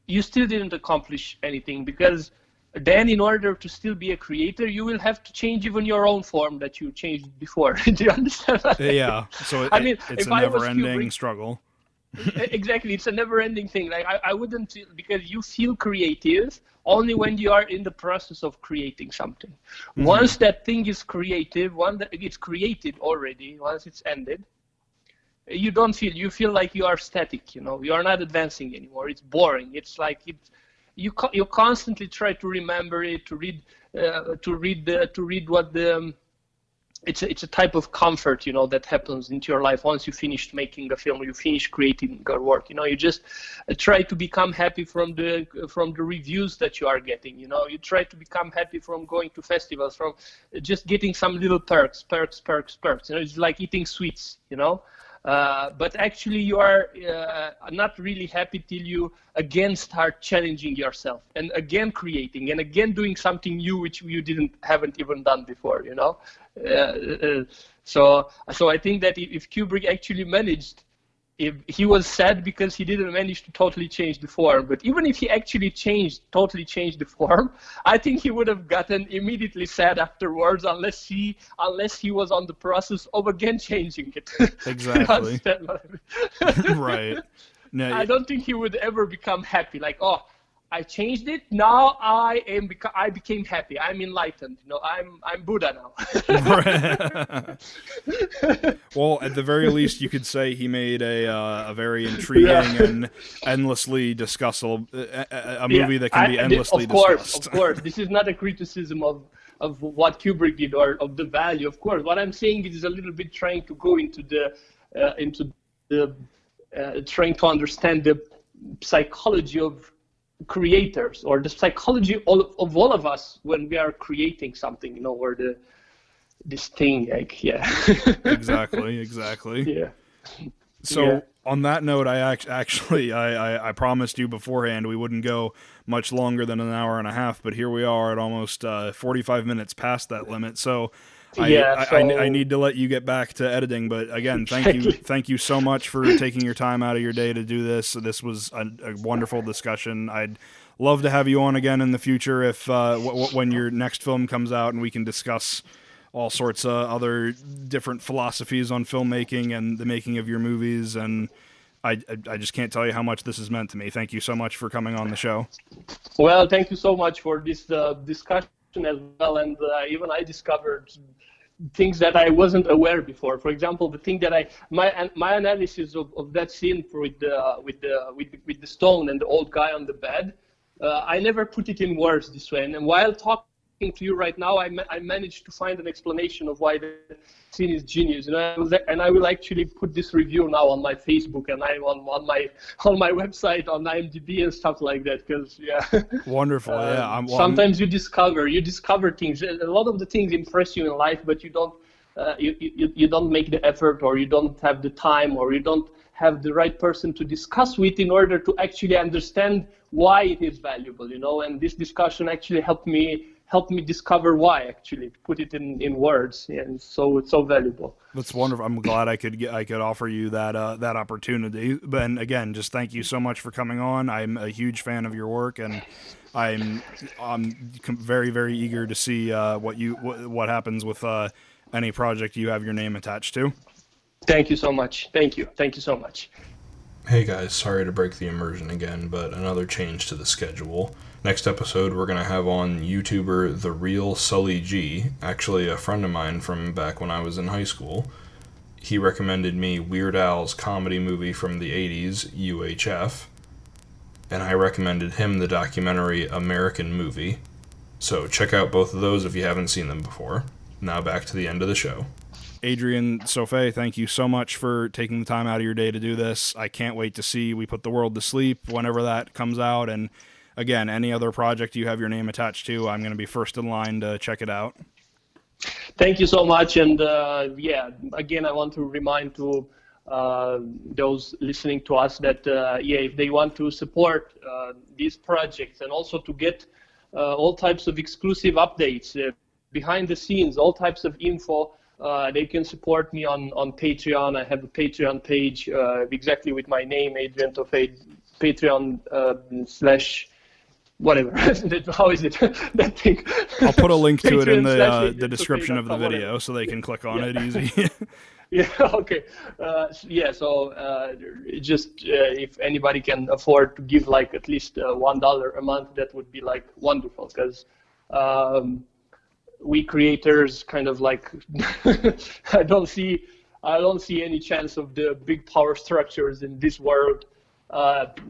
you still didn't accomplish anything, because then in order to still be a creator, you will have to change even your own form that you changed before. Do you understand? Yeah. So it's a never-ending struggle. Exactly, it's a never-ending thing. Like I wouldn't, because you feel creative only when you are in the process of creating something. Once that thing is creative, once that it's created already, once it's ended, you don't feel. You feel like you are static. You are not advancing anymore. It's boring. It's like you constantly try to remember it, to read what the. It's a type of comfort, that happens into your life once you finish making a film, you finish creating your work. You just try to become happy from the reviews that you are getting. You try to become happy from going to festivals, from just getting some little perks. It's like eating sweets. But actually you are not really happy till you again start challenging yourself and again creating and again doing something new which you haven't even done before, So I think that if Kubrick actually managed, if he was sad because he didn't manage to totally change the form, but even if he actually totally changed the form, I think he would have gotten immediately sad afterwards, unless he was on the process of again changing it. Exactly. Right. No, I don't think he would ever become happy. Like, oh, I changed it. Now I became happy. I'm enlightened. I'm Buddha now. Well, at the very least, you could say he made a very intriguing and endlessly discussable a movie that can be endlessly discussed. Of course, this is not a criticism of what Kubrick did or of the value. Of course, what I'm saying is a little bit trying to go into the trying to understand the psychology of creators, or the psychology of all of us when we are creating something, or this thing, like, yeah. Exactly. Yeah. So on that note, I promised you beforehand we wouldn't go much longer than an hour and a half, but here we are at almost 45 minutes past that limit. So I need to let you get back to editing, but again, thank you so much for taking your time out of your day to do this. This was a wonderful discussion. I'd love to have you on again in the future if when your next film comes out, and we can discuss all sorts of other different philosophies on filmmaking and the making of your movies. And I just can't tell you how much this has meant to me. Thank you so much for coming on the show. Well, thank you so much for this discussion as well. And even I discovered things that I wasn't aware before. For example, the thing that my analysis of that scene with the stone and the old guy on the bed, I never put it in words this way. And while talking to you right now, I managed to find an explanation of why the scene is genius. And I will actually put this review now on my Facebook and I'm on my website, on IMDb and stuff like that. Because wonderful. Yeah. Sometimes you discover things. A lot of the things impress you in life, but you don't make the effort, or you don't have the time, or you don't have the right person to discuss with in order to actually understand why it is valuable. And this discussion actually helped me discover why, actually, put it in words. And so it's so valuable. That's wonderful. I'm glad I could offer you that opportunity. But again, just thank you so much for coming on. I'm a huge fan of your work, and I'm very, very eager to see what happens with any project you have your name attached to. Thank you so much. Thank you so much. Hey guys, sorry to break the immersion again, but another change to the schedule. Next episode, we're going to have on YouTuber The Real Sully G, actually a friend of mine from back when I was in high school. He recommended me Weird Al's comedy movie from the 80s, UHF, and I recommended him the documentary American Movie. So check out both of those if you haven't seen them before. Now back to the end of the show. Adrian Țofei, thank you so much for taking the time out of your day to do this. I can't wait to see We Put the World to Sleep whenever that comes out. And again, any other project you have your name attached to, I'm going to be first in line to check it out. Thank you so much. And again, I want to remind to those listening to us that, if they want to support these projects and also to get all types of exclusive updates, behind the scenes, all types of info, they can support me on Patreon. I have a Patreon page exactly with my name, Adrian Țofei, Patreon / whatever. How is it? That thing. I'll put a link to it in the description of the video so they can click on it easy. Yeah, okay. So just if anybody can afford to give like at least $1 a month, that would be like wonderful, because we creators kind of like I don't see any chance of the big power structures in this world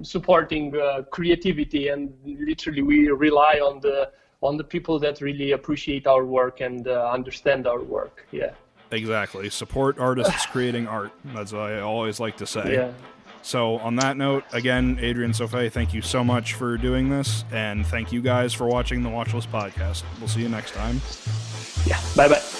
supporting creativity, and literally we rely on the people that really appreciate our work and understand our work. Yeah, exactly. Support artists creating art. That's what I always like to say. Yeah. So on that note, again, Adrian Țofei, thank you so much for doing this, and thank you guys for watching the Watchlist Podcast. We'll see you next time. Yeah, bye-bye.